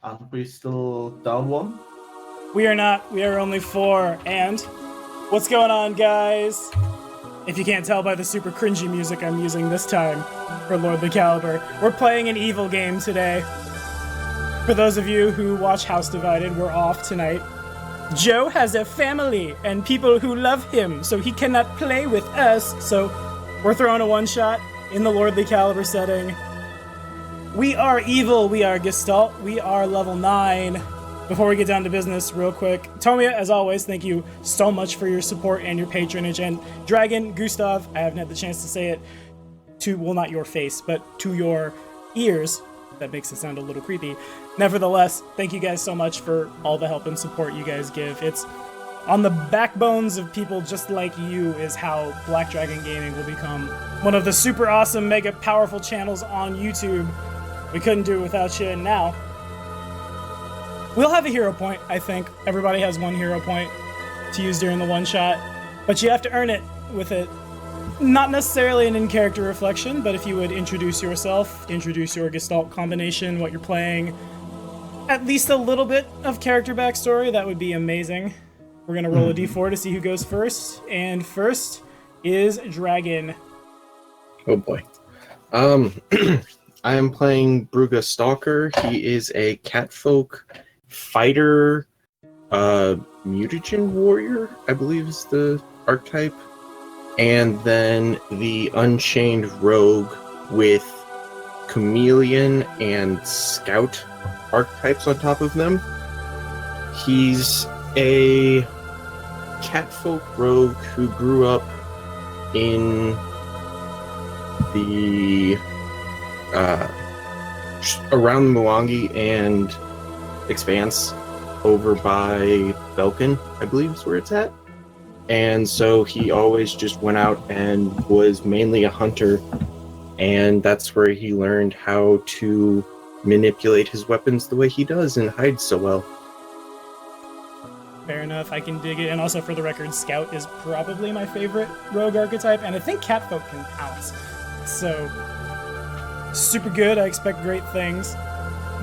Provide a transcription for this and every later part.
Aren't we still down one? We are not. We are only 4. And what's going on, guys? If you can't tell by the super cringy music I'm using this time for Lord of the Caliber, we're playing an evil game today. For those of you who watch House Divided, we're off tonight. Joe has a family and people who love him, so he cannot play with us. So we're throwing a one-shot in the Lord of the Caliber setting. We are evil. We are Gestalt. We are level 9. Before we get down to business, real quick, Tomia, as always, thank you so much for your support and your patronage. And Dragon, Gustav, I haven't had the chance to say it to, well, not your face, but to your ears. That makes it sound a little creepy. Nevertheless, thank you guys so much for all the help and support you guys give. It's on the backbones of people just like you is how Black Dragon Gaming will become one of the super awesome, mega powerful channels on YouTube. We couldn't do it without you, and now we'll have a hero point, I think. Everybody has one hero point to use during the one-shot, but you have to earn it with it. Not necessarily an in-character reflection, but if you would introduce yourself, introduce your Gestalt combination, what you're playing, at least a little bit of character backstory, that would be amazing. We're going to roll a d4 to see who goes first, and first is Dragon. Oh boy. I am playing Brugha Stalker. He is a catfolk fighter, mutagen warrior, I believe is the archetype. And then the Unchained Rogue with Chameleon and Scout archetypes on top of them. He's a catfolk rogue who grew up in the around Mwangi and Expanse over by Belkin, I believe is where it's at. And so he always just went out and was mainly a hunter, and that's where he learned how to manipulate his weapons the way he does and hides so well. Fair enough, I can dig it. And also, for the record, Scout is probably my favorite rogue archetype, and I think Catfolk can count. So, super good. I expect great things.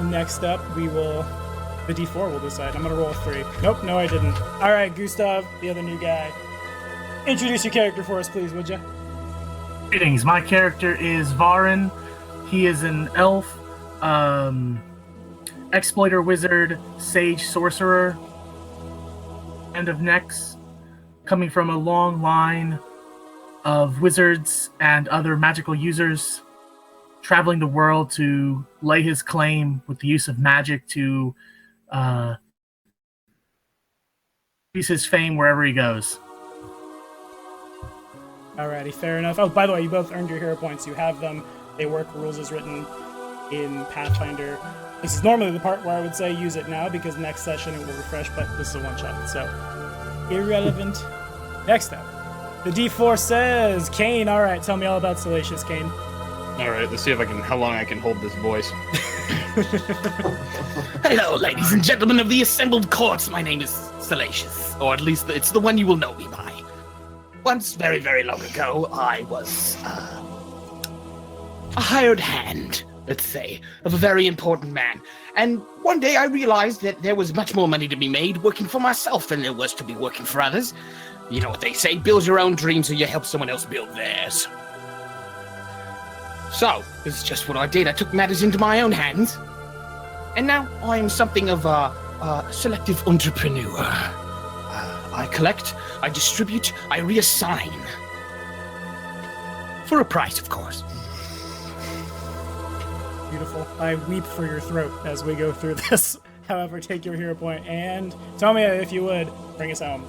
Next up, the d4 will decide. I'm going to roll a 3. Nope, no I didn't. All right, Gustav, the other new guy. Introduce your character for us, please, would you? Greetings. My character is Varin. He is an elf, exploiter wizard, sage sorcerer, end of necks, coming from a long line of wizards and other magical users, traveling the world to lay his claim with the use of magic to increase his fame wherever he goes. Alrighty, fair enough. Oh, by the way, you both earned your hero points. You have them. They work. Rules as written in Pathfinder. This is normally the part where I would say use it now because next session it will refresh, but this is a one-shot, so irrelevant. Next up, the D4 says Kane. All right, tell me all about Salacious, Kane. All right, let's see how long I can hold this voice. Hello, ladies and gentlemen of the assembled courts. My name is Salacious, or at least it's the one you will know me by. Once, very, very long ago, I was a hired hand, let's say, of a very important man. And one day I realized that there was much more money to be made working for myself than there was to be working for others. You know what they say, build your own dreams or you help someone else build theirs. So, this is just what I did. I took matters into my own hands. And now I am something of a selective entrepreneur. I collect, I distribute, I reassign. For a price, of course. Beautiful. I weep for your throat as we go through this. However, take your hero point and tell me, if you would, bring us home.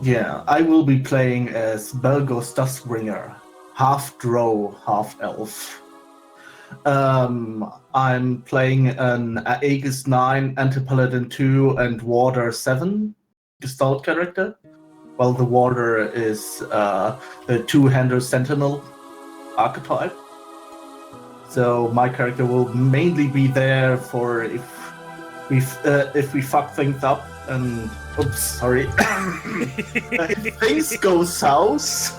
Yeah, I will be playing as Belgos Duskbringer, half drow, half elf. I'm playing an Aegis 9, Anti-Paladin 2, and Warder 7 Gestalt character, while the Warder is the two-hander Sentinel archetype. So my character will mainly be there for if we fuck things up and oops, sorry, if things go south.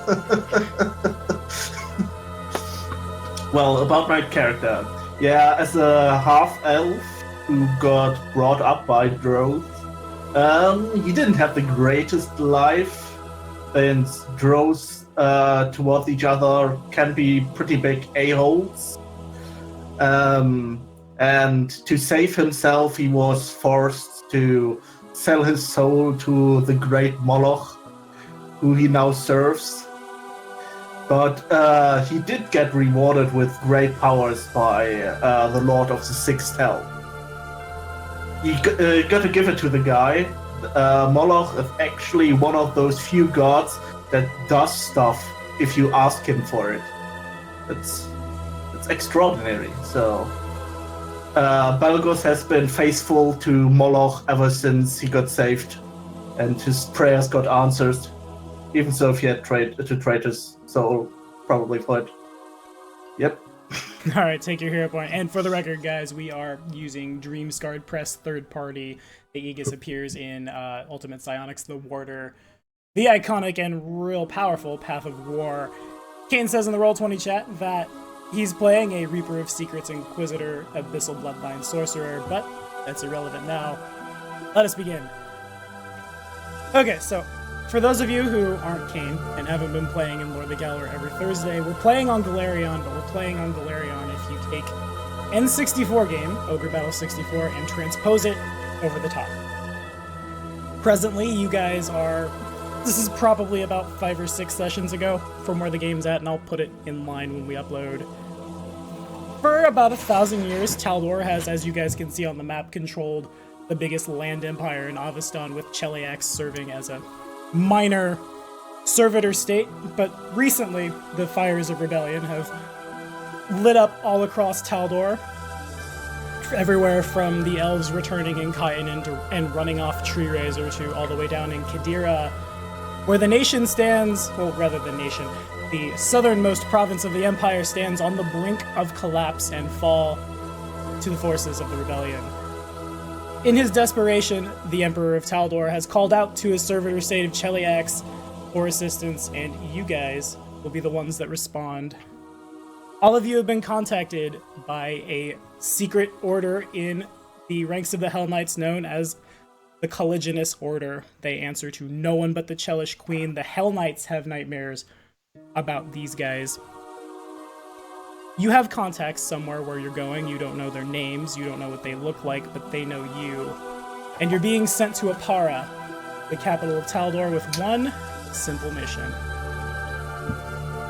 Well, about my character. Yeah, as a half-elf who got brought up by Droth. He didn't have the greatest life, and Droths towards each other can be pretty big a-holes. And to save himself, he was forced to sell his soul to the great Moloch, who he now serves. But he did get rewarded with great powers by the Lord of the Sixth Hell. You got to give it to the guy. Moloch is actually one of those few gods that does stuff if you ask him for it. It's extraordinary. So Belgos has been faithful to Moloch ever since he got saved, and his prayers got answered, even so if he had to trade his soul probably for it. Yep. All right, take your hero point. And for the record, guys, we are using Dreamscarred Press third party. The Aegis appears in Ultimate Psionics, the Warder, the iconic and real powerful Path of War. Kane says in the Roll20 chat that he's playing a Reaper of Secrets Inquisitor Abyssal Bloodline Sorcerer, but that's irrelevant now. Let us begin. Okay, so for those of you who aren't Kane and haven't been playing in Lord of the Galor every Thursday, we're playing on Galarion, but we're playing on Galarion if you take N64 game, Ogre Battle 64, and transpose it over the top. Presently, you guys are... This is probably about 5 or 6 sessions ago from where the game's at, and I'll put it in line when we upload. For about 1,000 years, Taldor has, as you guys can see on the map, controlled the biggest land empire in Avistan, with Cheliax serving as a minor servitor state, but recently the fires of rebellion have lit up all across Taldor, everywhere from the elves returning in Kainin and running off Tree Razor to all the way down in Kadira, where the nation stands, well, rather the nation, the southernmost province of the empire stands on the brink of collapse and fall to the forces of the rebellion. In his desperation, the Emperor of Taldor has called out to his servitor state of Cheliax for assistance, and you guys will be the ones that respond. All of you have been contacted by a secret order in the ranks of the Hell Knights known as the Caliginous Order. They answer to no one but the Chelish Queen. The Hell Knights have nightmares about these guys. You have contacts somewhere where you're going. You don't know their names, you don't know what they look like, but they know you. And you're being sent to Apara, the capital of Taldor, with one simple mission.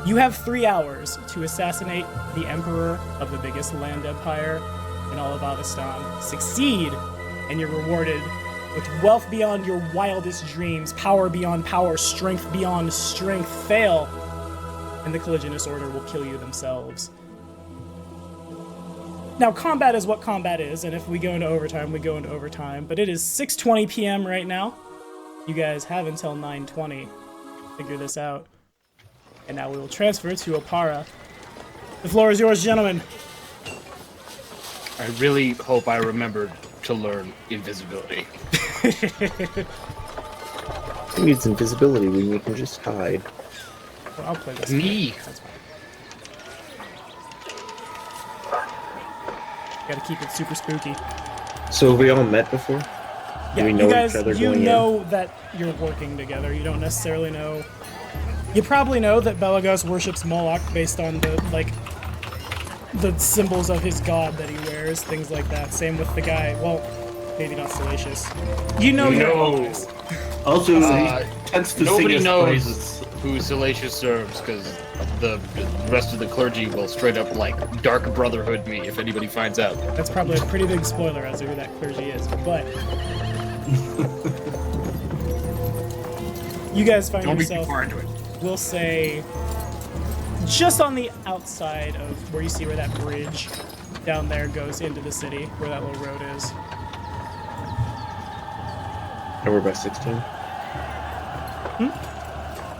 You have 3 hours to assassinate the Emperor of the biggest land empire in all of Avistan. Succeed, and you're rewarded with wealth beyond your wildest dreams, power beyond power, strength beyond strength. Fail, and the Caliginous Order will kill you themselves. Now, combat is what combat is, and if we go into overtime, we go into overtime. But it is 6:20 p.m. right now. You guys have until 9:20 to figure this out. And now we will transfer to Apara. The floor is yours, gentlemen. I really hope I remembered to learn invisibility. Who needs invisibility when you can just hide? Well, I'll play this. Me. That's fine. Gotta keep it super spooky. So have we all met before? Yeah, we know you guys, each other you going know that you're working together. You don't necessarily know. You probably know that Belagos worships Moloch based on the symbols of his god that he wears, things like that. Same with the guy. Well, maybe not Salacious. You know your allies. Also, he tends to sing Nobody his knows praises. who Salacious serves, because the rest of the clergy will straight up, like, Dark Brotherhood me if anybody finds out. That's probably a pretty big spoiler as to who that clergy is, but you guys find Don't be too yourself, far into it. we'll say, just on the outside of where you see where that bridge down there goes into the city, where that little road is. And we're by 16?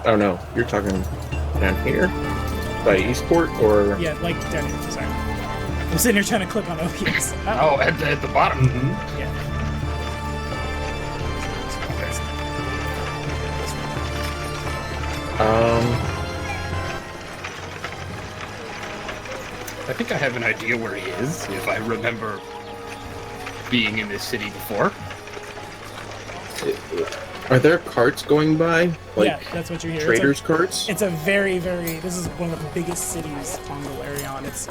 Oh no, you're talking down here? By Eastport, or...? Yeah, like down here, sorry. I'm sitting here trying to click on OBS. Oh, at the bottom. Mm-hmm. Yeah. I think I have an idea where he is, if I remember being in this city before. Are there carts going by? Like Yeah, that's what you hear. traders' carts? It's a very, very. This is one of the biggest cities on Galarion. It's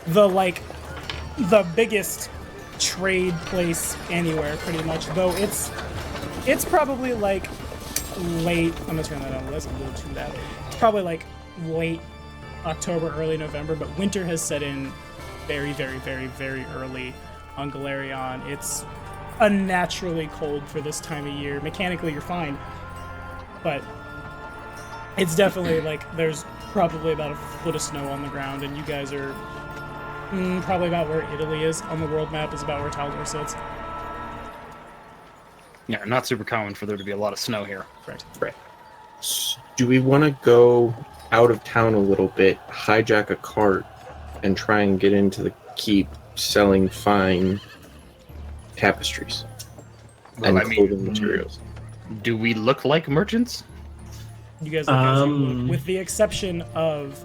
the biggest trade place anywhere, pretty much. Though it's probably like late. I'm gonna turn that on. That's a little too loud. It's probably like late October, early November. But winter has set in very, very, very, very early on Galarion. It's unnaturally cold for this time of year. Mechanically, you're fine, but it's definitely like there's probably about a foot of snow on the ground, and you guys are probably about where Italy is on the world map, is about where Taldor sits. Yeah, not super common for there to be a lot of snow here. Correct. Right. Do we want to go out of town a little bit, hijack a cart, and try and get into the keep selling fine tapestries Well, and clothing materials? Do we look like merchants? You guys look as you look, with the exception of,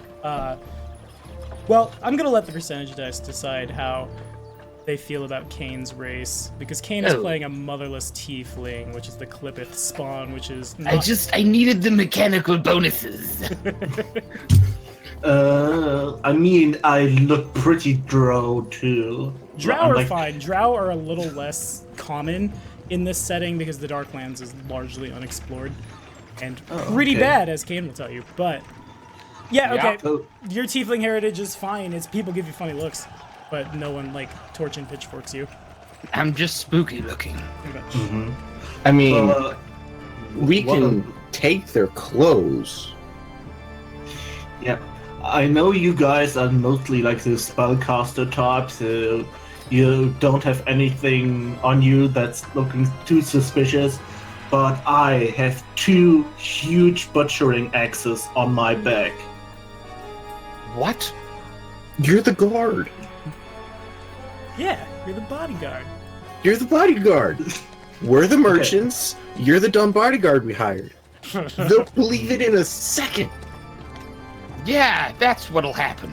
well, I'm gonna let the percentage dice decide how they feel about Kane's race, because Kane is playing a motherless tiefling, which is the Clippeth spawn, which is not... I needed the mechanical bonuses. I mean, I look pretty drow too. Drow I'm are like- fine. Drow are a little less common in this setting because the Darklands is largely unexplored and pretty okay. bad, as Kane will tell you. But yeah, okay, So, your tiefling heritage is fine. It's people give you funny looks, but no one like torch and pitchforks you. I'm just spooky looking. I mean, we what can take their clothes. yeah, I know you guys are mostly like the spellcaster type, so you don't have anything on you that's looking too suspicious. But I have 2 huge butchering axes on my back. What? You're the guard. Yeah, you're the bodyguard. You're the bodyguard. We're the merchants. You're the dumb bodyguard we hired. They'll believe it in a second. Yeah, that's what'll happen.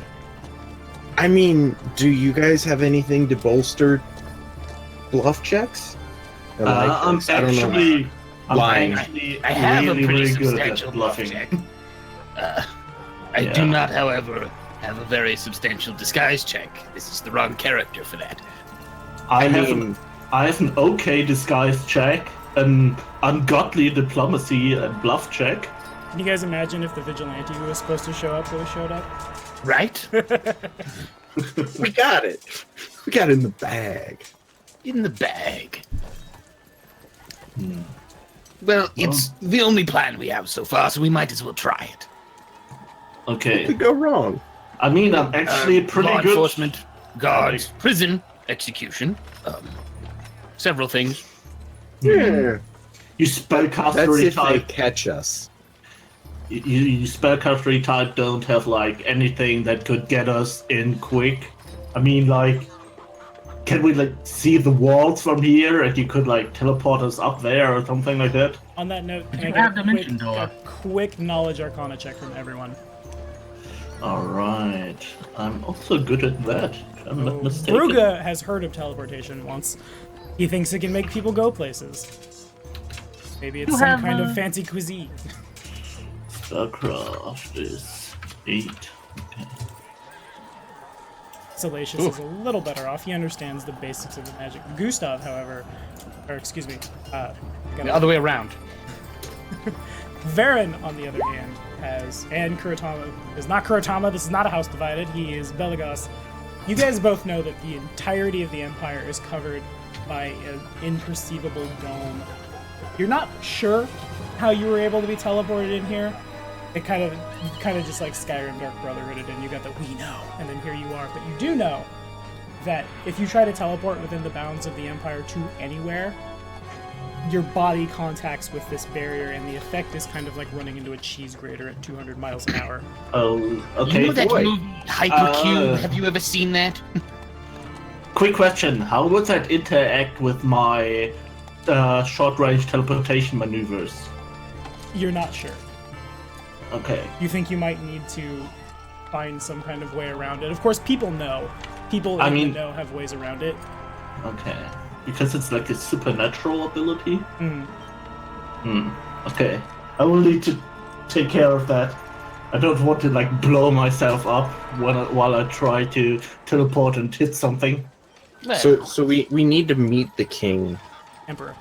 I mean, do you guys have anything to bolster bluff checks? Or life I'm checks? I don't know. actually, Lying. I have really, a pretty really good substantial at bluff bluffing. check. I Yeah. do not, however, have a very substantial disguise check. This is the wrong character for that. I mean- have an okay disguise check, an ungodly diplomacy and bluff check. Can you guys imagine if the vigilante who was supposed to show up really showed up? Right? We got it. We got it in the bag. In the bag. Well, it's the only plan we have so far, so we might as well try it. Okay. Could go wrong. I mean, I'm actually pretty Law good. enforcement, guards, prison, execution, several things. Yeah. You spellcastery That's if they type. catch us. You spellcastery type don't have like anything that could get us in quick. I mean, like, can we like see the walls from here, and you could like teleport us up there or something like that? On that note, can you I get have a dimension quick, door? a quick knowledge arcana check from everyone? All right. I'm also good at that. if I'm not mistaken. Bruga has heard of teleportation once. He thinks it can make people go places. Maybe it's You some have, kind of fancy cuisine. Spellcraft is 8. Okay. Salacious is a little better off. He understands the basics of the magic. Gustav, however, or excuse me, The other way around. Varen, on the other hand, has, and Kuratama is not Kuratama, this is not a house divided, he is Beligos. You guys both know that the entirety of the Empire is covered by an imperceivable dome. You're not sure how you were able to be teleported in here. It kind of just like Skyrim Dark Brotherhood it in. You got the we know, and then here you are. But you do know that if you try to teleport within the bounds of the Empire to anywhere, your body contacts with this barrier, and the effect is kind of like running into a cheese grater at 200 miles an hour. Oh, okay. You know that boy. movie Hypercube? Have you ever seen that? Quick question: how would that interact with my short-range teleportation maneuvers? You're not sure. Okay. You think you might need to find some kind of way around it. Of course, people know. People I in mean- the know have ways around it. Okay. Because it's like a supernatural ability? Mm. Okay. I will need to take care of that. I don't want to like blow myself up while I try to teleport and hit something. So we need to meet the king. Emperor.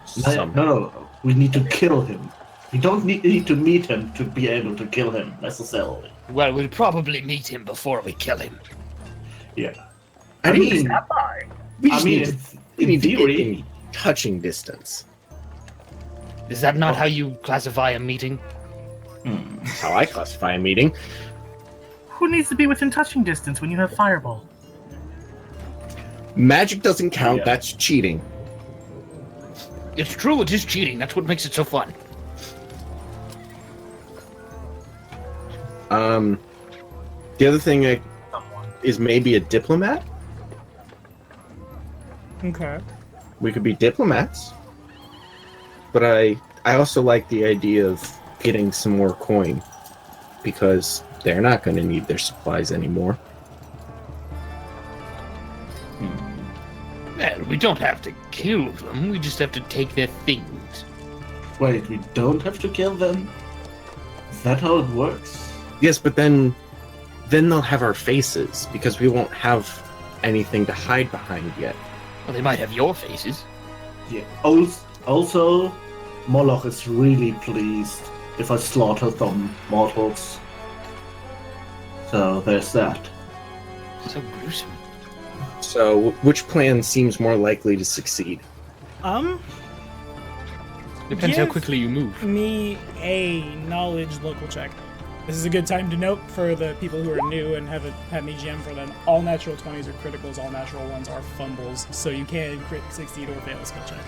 No. We need to kill him. We don't need to meet him to be able to kill him necessarily. Well, we'll probably meet him before we kill him. Yeah. I I mean, mean, we just need to, in to get theory, in touching distance. Is that not how you classify a meeting? That's how I classify a meeting. Who needs to be within touching distance when you have Fireball? Magic doesn't count. Yeah. That's cheating. It's true, it is cheating. That's what makes it so fun. The other thing is maybe a diplomat. Okay. We could be diplomats. But I also like the idea of getting some more coin because they're not going to need their supplies anymore. Well, we don't have to kill them. We just have to take their things. wait, we don't have to kill them? Is that how it works? Yes, but then they'll have our faces because we won't have anything to hide behind yet. Well, they might have your faces. Yeah. Also, Moloch is really pleased if I slaughter some mortals. So there's that. So gruesome. So, which plan seems more likely to succeed? Depends how Give quickly you move. me a knowledge local check. This is a good time to note for the people who are new and haven't had me GM for them. All natural 20s are criticals, all natural ones are fumbles, so you can crit, succeed, or fail a skill check.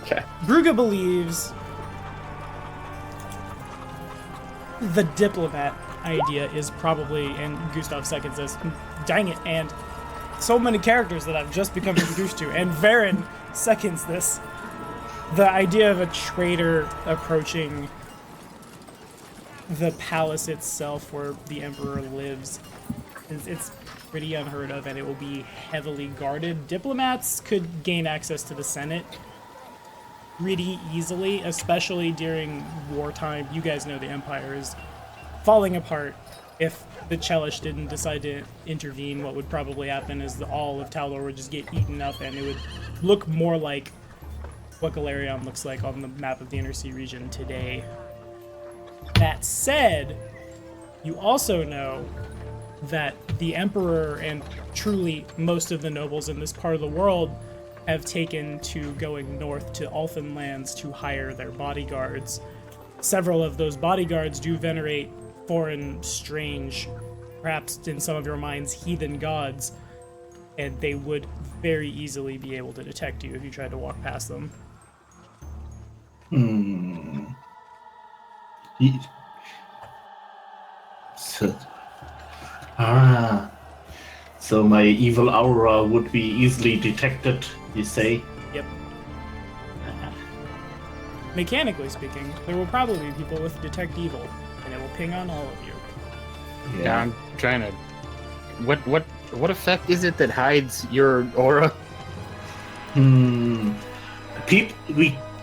Okay. Bruga believes the diplomat idea is probably, and Gustav seconds this, dang it, and so many characters that I've just become introduced to, and Varen seconds this. The idea of a traitor approaching the palace itself where the Emperor lives, it's pretty unheard of, and it will be heavily guarded. Diplomats could gain access to the Senate pretty easily, especially during wartime. You guys know the Empire is falling apart. If the Cheliax didn't decide to intervene, what would probably happen is all of Taldor would just get eaten up, and it would look more like what Galarion looks like on the map of the Inner Sea region today. That said, you also know that the Emperor and truly most of the nobles in this part of the world have taken to going north to Alphen lands to hire their bodyguards. Several of those bodyguards do venerate foreign, strange, perhaps in some of your minds, heathen gods, and they would very easily be able to detect you if you tried to walk past them. So my evil aura would be easily detected, you say? Yep. Mechanically speaking, there will probably be people with detect evil, and it will ping on all of you. Yeah, I'm trying to. What effect is it that hides your aura? We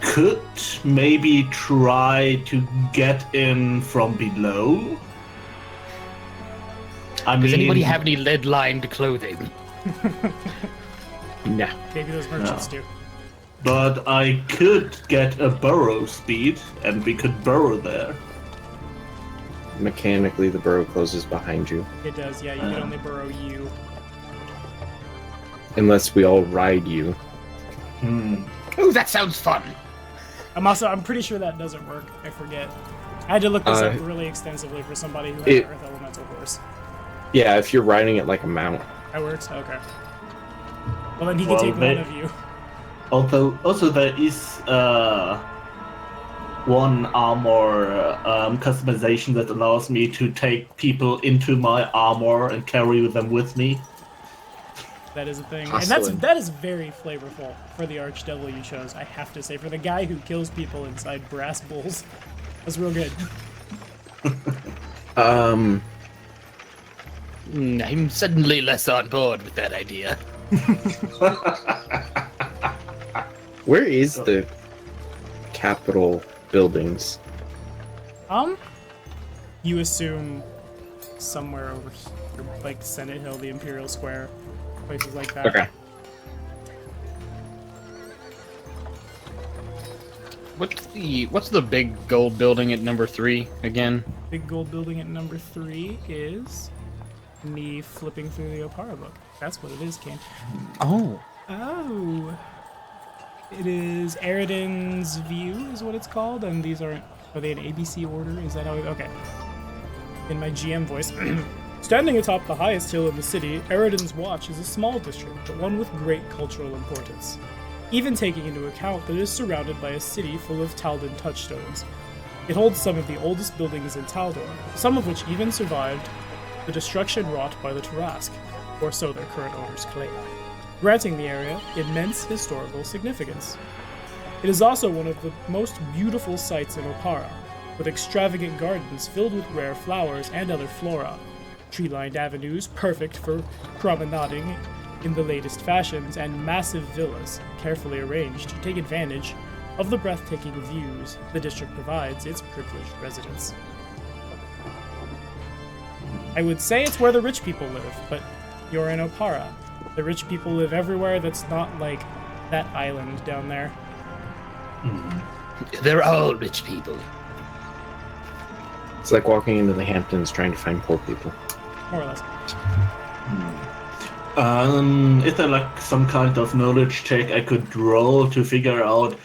could maybe try to get in from below. Does anybody have any lead-lined clothing? No. Maybe those merchants do. But I could get a burrow speed, and we could burrow there. Mechanically, the burrow closes behind you. It does, yeah, you can only burrow you. Unless we all ride you. Oh, that sounds fun. I'm pretty sure that doesn't work. I forget. I had to look this up really extensively for somebody who had an Earth Elemental horse. Yeah, if you're riding it like a mount. That works? Okay. Well, then he can take one of you. Also there is one armor customization that allows me to take people into my armor and carry them with me. That is a thing. Hustling. And that is very flavorful for the Archdevil you chose, I have to say. For the guy who kills people inside brass bulls, that's real good. I'm suddenly less on board with that idea. Where is the Capitol buildings? You assume somewhere over here, like Senate Hill, the Imperial Square, places like that. Okay. What's the big gold building at number 3 again? Big gold building at number 3 is me flipping through the Opara book. That's what it is, Kane. Oh. Oh. It is Eridan's View is what it's called, and these are they in ABC order? Is that how it... Okay. In my GM voice. Standing atop the highest hill in the city, Eridan's Watch is a small district, but one with great cultural importance. Even taking into account that it is surrounded by a city full of Taldan touchstones. It holds some of the oldest buildings in Taldor, some of which even survived the destruction wrought by the Tarask, or so their current owners claim, granting the area immense historical significance. It is also one of the most beautiful sights in Opara, with extravagant gardens filled with rare flowers and other flora, tree-lined avenues perfect for promenading in the latest fashions, and massive villas carefully arranged to take advantage of the breathtaking views the district provides its privileged residents. I would say it's where the rich people live, but you're in Opara. The rich people live everywhere that's not like that island down there. They're all rich people. It's like walking into the Hamptons trying to find poor people. More or less. Is there like some kind of knowledge check I could roll to figure out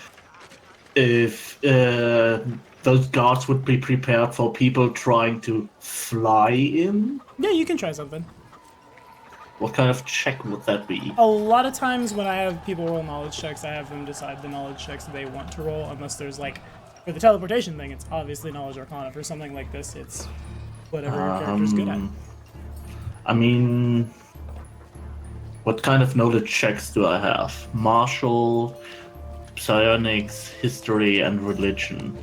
if those guards would be prepared for people trying to fly in? Yeah, you can try something. What kind of check would that be? A lot of times when I have people roll knowledge checks, I have them decide the knowledge checks they want to roll, unless there's like, for the teleportation thing, it's obviously knowledge arcana. For something like this, it's whatever your character's good at. I mean, what kind of knowledge checks do I have? Martial, psionics, history, and religion.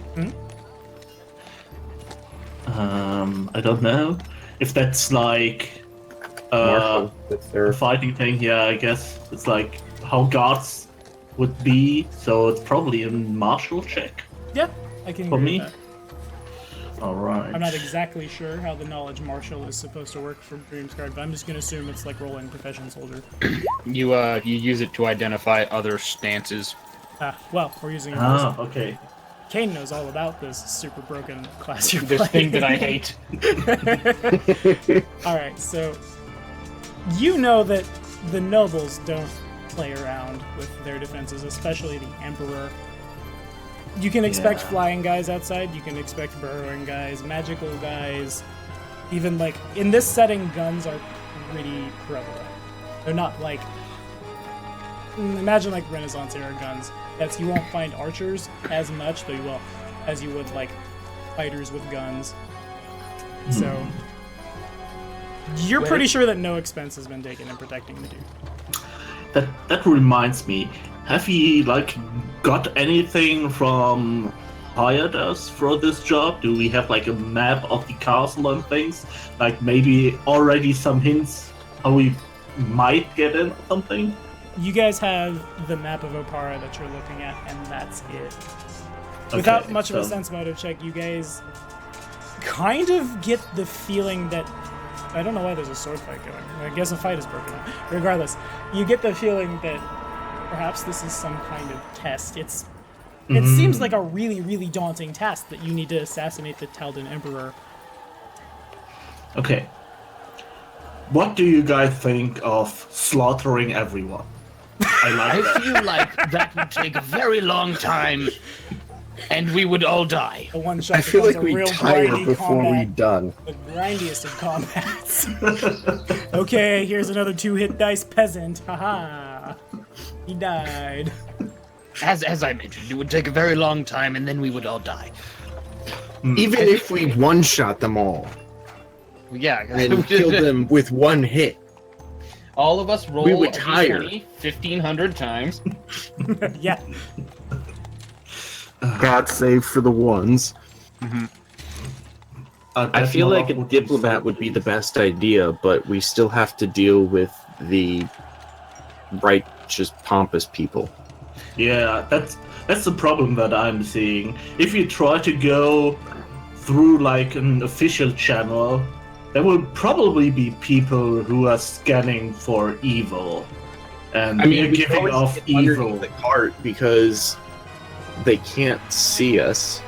I don't know if that's like Martial, that's their... a fighting thing. Yeah, I guess it's like how guards would be. So it's probably a martial check. Yeah, I can For agree me? with that. All right. I'm not exactly sure how the knowledge martial is supposed to work for Dreamsguard, but I'm just going to assume it's like rolling profession soldier. You use it to identify other stances. Well, we're using it. Okay. Kane knows all about this super broken class you're This playing. thing that I hate. Alright, so you know that the nobles don't play around with their defenses, especially the Emperor. You can expect flying guys outside, you can expect burrowing guys, magical guys. Even like, in this setting, guns are pretty prevalent. They're not like, imagine like Renaissance era guns. Yes, you won't find archers as much, though you will, as you would like fighters with guns. So, you're pretty sure that no expense has been taken in protecting the dude. That reminds me. Have we like got anything from hired us for this job? Do we have like a map of the castle and things? Like maybe already some hints how we might get in or something? You guys have the map of Opara that you're looking at, and that's it. Without much of a sense motive check, you guys kind of get the feeling that... I don't know why there's a sword fight going. I guess a fight is broken out. Regardless, you get the feeling that perhaps this is some kind of test. It seems like a really, really daunting task that you need to assassinate the Taldan Emperor. Okay. What do you guys think of slaughtering everyone? I feel like that would take a very long time, and we would all die. The one shot I feel becomes like a we real tire grindy before combat. we're done. The grindiest of combats. Okay, here's another 2-hit dice peasant. Haha. He died. As I mentioned, it would take a very long time, and then we would all die. Even if we one-shot them all Yeah. and killed them with one hit. All of us roll We would a tire. D20 1,500 times. Yeah. God save for the ones. I feel like a diplomat would be the best idea, but we still have to deal with the righteous, pompous people. Yeah, that's the problem that I'm seeing. If you try to go through like an official channel, there will probably be people who are scanning for evil, and I mean, they're we giving always off get underneath evil. the cart because they can't see us.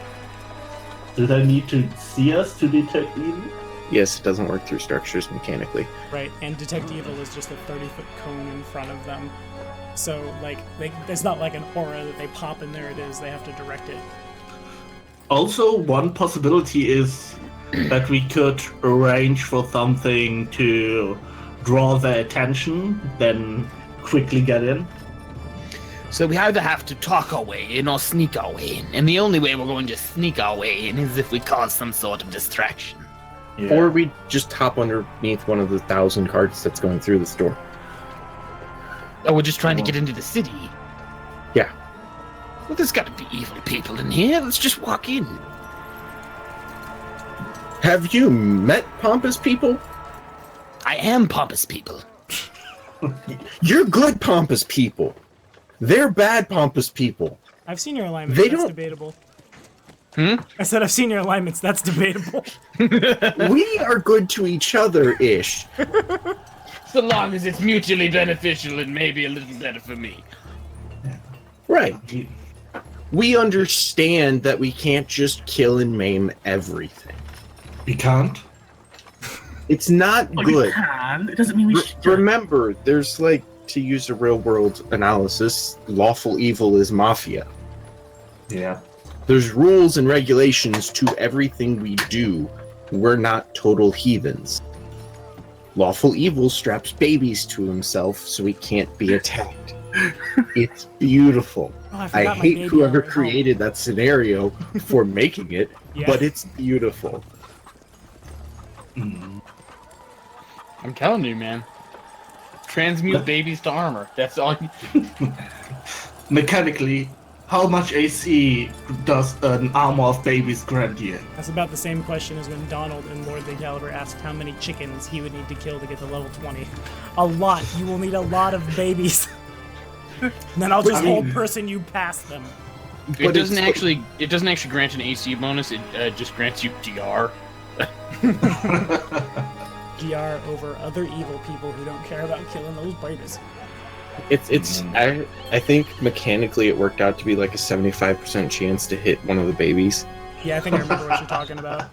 Do they need to see us to detect evil? Yes, it doesn't work through structures mechanically. Right, and detect evil is just a 30-foot cone in front of them. So, like, there's not like an aura that they pop and there it is. They have to direct it. Also, one possibility is that we could arrange for something to draw their attention, then quickly get in. So we either have to talk our way in or sneak our way in. And the only way we're going to sneak our way in is if we cause some sort of distraction. Yeah. Or we just hop underneath one of the 1,000 carts that's going through the store. Oh, we're just trying to get into the city. Yeah. Well, there's got to be evil people in here. Let's just walk in. Have you met pompous people? I am pompous people. You're good pompous people. They're bad pompous people. I've seen your alignments. They That's don't- debatable. Hmm? I said I've seen your alignments. That's debatable. We are good to each other-ish. So long as it's mutually beneficial and maybe a little better for me. Right. We understand that we can't just kill and maim everything. We can't. It's not Well, we good. can. It doesn't mean we should. Remember, there's like, to use a real-world analysis, lawful evil is mafia. Yeah. There's rules and regulations to everything we do. We're not total heathens. Lawful evil straps babies to himself so he can't be attacked. It's beautiful. Oh, I I forgot my hate baby whoever already. created that scenario for making it, Yeah. but it's beautiful. Mm. I'm telling you, man. Transmute babies to armor. That's all. Mechanically, how much AC does an armor of babies grant you? That's about the same question as when Donald in Lord the Caliber asked how many chickens he would need to kill to get to level 20. A lot. You will need a lot of babies. And then I'll just I mean- hold person you past them. It But doesn't it's- actually. It doesn't actually grant an AC bonus. It just grants you DR. GR over other evil people who don't care about killing those babies. I think mechanically it worked out to be like a 75% chance to hit one of the babies. Yeah, I think I remember what you're talking about.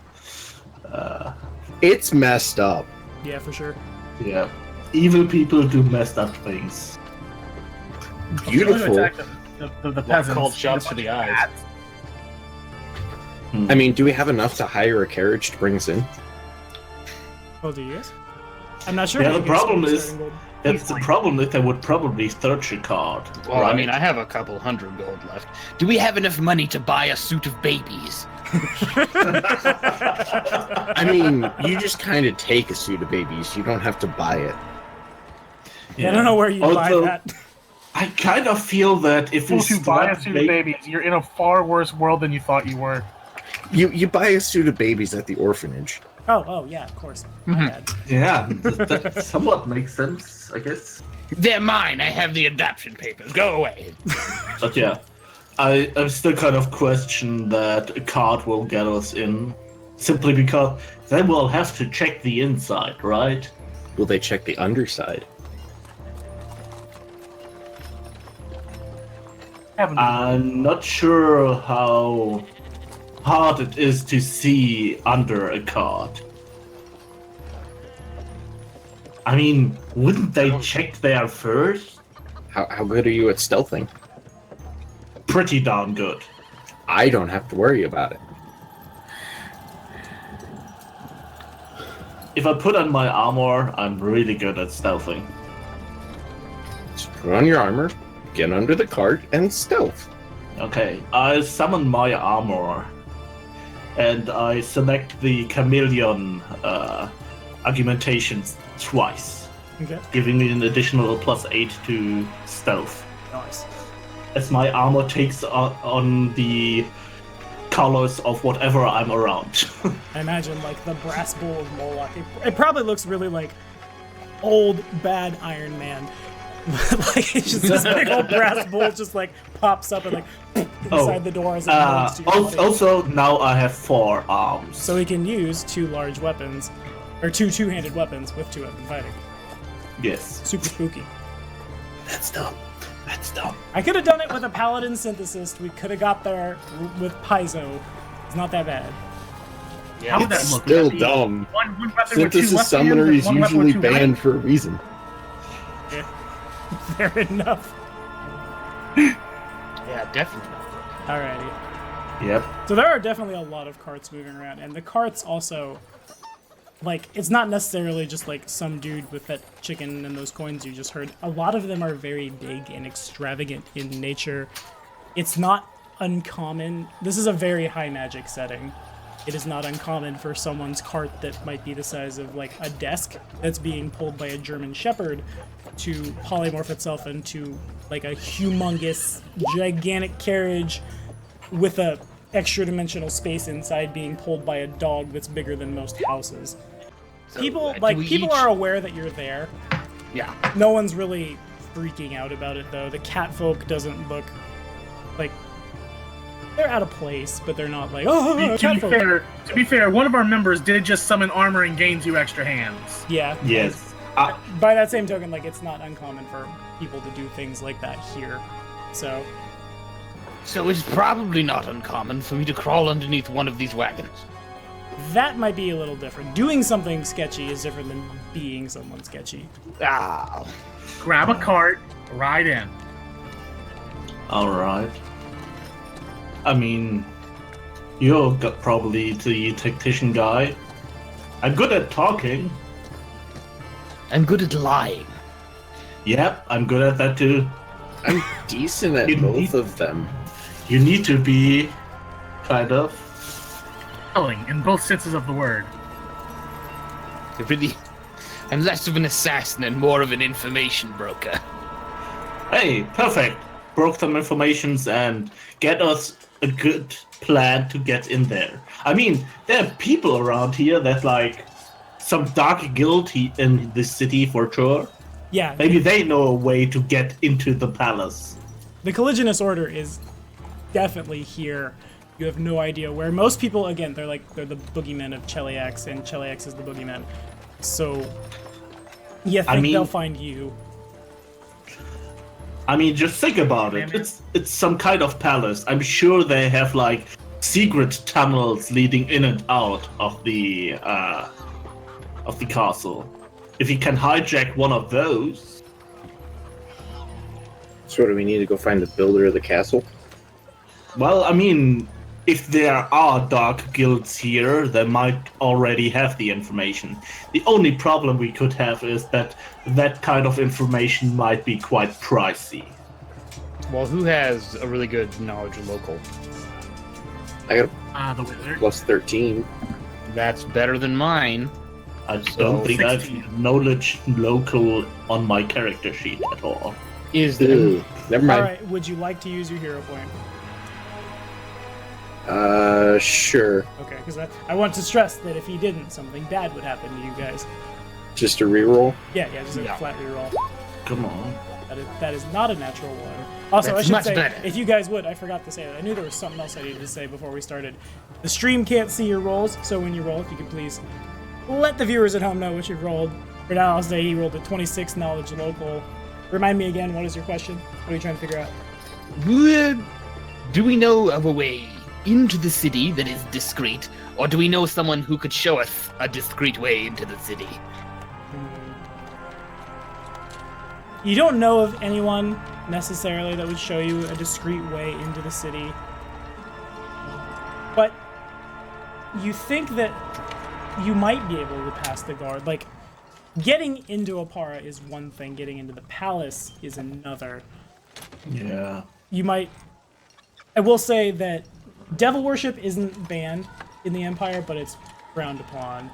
It's messed up. Yeah, for sure. Yeah. Evil people do messed up things. Beautiful. Attack the peasants. Called shots for the eyes. I mean, do we have enough to hire a carriage to bring us in? Oh, do you guys? I'm not sure. Yeah, how the you get problem starting is- gold. That's the problem that they would probably search a card. Well, right? I mean, I have a couple hundred gold left. Do we have enough money to buy a suit of babies? I mean, you just kind of take a suit of babies. You don't have to buy it. Yeah, I don't know where you buy Also, that. I kind of feel that if we If you buy a start suit of babies, you're in a far worse world than you thought you were. You buy a suit of babies at the orphanage. Oh, yeah, of course. My bad. yeah, that somewhat makes sense, I guess. They're mine. I have the adoption papers. Go away. But yeah, I still kind of question that a card will get us in, simply because then we'll have to check the inside, right? Will they check the underside? Haven't I'm not sure how hard it is to see under a card. I mean, wouldn't they check there first? How good are you at stealthing? Pretty darn good. I don't have to worry about it. If I put on my armor, I'm really good at stealthing. Just put on your armor, get under the cart, and stealth. Okay, I summon my armor, and I select the chameleon argumentations twice, Okay. giving me an additional +8 to stealth. Nice. As my armor takes on the colors of whatever I'm around. I imagine, like, the brass bull of Moloch. It probably looks really like old, bad Iron Man. Like it's just this big old brass bolt just like pops up and like inside the door as it moves to your face. Also, now I have 4 arms. So he can use 2 large weapons, or 2 two-handed weapons with 2-weapon fighting. Yes. Super spooky. That's dumb. That's dumb. I could have done it with a paladin synthesist. We could have got there with Paizo. It's not that bad. How would that It's look? Would still that be dumb. One weapon with 2 Synthesis left summoner hands, is one weapon with usually 2 right? banned for a reason. Fair enough. Yeah, definitely. Alrighty. Yep. So there are definitely a lot of carts moving around, and the carts also, like, it's not necessarily just like some dude with that chicken and those coins you just heard. A lot of them are very big and extravagant in nature. It's not uncommon. This is a very high magic setting. It is not uncommon for someone's cart that might be the size of like a desk that's being pulled by a German Shepherd to polymorph itself into like a humongous, gigantic carriage with a extra dimensional space inside being pulled by a dog that's bigger than most houses. So, People do we people each- are aware that you're there. Yeah. No one's really freaking out about it though. The cat folk doesn't look like they're out of place, but they're not like, oh, cat folk. To be fair, one of our members did just summon armor and gain 2 extra hands. Yeah. Yes. By that same token, like it's not uncommon for people to do things like that here. So So it's probably not uncommon for me to crawl underneath one of these wagons. that might be a little different. Doing something sketchy is different than being someone sketchy. Ah, Grab a cart, ride in. Alright. I mean, you're probably the tactician guy. I'm good at talking. I'm good at lying. Yep, I'm good at that too. I'm decent at You both need- of them. You need to be, kind of. Telling in both senses of the word. I'm less of an assassin and more of an information broker. Hey, perfect. Broke some informations and get us a good plan to get in there. I mean, there are people around here that like some dark guild in this city for sure. Yeah, Maybe they know a way to get into the palace. the Caliginous Order is definitely here. You have no idea where. Most people, again, they're the boogeymen of Cheliax, and Cheliax is the boogeyman. So, you think mean- they'll find you. I mean, just think about it. It's some kind of palace. I'm sure they have like secret tunnels leading in and out of the castle. If you can hijack one of those, So do we need to go find the builder of the castle? well, I mean, if there are dark guilds here, they might already have the information. The only problem we could have is that that kind of information might be quite pricey. Well, who has a really good knowledge of local? I got The wizard. a plus 13. That's better than mine. I So, don't think I 16. have knowledge local on my character sheet at all. Is there? Ew, never mind. Alright, would you like to use your hero point? Sure. Okay, because I want to stress that if he didn't, something bad would happen to you guys. Just a reroll. Yeah, just a Yeah. flat reroll. Come on. That is not a natural one. Also, That's I should much say, better. if you guys would, I forgot to say that. I knew there was something else I needed to say before we started. The stream can't see your rolls, so when you roll, if you could please let the viewers at home know what you've rolled. For now, I'll say he rolled a 26 knowledge local. Remind me again, what is your question? What are you trying to figure out? Do we know of a way into the city that is discreet, or do we know someone who could show us a discreet way into the city? You don't know of anyone necessarily that would show you a discreet way into the city. But you think that you might be able to pass the guard. Like, getting into Apara is one thing, getting into the palace is another. Yeah. You might... I will say that devil worship isn't banned in the Empire, but it's frowned upon.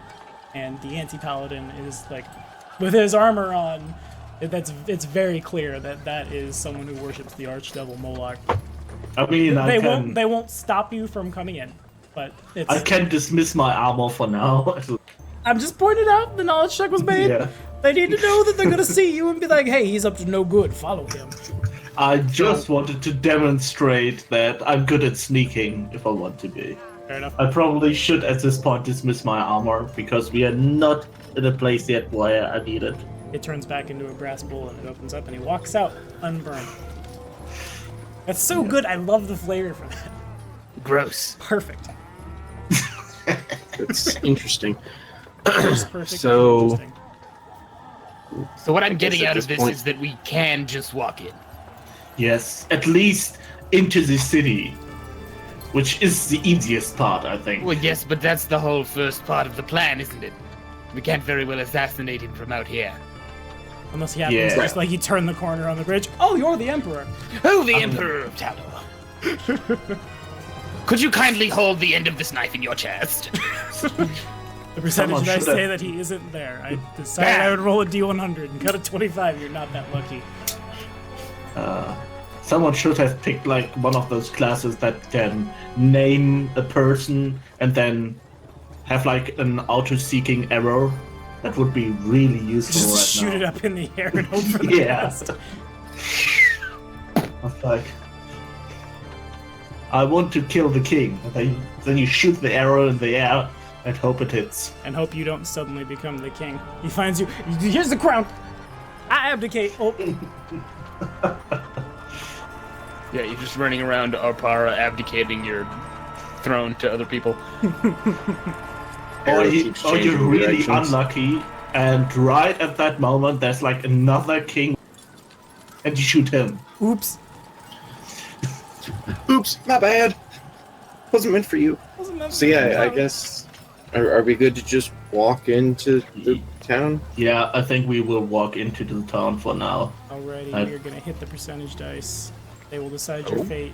And the anti-paladin is, like, with his armor on, it's very clear that that is someone who worships the archdevil Moloch. I mean, They won't stop you from coming in, but it's... I can dismiss my armor for now. I'm just pointing out the knowledge check was made. Yeah. They need to know that they're gonna see you and be like, hey, he's up to no good, follow him. I just wanted to demonstrate that I'm good at sneaking if I want to be. Fair enough. I probably should at this point dismiss my armor because we are not in a place yet where I need it. It turns back into a brass bowl and it opens up and he walks out unburned. That's so good, I love the flavor for that. Gross. Perfect. It's interesting. Perfect. So- Interesting. So what I'm getting at out of this this point- is that we can just walk in. Yes, at least into the city, which is the easiest part, I think. Well, yes, but that's the whole first part of the plan, isn't it? We can't very well assassinate him from out here. Unless he happens Yeah. to just like you turn the corner on the bridge. Oh, you're the Emperor. Oh, the Emperor of Taldor. Could you kindly hold the end of this knife in your chest? The percentage Someone dice should've- say that he isn't there. I decided I would roll a d100 and cut a 25. You're not that lucky. Someone should have picked like one of those classes that can name a person and then have like an auto-seeking error. That would be really useful Just right shoot now. it up in the air and hope for the Yeah. best. It's like, I want to kill the king. And then you shoot the arrow in the air and hope it hits. And hope you don't suddenly become the king. He finds you. Here's the crown. I abdicate. Oh, Yeah, you're just running around Arpara abdicating your throne to other people. Or, Arrow you, keeps or you're changing really directions. unlucky, and right at that moment, there's like another king, and you shoot him. oops. Oops, my bad. Wasn't meant for you. Wasn't meant So for yeah, I you. guess are we good to just walk into the town? Yeah, I think we will walk into the town for now. Alrighty, I- we're gonna hit the percentage dice. They will decide Oh. your fate.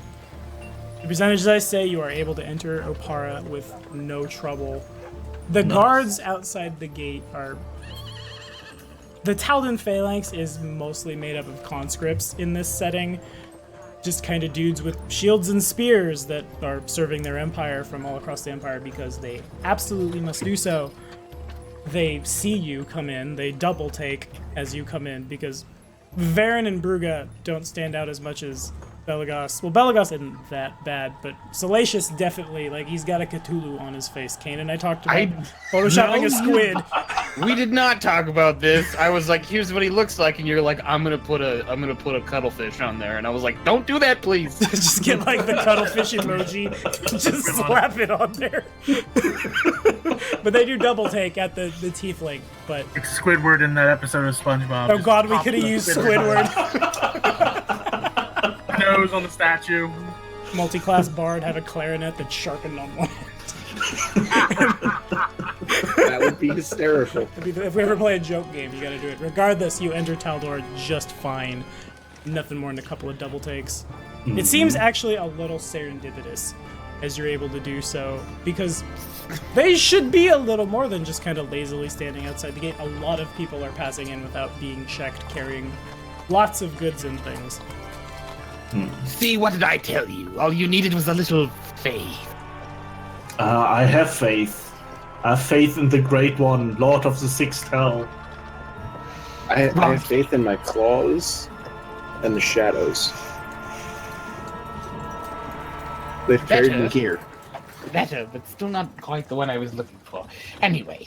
The percentage dice say you are able to enter Opara with no trouble. The Nice. guards outside the gate are... The Taldan Phalanx is mostly made up of conscripts in this setting. Just kind of dudes with shields and spears that are serving their empire from all across the empire because they absolutely must do so. They see you come in, they double take as you come in because Varen and Bruga don't stand out as much as Belagos. Well, Belagos isn't that bad, but Salacious definitely, like, he's got a Cthulhu on his face. Kane and I talked about photoshopping a squid. We did not talk about this. I was like, "Here's what he looks like," and you're like, "I'm gonna put a cuttlefish on there," and I was like, "Don't do that, please." Just get, like, the cuttlefish emoji, just slap it on there. But they do double take at the tiefling, but... Like Squidward in that episode of SpongeBob. Oh Just god, we pop could have the used Squidward. Nose on the statue. Multi-class bard have a clarinet that's sharpened on one end. That would be hysterical. If we ever play a joke game, you gotta do it. Regardless, you enter Taldor just fine. Nothing more than a couple of double takes. It seems actually a little serendipitous as you're able to do so, because they should be a little more than just kind of lazily standing outside the gate. A lot of people are passing in without being checked, carrying lots of goods and things. See, what did I tell you? All you needed was a little faith. I have faith. I have faith in the Great One, Lord of the Sixth Hell. I have faith in my claws and the shadows. They've carried me Better. here. Better, but still not quite the one I was looking for. Anyway,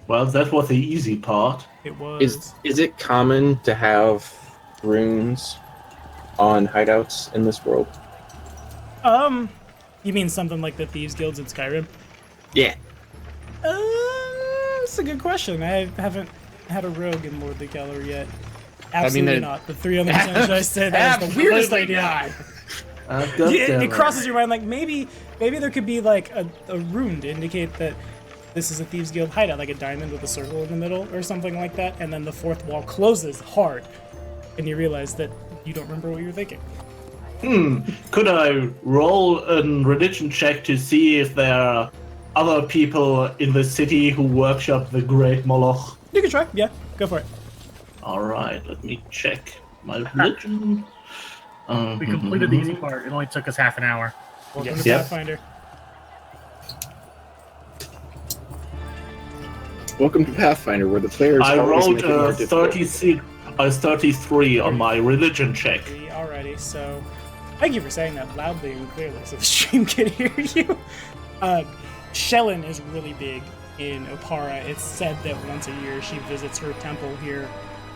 Well, that was the easy part. It was. Is it common to have runes on hideouts in this world? You mean something like the Thieves Guilds in Skyrim? Yeah. That's a good question. I haven't had a rogue in Lord of the Gallery yet. Absolutely they're- not. The 3 on the percentage I said that is the weirdest Absolutely idea. not. It crosses your mind like maybe there could be like a rune to indicate that this is a Thieves Guild hideout, like a diamond with a circle in the middle or something like that, and then the fourth wall closes hard, and you realize that you don't remember what you were thinking. Could I roll a religion check to see if there are other people in the city who workshop the Great Moloch? You can try. Yeah, go for it. Alright, let me check my religion. We completed the easy part. It only took us half an hour. Welcome Yes. to Yep. Pathfinder. Welcome to Pathfinder, where the players I always rolled make it more a difficult. 33 on my religion check. Alrighty, so thank you for saying that loudly and clearly so the stream can hear you. Shellen is really big in Opara. It's said that once a year she visits her temple here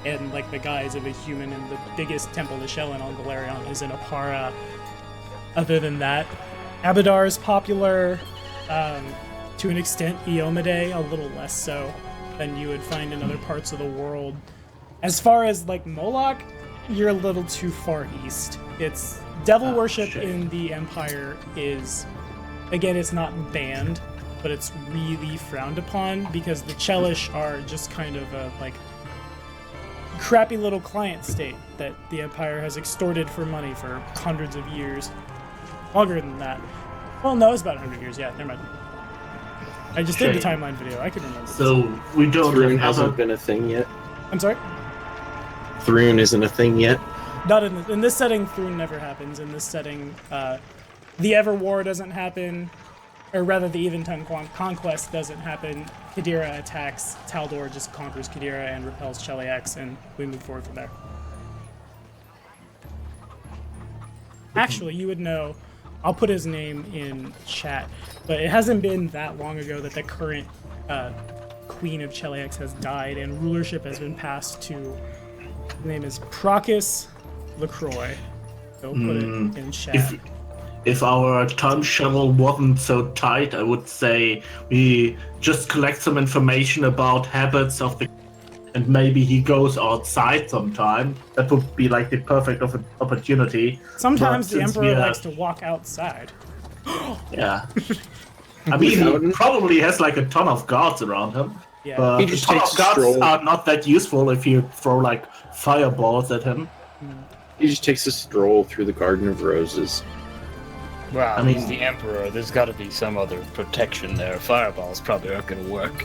in like the guise of a human, and the biggest temple to Shellen on Galarion is in Opara. Other than that, Abadar is popular to an extent. Iomade, a little less so than you would find in other parts of the world. As far as like Moloch, you're a little too far east. It's devil worship in the Empire is, again, it's not banned, but it's really frowned upon because the Chelish are just kind of a like crappy little client state that the Empire has extorted for money for hundreds of years. Longer than that. Well, no, it's about 100 years. Yeah, never mind. I just did the timeline video. I could remember. So we don't Thrune have hasn't been a thing yet. I'm sorry? Thrune isn't a thing yet. Not in this setting, Thrune never happens. In this setting, the Everwar doesn't happen, or rather the Eventide Conquest doesn't happen. Kadira attacks, Taldor just conquers Kadira and repels Cheliax, and we move forward from there. Actually, you would know, I'll put his name in chat, but it hasn't been that long ago that the current Queen of Cheliax has died and rulership has been passed to, his name is Procus LaCroix. So put it in chat. If our time shuttle wasn't so tight, I would say we just collect some information about habits of the, and maybe he goes outside sometime. That would be like the perfect opportunity. Sometimes But the since Emperor likes to walk outside. Yeah. I mean, he probably has like a ton of guards around him. Yeah. But He a just ton takes of a guards stroll. are not that useful if you throw like fireballs at him. He just takes a stroll through the Garden of Roses. Well, I mean- he's the Emperor. There's got to be some other protection there. Fireballs probably aren't going to work.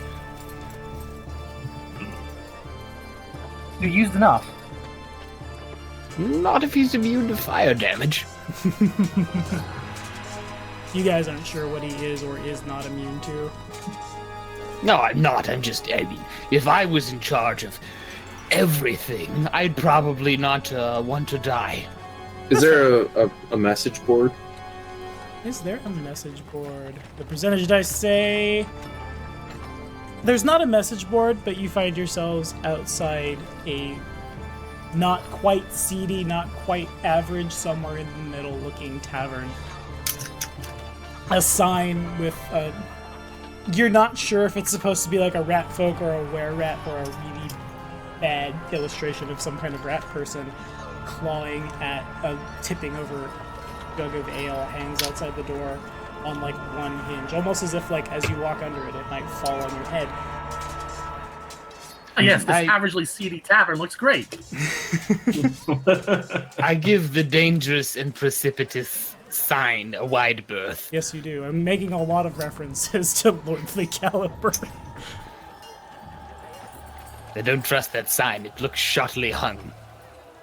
You used enough. Not if he's immune to fire damage. You guys aren't sure what he is or is not immune to. No, I'm not. I mean, if I was in charge of everything, I'd probably not want to die. Is there a message board? Is there a message board? The percentage dice say there's not a message board, but you find yourselves outside a not quite seedy, not quite average, somewhere in the middle looking tavern. A sign with a, you're not sure if it's supposed to be like a rat folk or a were-rat or a really bad illustration of some kind of rat person clawing at a tipping over jug of ale hangs outside the door on like one hinge, almost as if like as you walk under it, it might fall on your head. Yes, this averagely seedy tavern looks great. I give the dangerous and precipitous sign a wide berth. Yes, you do. I'm making a lot of references to Lordly Caliber. I don't trust that sign. It looks shoddily hung.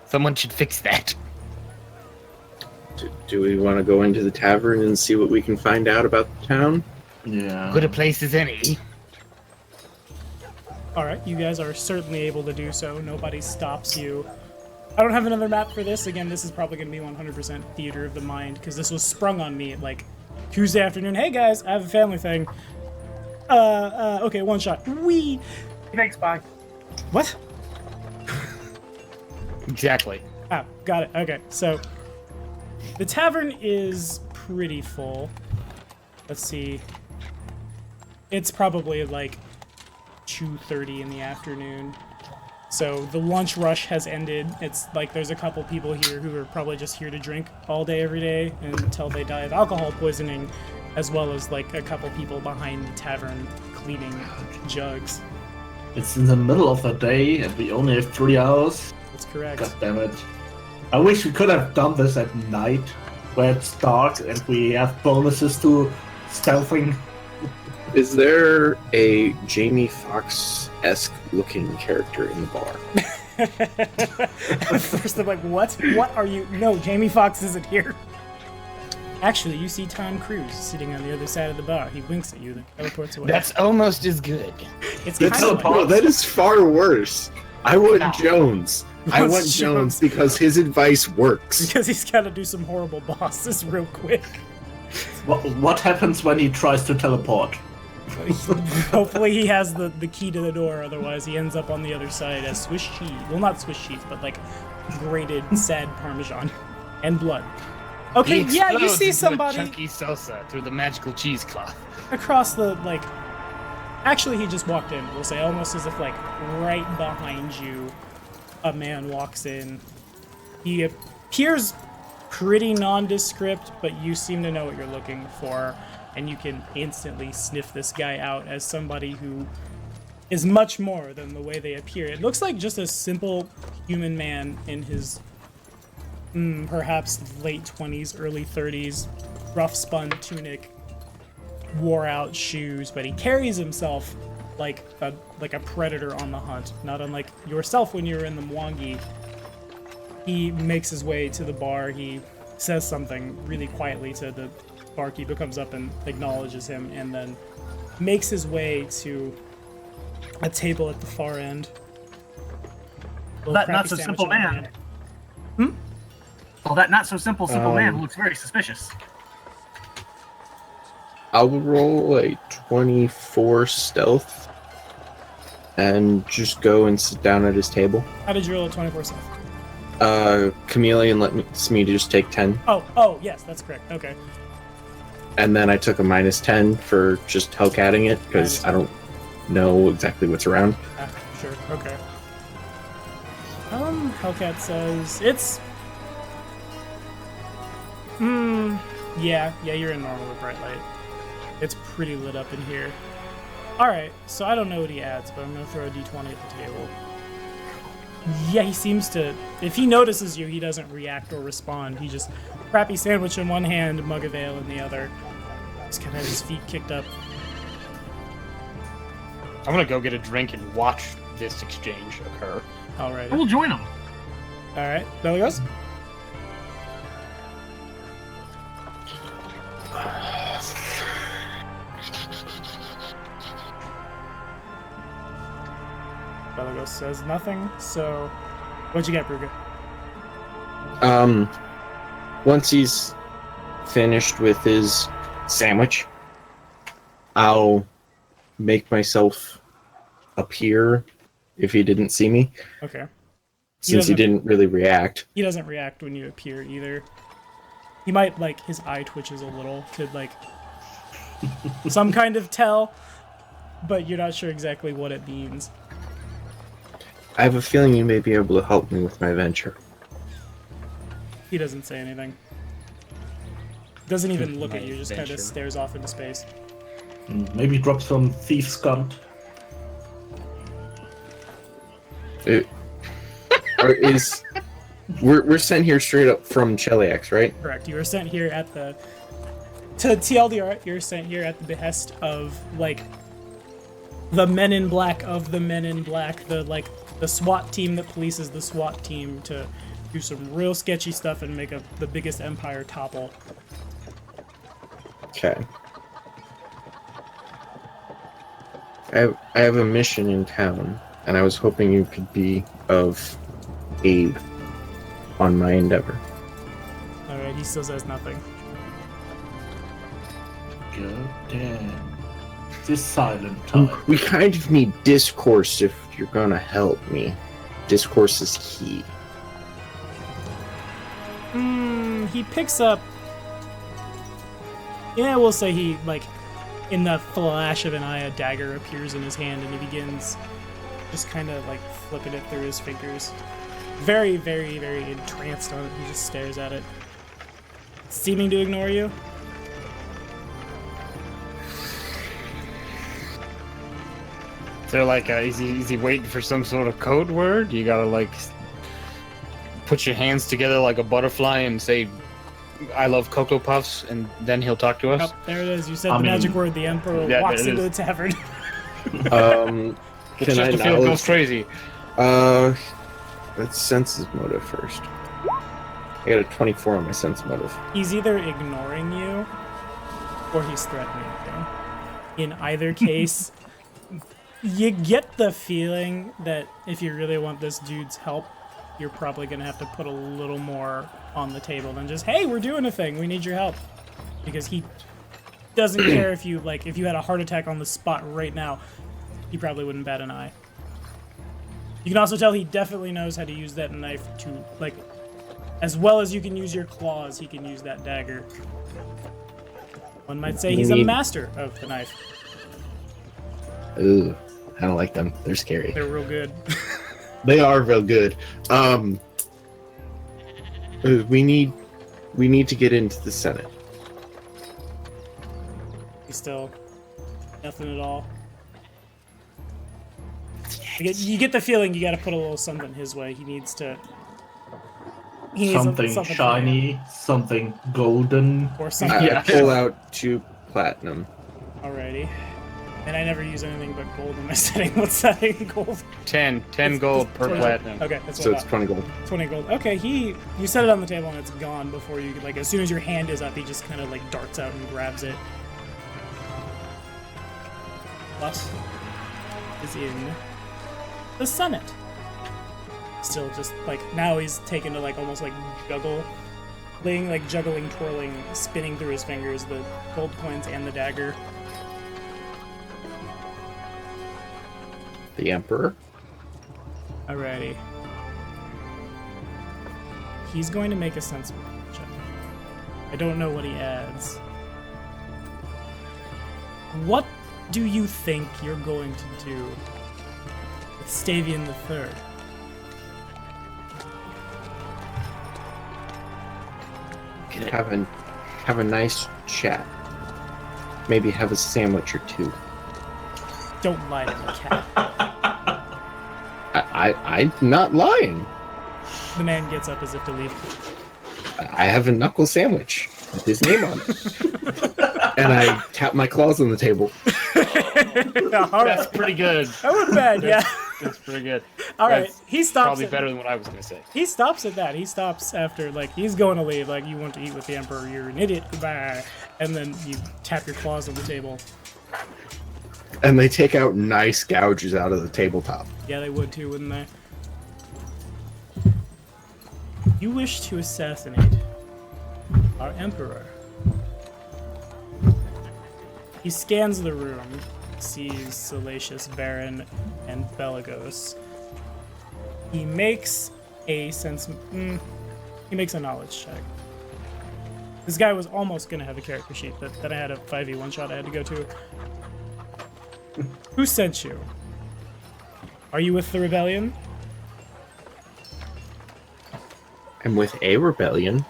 Someone should fix that. Do we want to go into the tavern and see what we can find out about the town? Yeah. Good a place as any. Alright, you guys are certainly able to do so. Nobody stops you. I don't have another map for this. Again, this is probably going to be 100% theater of the mind, because this was sprung on me at, like, Tuesday afternoon. Hey, guys, I have a family thing. Okay, one shot. Wee! Thanks, bye. What? Exactly. Ah, got it. Okay, so the tavern is pretty full. Let's see. It's probably, like, 2:30 in the afternoon. So the lunch rush has ended. It's like there's a couple people here who are probably just here to drink all day every day until they die of alcohol poisoning, as well as like a couple people behind the tavern cleaning jugs. It's in the middle of the day and we only have 3 hours. That's correct. God damn it. I wish we could have done this at night, where it's dark and we have bonuses to stealthing. Is there a Jamie Foxx-esque looking character in the bar? At first I'm like, what? What are you? No, Jamie Foxx isn't here. Actually, you see Tom Cruise sitting on the other side of the bar. He winks at you, then teleports away. That's almost as good. It's That's kind of like, that is far worse. I want Jones. I Wants want Jones. Jones because his advice works. because he's got to do some horrible bosses real quick. What happens when he tries to teleport? Hopefully he has the key to the door, otherwise he ends up on the other side as Swiss cheese. Well, not Swiss cheese, but like grated sad Parmesan and blood. Okay, He yeah, you explodes see into a somebody chunky salsa through the magical cheesecloth. across the, like... Actually, he just walked in, we'll say, almost as if, like, right behind you, a man walks in. He appears pretty nondescript, but you seem to know what you're looking for, and you can instantly sniff this guy out as somebody who is much more than the way they appear. It looks like just a simple human man in his perhaps late 20s, early 30s, rough spun tunic, wore out shoes, but he carries himself like a predator on the hunt, not unlike yourself when you were in the Mwangi. He makes his way to the bar. He says something really quietly to the barkeep, who comes up and acknowledges him, and then makes his way to a table at the far end. That not so simple man. Well, that not so simple man looks very suspicious. I'll roll a 24 stealth and just go and sit down at his table. How did you roll a 24 stealth? Chameleon lets me to just take 10. Oh, yes, that's correct. Okay. And then I took a minus 10 for just Hellcatting it, because I don't know exactly what's around. Sure, okay. Hellcat says it's... yeah, you're in normal with bright light. It's pretty lit up in here. Alright, so I don't know what he adds, but I'm gonna throw a d20 at the table. Yeah, he seems to... If he notices you, he doesn't react or respond. He just... Crappy sandwich in one hand, mug of ale in the other. He's kind of has his feet kicked up. I'm gonna go get a drink and watch this exchange occur. Alright. We'll join him. Alright, there he goes. Belagos says nothing, so what'd you get, Bruga? Once he's finished with his sandwich, I'll make myself appear if he didn't see me. Okay. Since he didn't really react. He doesn't react when you appear either. He might, like, his eye twitches a little to, like, some kind of tell, but you're not sure exactly what it means. I have a feeling you may be able to help me with my venture. He doesn't say anything. Doesn't even look at you, just kind venture. of stares off into space. Maybe drop some thief scum. We're sent here straight up from Cheliax, right? Correct. You were sent here at the... To TLDR, you're sent here at the behest of, like, the Men in Black of the Men in Black, the SWAT team that polices the SWAT team to do some real sketchy stuff and make the biggest empire topple. Okay. I have a mission in town, and I was hoping you could be of aid on my endeavor. Alright, he still says nothing. God damn. This silent time. We kind of need discourse if you're gonna help me. Discourse is key. He picks up... Yeah, we'll say he, like, in the flash of an eye, a dagger appears in his hand, and he begins just kind of, like, flipping it through his fingers. Very, very, very entranced on it. He just stares at it. Seeming to ignore you. So, like, is he waiting for some sort of code word? You gotta, like, put your hands together like a butterfly and say, I love Cocoa Puffs, and then he'll talk to us? Oh, there it is. You said the magic word. The Emperor Yeah, walks there it into the is. tavern. Can I Chesterfield goes knowledge? crazy. Let's sense his motive first. I got a 24 on my sense motive. He's either ignoring you or he's threatening you. In either case, you get the feeling that if you really want this dude's help, you're probably going to have to put a little more on the table than just, hey, we're doing a thing, we need your help. Because he doesn't care if you had a heart attack on the spot right now, he probably wouldn't bat an eye. You can also tell he definitely knows how to use that knife to, like, as well as you can use your claws, he can use that dagger. One might say he's a master of the knife. Ooh, I don't like them. They're scary. They're real good. They are real good. We need to get into the Senate. He's still nothing at all. You get the feeling you got to put a little something his way. He needs to. He needs Something shiny, something golden. or something. I pull out 2 platinum. Alrighty. And I never use anything but gold in my setting. What's setting gold? 10 gold per 20. platinum. Okay, that's So what it's I 20 gold. thought. 20 gold. Okay, you set it on the table and it's gone before you, like, as soon as your hand is up, he just kind of, like, darts out and grabs it. What is in the Senate? Still just, like, now he's taken to, like, almost, like, juggling, twirling, spinning through his fingers, the gold coins and the dagger. The Emperor. Alrighty. He's going to make a sense check. I don't know what he adds. What do you think you're going to do with Stavian III? Have a nice chat. Maybe have a sandwich or 2. Don't lie to me, cat. I'm not lying. The man gets up as if to leave. I have a knuckle sandwich with his name on it. And I tap my claws on the table. All right. That's pretty good. That wasn't bad, yeah. That's pretty good. All right, That's he stops. Probably better than what I was going to say. He stops at that. He stops after, like, he's going to leave. Like, you want to eat with the Emperor, you're an idiot, goodbye. And then you tap your claws on the table. And they take out nice gouges out of the tabletop. Yeah, they would too, wouldn't they? You wish to assassinate our Emperor. He scans the room, sees Salacious, Baron, and Belagos. He makes a he makes a knowledge check. This guy was almost gonna have a character sheet, but then I had a 5v1 shot I had to go to. Who sent you? Are you with the rebellion? And with a rebellion,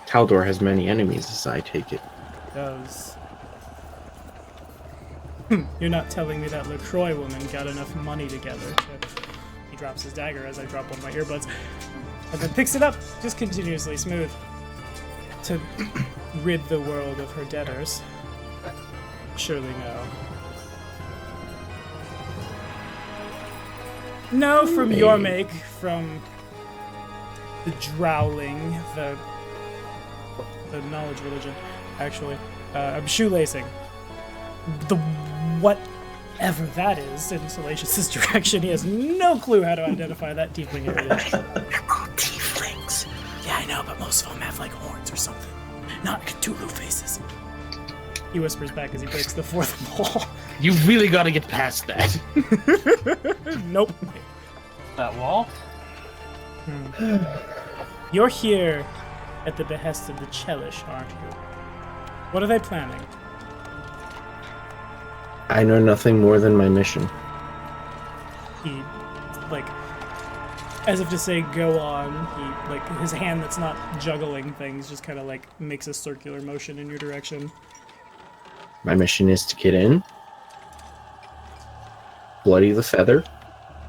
Taldor has many enemies, as I take it. Does. You're not telling me that LaCroix woman got enough money together to... He drops his dagger as I drop one of my earbuds. And then picks it up, just continuously smooth. To rid the world of her debtors. Surely no. No, from your make, from the drowling, the knowledge religion, actually. I'm shoelacing. The whatever that is in Salacious's direction, he has no clue how to identify that tiefling heritage. They're called tieflings. Yeah, I know, but most of them have like horns or something. Not Cthulhu faces. He whispers back as he breaks the fourth wall. You really got to get past that. Nope. That wall? You're here at the behest of the Cheliax, aren't you? What are they planning? I know nothing more than my mission. He, like, as if to say, go on. He, like, his hand that's not juggling things just kind of, like, makes a circular motion in your direction. My mission is to get in, bloody the feather,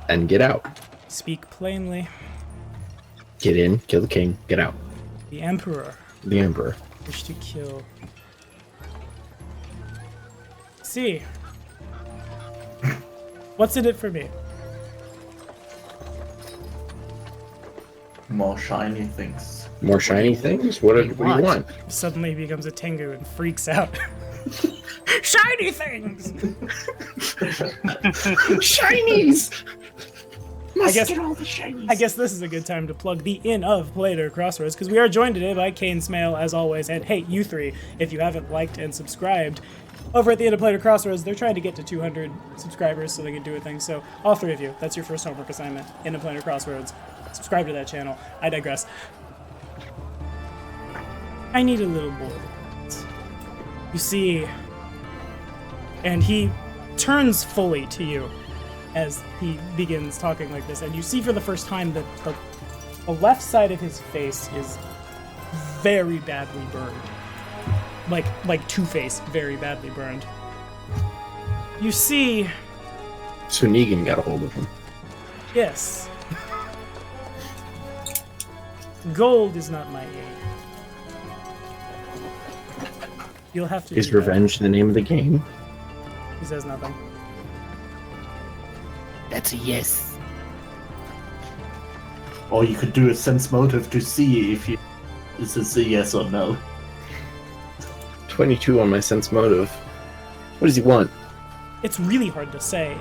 and get out. Speak plainly. Get in, kill the king, get out. The Emperor The Emperor. wish to kill. See. What's in it for me? More shiny things. More shiny things? What do you want? Suddenly he becomes a Tengu and freaks out. Shiny things! Shinies! I guess this is a good time to plug the Inn of Plato Crossroads, because we are joined today by Kane Smale, as always, and hey, you three, if you haven't liked and subscribed, over at the Inn of Plato Crossroads, they're trying to get to 200 subscribers so they can do a thing, so all three of you, that's your first homework assignment, Inn of Plato Crossroads. Subscribe to that channel. I digress. I need a little more. You see, and he turns fully to you as he begins talking like this, and you see for the first time that the left side of his face is very badly burned. Like Two-Face, very badly burned. You see... So Negan got a hold of him. Yes. Gold is not my aim. You'll have to Is do that. revenge the name of the game? He says nothing. That's a yes. Or you could do a sense motive to see if this is a yes or no. 22 on my sense motive. What does he want? It's really hard to say.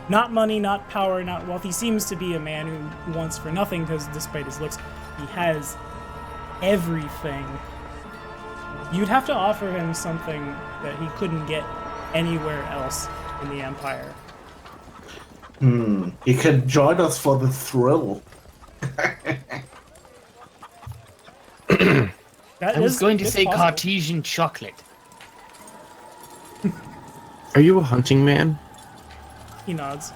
Not money, not power, not wealth. He seems to be a man who wants for nothing, because despite his looks, he has everything. You'd have to offer him something that he couldn't get anywhere else in the Empire. He can join us for the thrill. I was going to say Cartesian chocolate. Are you a hunting man? He nods.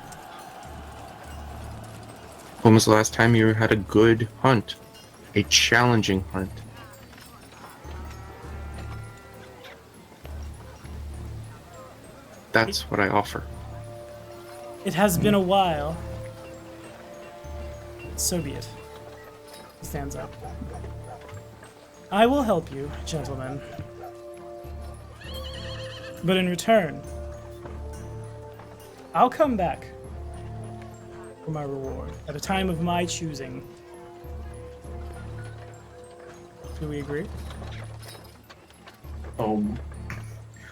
When was the last time you had a good hunt? A challenging hunt? That's what I offer. It has been a while. So be it. He stands up. I will help you, gentlemen. But in return, I'll come back for my reward at a time of my choosing. Do we agree?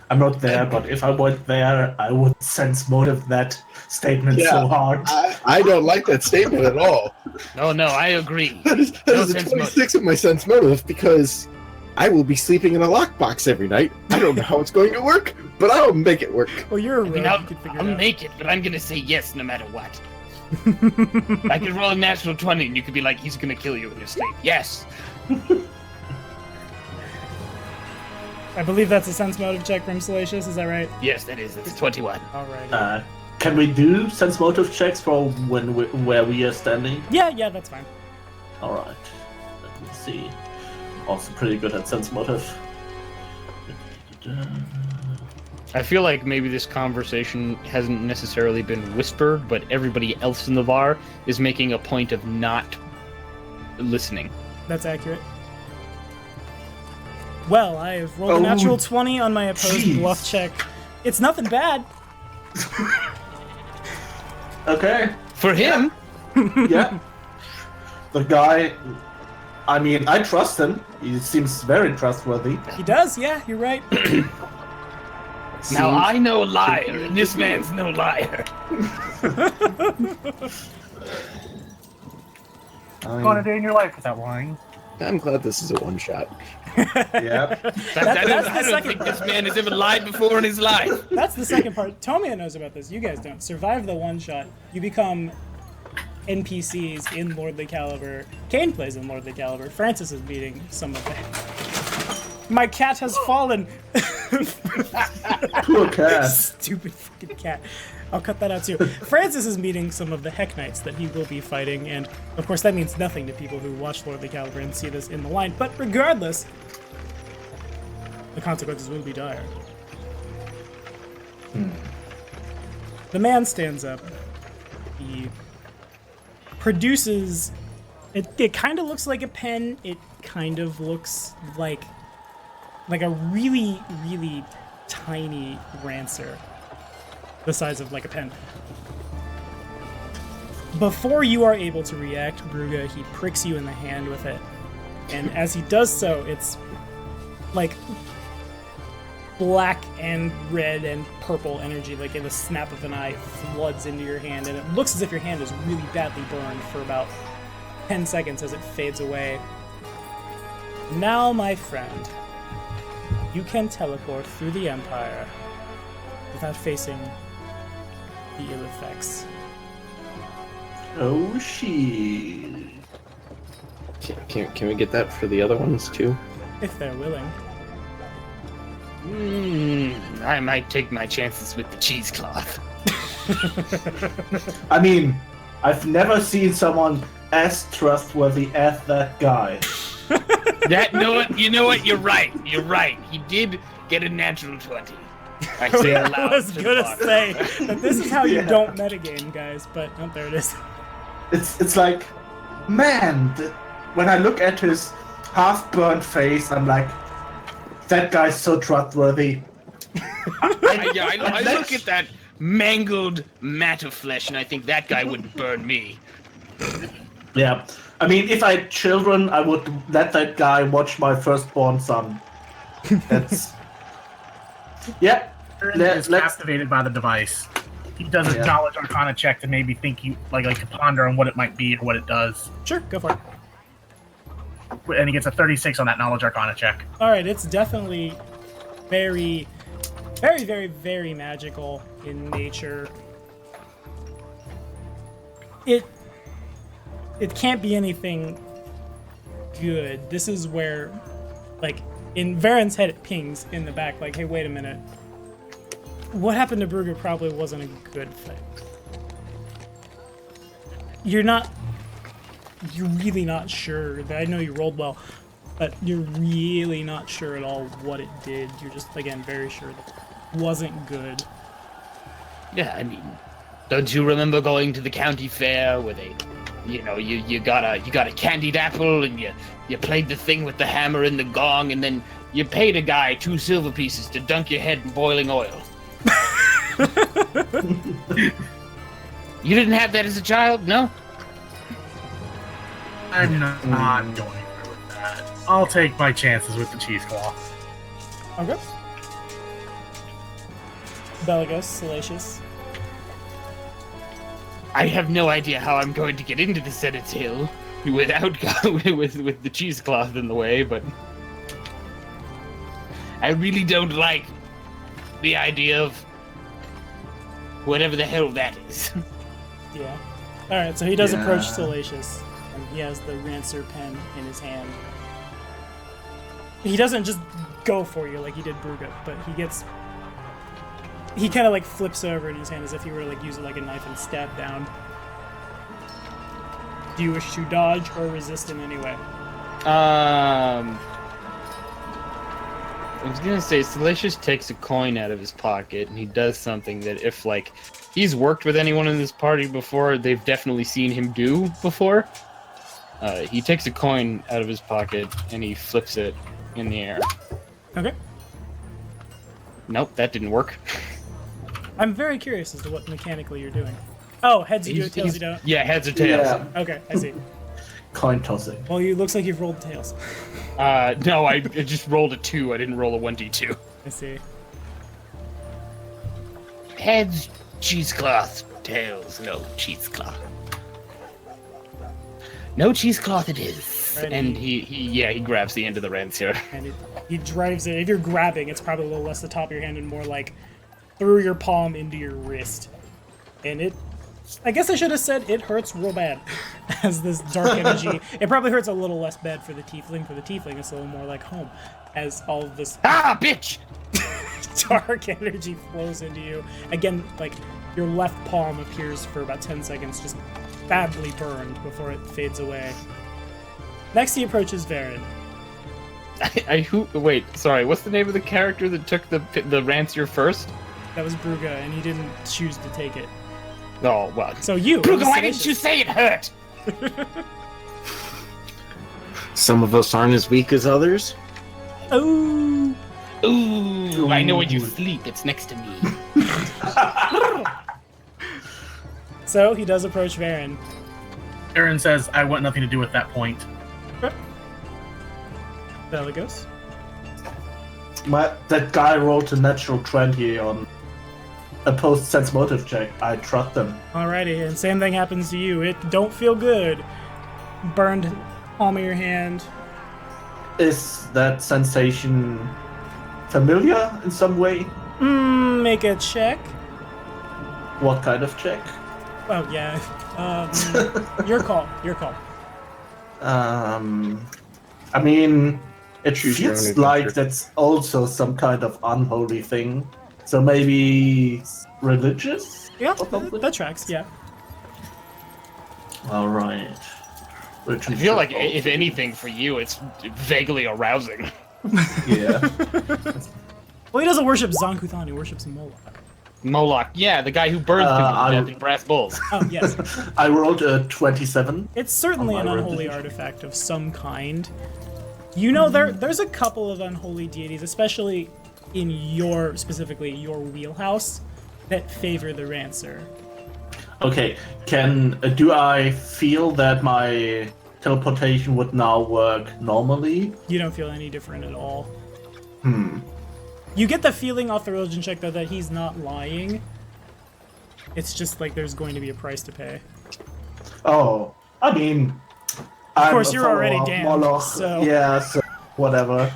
I'm not there, but if I went there, I would sense motive that statement so hard. I don't like that statement at all. Oh no, I agree. That is a 26 of my sense motive, because I will be sleeping in a lockbox every night. I don't know how it's going to work, but I'll make it work. Well, you're a rogue. I'll, You can figure I'll it out. make it, but I'm gonna say yes no matter what. I could roll a natural 20 and you could be like, he's gonna kill you in your sleep. Yes! I believe that's a sense motive check from Salacious, is that right? Yes, that is. It's 21. Alright. Can we do sense motive checks for where we are standing? Yeah, that's fine. Alright. Let me see. Also pretty good at sense motive. I feel like maybe this conversation hasn't necessarily been whispered, but everybody else in the bar is making a point of not listening. That's accurate. Well, I have rolled a natural 20 on my opposed bluff check. It's nothing bad. Okay. For him? Yeah. The guy, I mean, I trust him. He seems very trustworthy. He does, yeah, you're right. Now I know a liar, and this man's no liar. Go on a day in your life without lying. I'm glad this is a one-shot. Yeah. I don't think this man has ever lied before in his life. That's the second part. Tomia knows about this. You guys don't. Survive the one shot. You become NPCs in Lordly Caliber. Kane plays in Lordly Caliber. Francis is meeting some of them. My cat has fallen. Poor cat. Stupid fucking cat. I'll cut that out too. Francis is meeting some of the Heck Knights that he will be fighting, and of course that means nothing to people who watch Lordly Caliber and see this in the line, but regardless, the consequences will be dire. The man stands up. He produces... It kind of looks like a pen. It kind of looks like a really, really tiny rancer. The size of like a pen. Before you are able to react, Bruga, he pricks you in the hand with it. And as he does so, it's like black and red and purple energy, like in the snap of an eye, floods into your hand. And it looks as if your hand is really badly burned for about 10 seconds as it fades away. Now, my friend, you can teleport through the Empire without facing the ill effects. Oh, shit. Can we get that for the other ones too? If they're willing. I might take my chances with the cheesecloth. I mean, I've never seen someone as trustworthy as that guy. You know what? You're right. You're right. He did get a natural 20. I say I aloud was to the gonna party. say that this is how you Yeah. don't metagame, guys, but oh, there it is. It's like, man, when I look at his half-burnt face, I'm like, that guy's so trustworthy. I look at that mangled mat of flesh, and I think that guy wouldn't burn me. Yeah. I mean, if I had children, I would let that guy watch my firstborn son. That's... Yeah. Is captivated by the device. He does a Yeah. knowledge arcana check to maybe think you like to ponder on what it might be or what it does. Sure, go for it. And he gets a 36 on that knowledge arcana check. Alright, it's definitely very, very, very, very magical in nature. It can't be anything good. This is where, like, in Varen's head it pings in the back, like, hey, wait a minute. What happened to Bruger probably wasn't a good thing. You're really not sure. I know you rolled well, but you're really not sure at all what it did. You're just, again, very sure that it wasn't good. Yeah, I mean, don't you remember going to the county fair where they, you got a candied apple and you played the thing with the hammer and the gong, and then you paid a guy 2 silver pieces to dunk your head in boiling oil. You didn't have that as a child, no? I'm not going through with that. I'll take my chances with the cheesecloth. Okay. Belagos, Salacious. I have no idea how I'm going to get into the Senate's Hill without with the cheesecloth in the way, but I really don't like the idea of whatever the hell that is. Yeah. Alright, so he does Yeah. approach Salacious, and he has the Rancer pen in his hand. He doesn't just go for you like he did Bruga, but he kind of like flips over in his hand as if he were to like use it like a knife and stab down. Do you wish to dodge or resist in any way? I was gonna say, Salacious takes a coin out of his pocket, and he does something that if, like, he's worked with anyone in this party before, they've definitely seen him do before. He takes a coin out of his pocket, and he flips it in the air. Okay. Nope, that didn't work. I'm very curious as to what mechanically you're doing. Oh, heads you do it, tails you don't. Yeah, heads or tails. Yeah. Okay, I see. Coin tossing. Well, it looks like you've rolled tails. No, I just rolled a 2. I didn't roll a 1d2. I see. Heads, cheesecloth, tails, no cheesecloth. No cheesecloth it is. Right. And he grabs the end of the rancier. And he drives it. If you're grabbing, it's probably a little less the top of your hand and more like through your palm into your wrist. And I guess I should have said it hurts real bad. As this dark energy, it probably hurts a little less bad for the tiefling. For the tiefling, it's a little more like home. As all of this Ah, bitch! dark energy flows into you. Again, like your left palm appears for about 10 seconds, just badly burned before it fades away. Next, he approaches Varen. Wait, sorry, what's the name of the character that took the rancier first? That was Bruga, and he didn't choose to take it. Oh, well. So you. Bruga, why Salacious. didn't you say it hurt? Some of us aren't as weak as others. Oh. Ooh, I know where you sleep. It's next to me. So he does approach Varen. Aaron says, I want nothing to do with that point. Belagos. That guy rolled a natural 20 on a post-sense motive check. I trust them. Alrighty, and same thing happens to you. It don't feel good. Burned palm of your hand. Is that sensation familiar in some way? Make a check. What kind of check? Oh, yeah. Your call. I mean, it Choose your own feels like adventure. that's also some kind of unholy thing. So maybe religious? Yeah, or something? that tracks, yeah. All right. I feel like, if anything, for you, it's vaguely arousing. Yeah. Well, he doesn't worship Zonkuthan, he worships Moloch. Moloch, yeah, the guy who burns people to death in brass bulls. Oh, yes. I rolled a 27. It's certainly On an my unholy reputation. artifact of some kind. You know, there's a couple of unholy deities, especially in specifically your wheelhouse, that favor the Rancer. Okay, do I feel that my teleportation would now work normally? You don't feel any different at all. Hmm. You get the feeling off the religion check, though, that he's not lying. It's just like there's going to be a price to pay. Oh, I mean, Of course, you're already damned, so... Yeah, so whatever.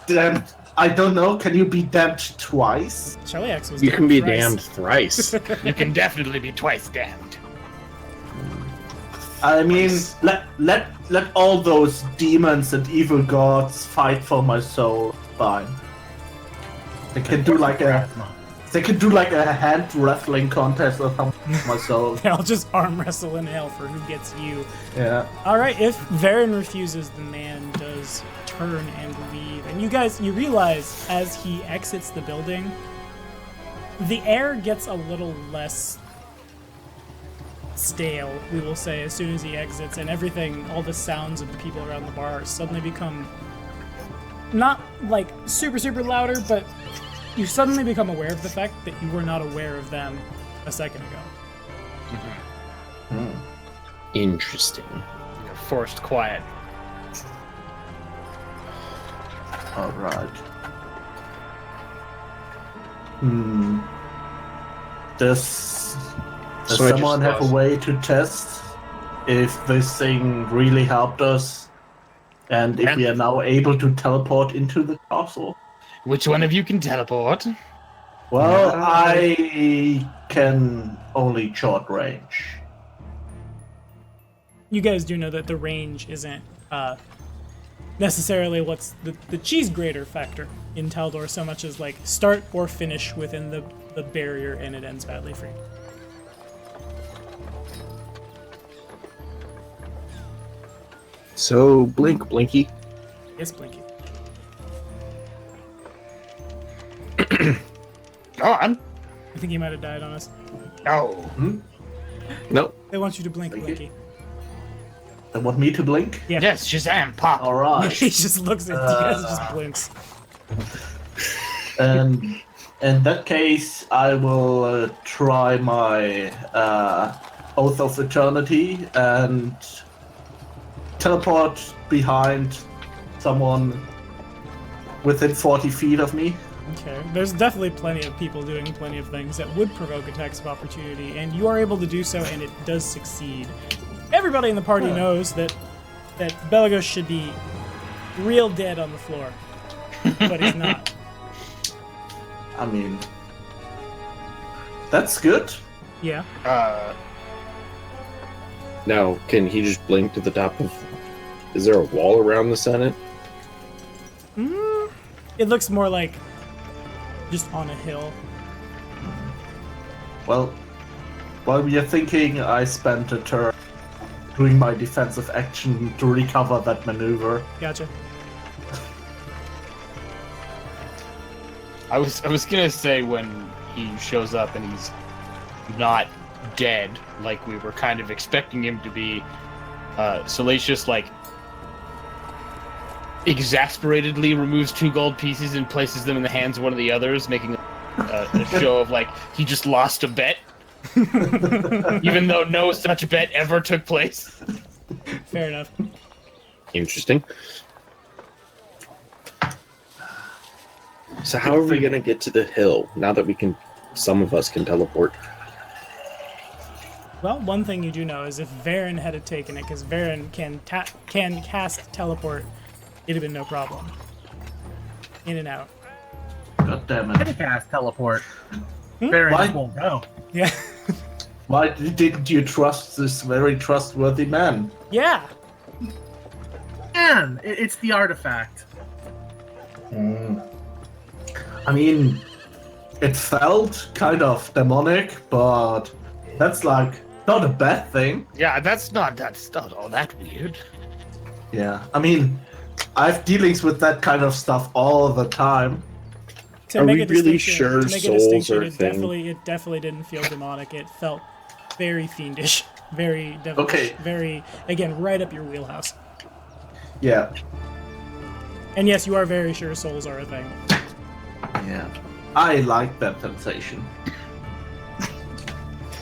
Damn, I don't know. Can you be damned twice? Cheliax was You can be thrice. damned thrice. You can definitely be twice damned. I mean, let all those demons and evil gods fight for my soul. Fine. They can do like a hand wrestling contest or something for my soul. They'll just arm wrestle in hell for who gets you. Yeah. Alright, if Varen refuses, the man does turn and leave. And you realize as he exits the building, the air gets a little less stale, we will say, as soon as he exits, and all the sounds of the people around the bar suddenly become not like super, super louder, but you suddenly become aware of the fact that you were not aware of them a second ago. Interesting. You're forced quiet. All right. Does So I just someone have lost- a way to test if this thing really helped us, and if we are now able to teleport into the castle? Which one of you can teleport? Well, I can only short range. You guys do know that the range isn't necessarily what's the cheese grater factor in Taldor, so much as like start or finish within the barrier and it ends badly for you. So, blink, Blinky. Yes, Blinky. Go on. I think he might have died on us. Oh. Nope. They want you to blink, Blinky? Blinky. They want me to blink? Yeah. Yes, Shazam, pop. All right. He just looks at you guys and just blinks. And in that case, I will try my Oath of Eternity and teleport behind someone within 40 feet of me. Okay. There's definitely plenty of people doing plenty of things that would provoke attacks of opportunity, and you are able to do so, and it does succeed. Everybody in the party knows that Belagos should be real dead on the floor, but he's not. I mean, that's good. Yeah. Now, can he just blink to the top of... Is there a wall around the Senate? It looks more like just on a hill. Well, while we are thinking, I spent a turn doing my defensive action to recover that maneuver. Gotcha. I was gonna say when he shows up and he's not dead, like we were kind of expecting him to be, Salacious, like, exasperatedly removes 2 gold pieces and places them in the hands of one of the others, making a show of, like, he just lost a bet. Even though no such bet ever took place. Fair enough. Interesting. So how are we gonna get to the hill now that some of us can teleport? Well, one thing you do know is if Varen had taken it, because Varen can cast teleport, it'd have been no problem. In and out. God damn I it. can cast teleport. Baron Why? just won't go. Yeah. Why didn't you trust this very trustworthy man? Yeah. Man, it's the artifact. I mean, it felt kind of demonic, but that's like not a bad thing. Yeah, that's not all that weird. Yeah, I mean, I've dealings with that kind of stuff all the time. To Are make we a really distinction- sure to make a souls distinction, are a it thing? definitely didn't feel demonic. It felt very fiendish, very devilish, Okay. very, again, right up your wheelhouse. Yeah, And yes, you are very sure souls are a thing. yeah. I like that sensation.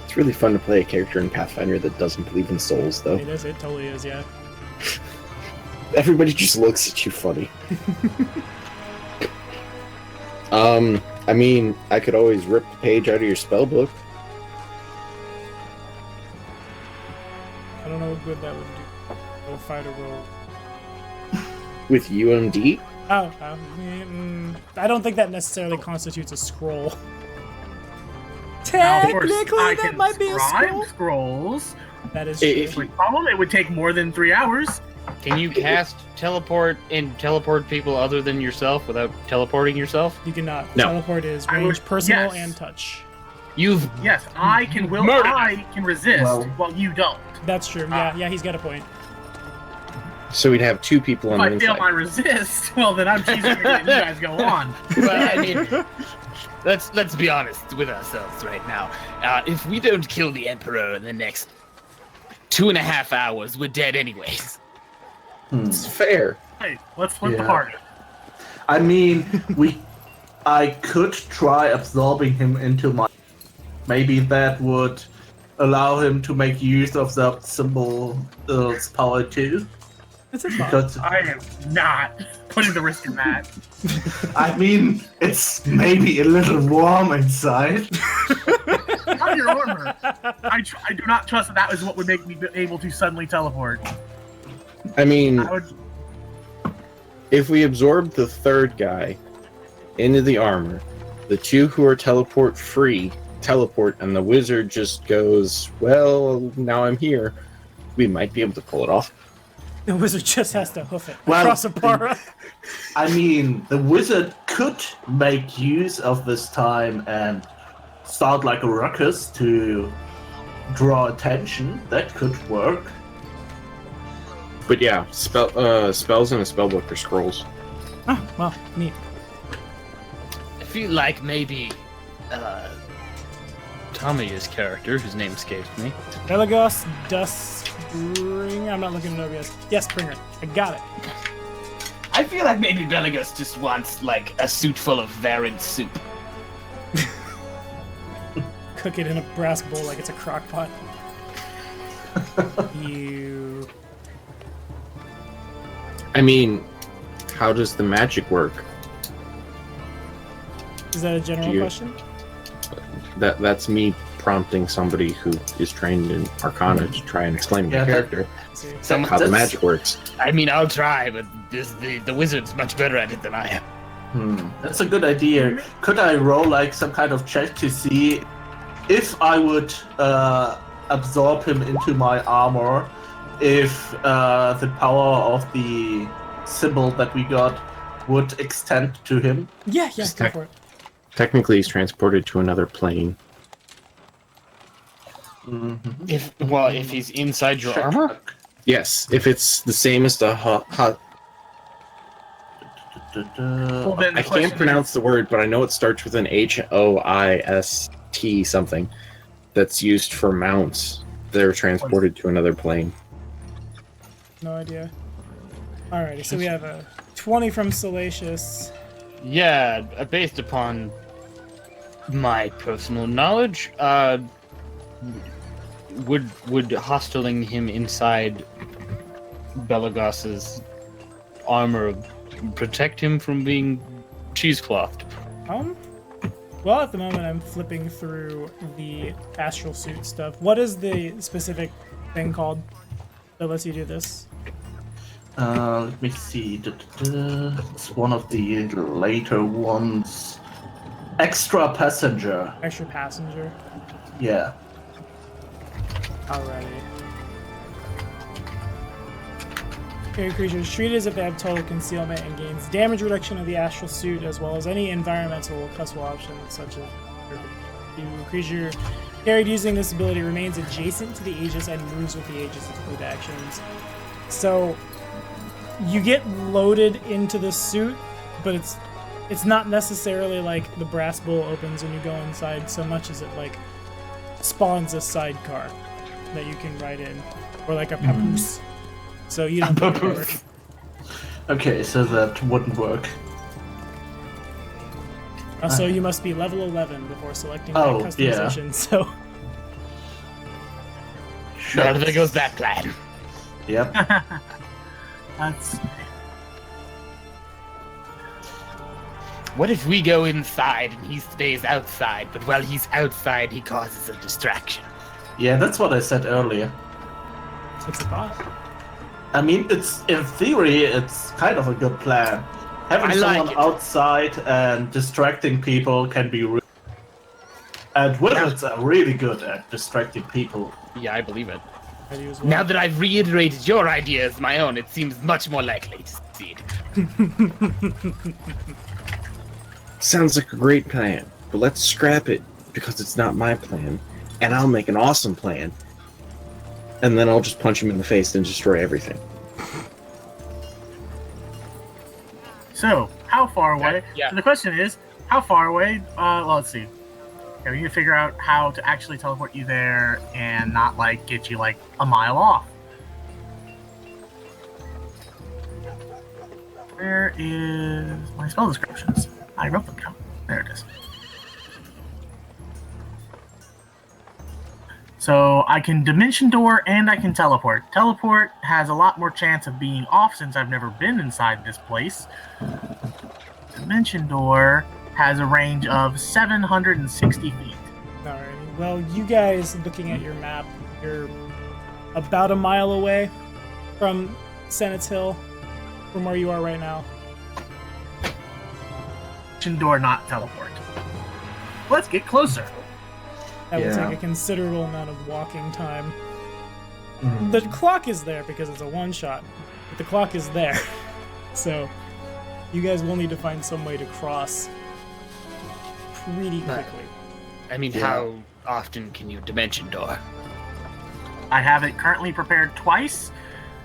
It's really fun to play a character in Pathfinder that doesn't believe in souls, though. It is, it totally is, yeah. Everybody just looks at you funny. I mean, I could always rip the page out of your spell book. I don't know what good that would do. Go fight a roll. With UMD? I don't think that necessarily constitutes a scroll. Now, of course, Technically, I that can might be a scribe scroll. scrolls. That is If true. you- Problem, it would take more than 3 hours. Can you cast teleport and teleport people other than yourself without teleporting yourself? You cannot. No. Teleport is I range, would- personal, yes. and touch. You've Yes, I can Murder. I can resist Well- while you don't. That's true. Yeah, he's got a point. So we'd have two people If on I the fail inside. my resist, well then I'm choosing to let you guys go on. well, I mean, let's be honest with ourselves right now. If we don't kill the Emperor in the next 2.5 hours, we're dead anyways. It's fair. Hey, let's split the Yeah. party. I mean, I could try absorbing him into my. Maybe that would allow him to make use of that symbol's power too. It's a thought. Because I am not putting the risk in that. I mean, it's maybe a little warm inside. Not your armor. I do not trust that is what would make me be able to suddenly teleport. I mean, I would. if we absorb the third guy into the armor, the two who are teleport free teleport, and the wizard just goes, well, now I'm here. We might be able to pull it off. The wizard just has to hoof it Well, across a para. I mean, the wizard could make use of this time and start like a ruckus to draw attention. That could work. But yeah, spells in a spellbook are scrolls. Oh, well, neat. I feel like maybe Tamiya's character, whose name escapes me. Elagos Dustbringer. I'm not looking at OBS. Yes, Springer. I got it. I feel like maybe Belagus just wants, like, a suit full of varied soup. Cook it in a brass bowl like it's a crock pot. You. I mean, how does the magic work? Is that a general Do you- question? That's me prompting somebody who is trained in Arcana to try and explain Yeah, the that- character Let's see. Someone, how the That's- magic works. I mean, I'll try, but the wizard's much better at it than I am. That's a good idea. Could I roll like some kind of check to see if I would absorb him into my armor, if the power of the symbol that we got would extend to him? Yeah, go Stack. for it. Technically, he's transported to another plane. If he's inside your Check. armor, Yes, if it's the same as the Well, then the I question can't pronounce the word, but I know it starts with an HOIST something that's used for mounts. They're transported to another plane. No idea. Alrighty, so we have a 20 from Salacious. yeah, based upon my personal knowledge, would hostiling him inside Belagos's armor protect him from being cheeseclothed? Well, at the moment, I'm flipping through the astral suit stuff. What is the specific thing called that lets you do this? Let me see. It's one of the later ones. Extra passenger. Extra passenger. Yeah. Alrighty. Carry creatures treated as if they have total concealment and gains damage reduction of the astral suit, as well as any environmental custom options such as the creature carried using this ability remains adjacent to the Aegis and moves with the Aegis as fluid actions. So you get loaded into the suit, but it's not necessarily like the brass bowl opens when you go inside so much as it like spawns a sidecar that you can ride in, or like a papoose. So you don't think it'll work. Okay, so that wouldn't work. Also, you must be level 11 before selecting Oh, that customization. So Well, there goes that plan. Yep. That's What if we go inside and he stays outside, but while he's outside, he causes a distraction? Yeah, that's what I said earlier. it's a thought. I mean, it's in theory, it's kind of a good plan. Having I like someone it. outside and distracting people can be and wizards are really good at distracting people. Yeah, I believe it. I do as well. Now that I've reiterated your idea as my own, it seems much more likely to succeed. Sounds like a great plan, but let's scrap it because it's not my plan, and I'll make an awesome plan, and then I'll just punch him in the face and destroy everything. so. How far away? Yeah. So the question is, how far away? Well, let's see. Okay, we need to figure out how to actually teleport you there and not like get you like a mile off. Where is my spell descriptions? I wrote them down. There it is. So I can dimension door and I can teleport. Teleport has a lot more chance of being off since I've never been inside this place. Dimension door has a range of 760 feet. Alrighty. Well, you guys, looking at your map, you're about a mile away from Senate's Hill, from where you are right now. Dimension door, not teleport. Let's get closer. That will Yeah. take a considerable amount of walking time. Mm. The clock is there because it's a one-shot, but the clock is there. So you guys will need to find some way to cross pretty quickly. I mean, Yeah. how often can you dimension door? I have it currently prepared twice,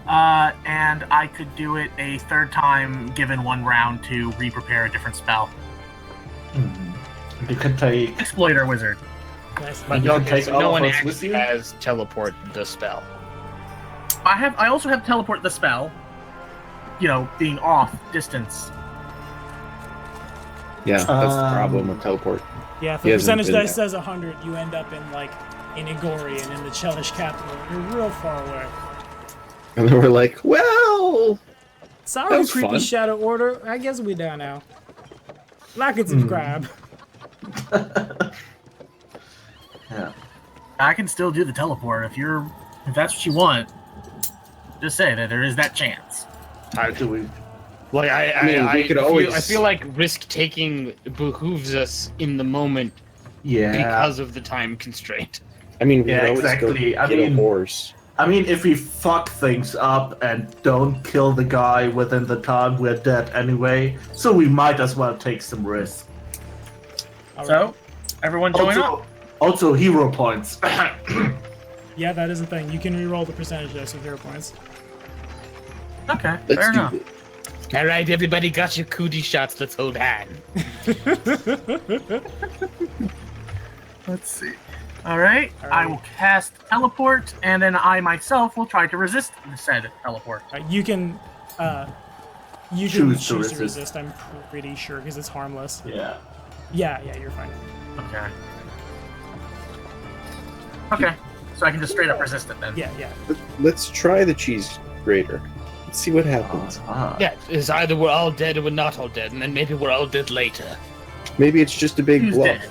and I could do it a third time given one round to re-prepare a different spell. You can take. Exploiter wizard. Nice. You don't take all no of one us actually with you? has teleport the spell. I also have teleport the spell. You know, being off distance. Yeah, that's the problem with teleport. Yeah, if He the hasn't percentage been dice there. says 100, you end up in like in Igori and in the Chelish capital. You're real far away. And then we're like, well, Sorry, That was creepy fun. shadow order. I guess we down now. Like and subscribe. Yeah. I can still do the teleport if that's what you want. Just say that there is that chance. Do we? Like we could I always- feel like risk taking behooves us in the moment Yeah. because of the time constraint. I mean, we Yeah, could always exactly. go I get mean- a horse. I mean, if we fuck things up and don't kill the guy within the time, we're dead anyway. So we might as well take some risk. All right. So, everyone join up. Also, hero points. Yeah, that is a thing. You can re-roll the percentage dice with hero points. Okay, Let's fair do enough. it. All right, everybody got your cootie shots. Let's hold hands. Let's see. All right, All I right. will cast teleport, and then I myself will try to resist the said teleport. You can Choose to choose to resist. resist. I'm pretty sure because it's harmless. Yeah. Yeah, you're fine. Okay. Okay, so I can just straight up resist it then. Yeah, yeah. Let's try the cheese grater. Let's see what happens. Yeah, it's either we're all dead or we're not all dead, and then maybe we're all dead later. Maybe it's just a big Who's bluff. dead?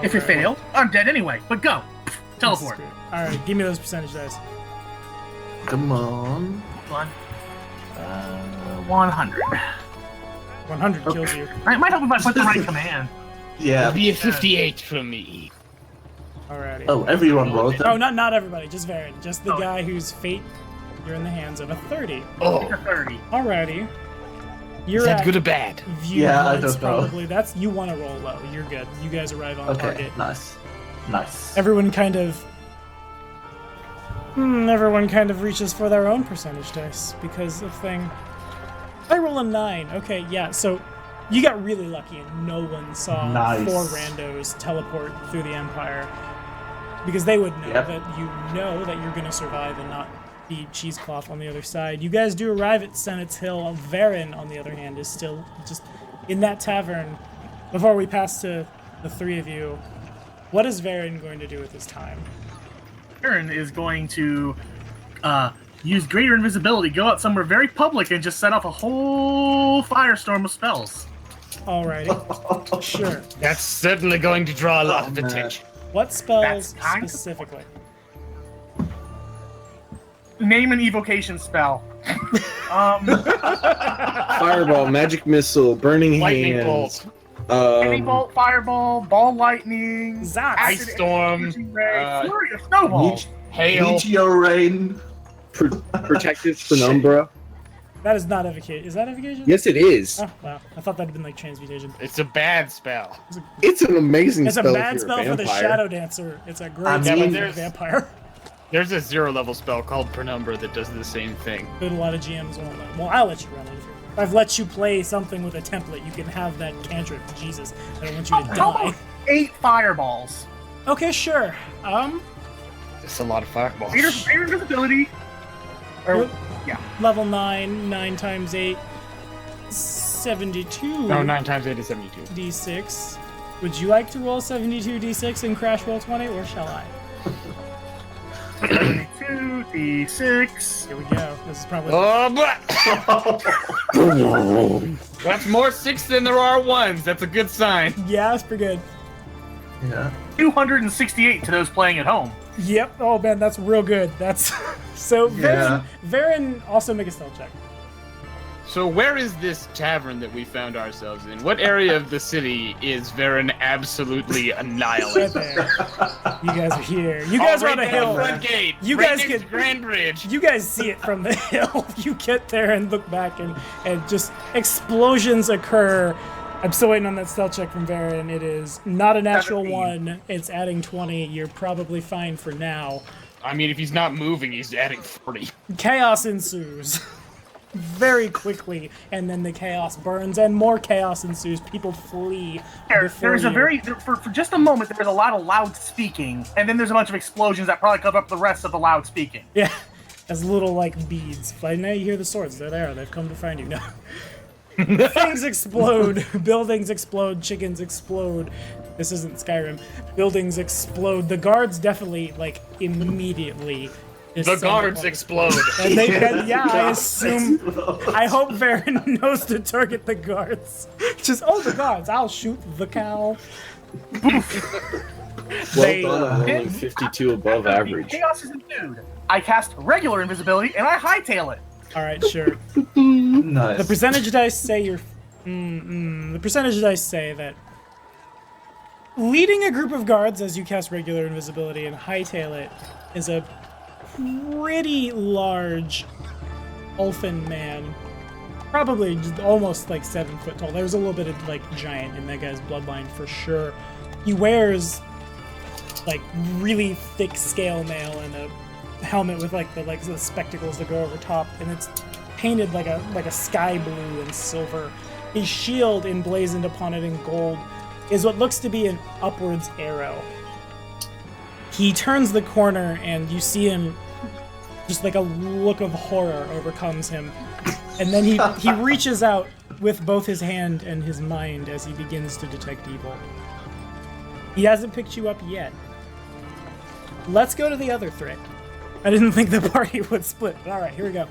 If you fail, I'm dead anyway. But go, teleport. All right, give me those percentage dice. Come on. Hold on. 100. 100 kills you. It might help if I put the right command. Yeah. It'll be a 58 from me. Alrighty. Oh, everyone rolled Oh, that. not everybody, just Varen. Just the guy whose fate you're in the hands of. A 30. Oh, 30. Alrighty. You're is that at good or bad? view Yeah, I once, don't know. probably. That's you want to roll low. You're good. You guys arrive on Okay, target. nice. Nice. Everyone kind of reaches for their own percentage dice because of thing. I roll a 9. Okay, yeah. So you got really lucky and no one saw Nice. 4 randos teleport through the Empire because they would know Yep. that you know that you're going to survive and not be cheesecloth on the other side. You guys do arrive at Senate's Hill. Varen, on the other hand, is still just in that tavern. Before we pass to the three of you, what is Varen going to do with his time? Aaron is going to use greater invisibility, go out somewhere very public, and just set off a whole firestorm of spells. Alrighty. Sure. That's certainly going to draw a lot of man. attention. What spells That's kind of- specifically? Name an evocation spell. Fireball, magic missile, burning Lightning hands. bolt, Any bolt, fireball, ball lightning, Zap. acid Ice storm, energy ray, flurry of snowball. hail. Meteor rain. Protective penumbra. That is not evocation. Is that evocation? Yes, it is. Oh, wow. I thought that had been like transmutation. It's a bad spell. It's an amazing It's a spell. bad if you're spell a for the vampire. Shadow Dancer. It's a great I spell mean, for the there's- vampire. There's a 0-level spell called Penumbra that does the same thing. But a lot of GMs won't let. Well, I'll let you run it. If I've let you play something with a template, you can have that cantrip. Jesus, I don't want you to How die. about 8 fireballs? Okay, sure. It's a lot of fireballs. Greater invisibility. Or, yeah. Level 9, 9 times 8, 72. No, 9 times 8 is 72. D6. Would you like to roll 72 D6 and crash roll 20, or shall I? 72, D6. Here we go. This is probably. Oh, but that's more 6 than there are 1s. That's a good sign. Yeah, that's pretty good. Yeah. 268 to those playing at home. Yep. Oh man, that's real good. That's so. Yeah. Varen also make a stealth check. So where is this tavern that we found ourselves in? What area of the city is Varen absolutely Right annihilated? there. You guys are here. You guys are on a hill. Front gate. You right guys next get- to Grand Bridge. You guys see it from the hill. You get there and look back, and just explosions occur. I'm still waiting on that stealth check from Varen. It is not a natural 17. 1. It's adding 20. You're probably fine for now. I mean, if he's not moving, he's adding 40. Chaos ensues very quickly, and then the chaos burns, and more chaos ensues. People flee. before There's a you. very for just a moment there's a lot of loud speaking, and then there's a bunch of explosions that probably cover up the rest of the loud speaking. Yeah, as little like beads. But now you hear the swords. They're there. They've come to find you. No. Things explode. Buildings explode. Chickens explode. This isn't Skyrim. Buildings explode. The guards definitely like immediately. The descend guards upon- explode. And they can, yeah, I assume. I hope Varen knows to target the guards. Just, oh, the guards. I'll shoot the cow. They- Well done, I'm rolling 52 above average. Chaos is ensued. I cast regular invisibility and I hightail it. All right, sure. Nice. The percentage dice say you're. The percentage dice say that leading a group of guards as you cast regular invisibility and hightail it is a pretty large elfin man. Probably just almost like 7 foot tall. There's a little bit of like giant in that guy's bloodline for sure. He wears like really thick scale mail and a helmet with like the spectacles that go over top, and it's painted like a sky blue and silver. His shield emblazoned upon it in gold is what looks to be an upwards arrow. He turns the corner and you see him, just like a look of horror overcomes him, and then he reaches out with both his hand and his mind as he begins to detect evil. He hasn't picked you up yet. Let's go to the other threat. I didn't think the party would split. All right, here we go.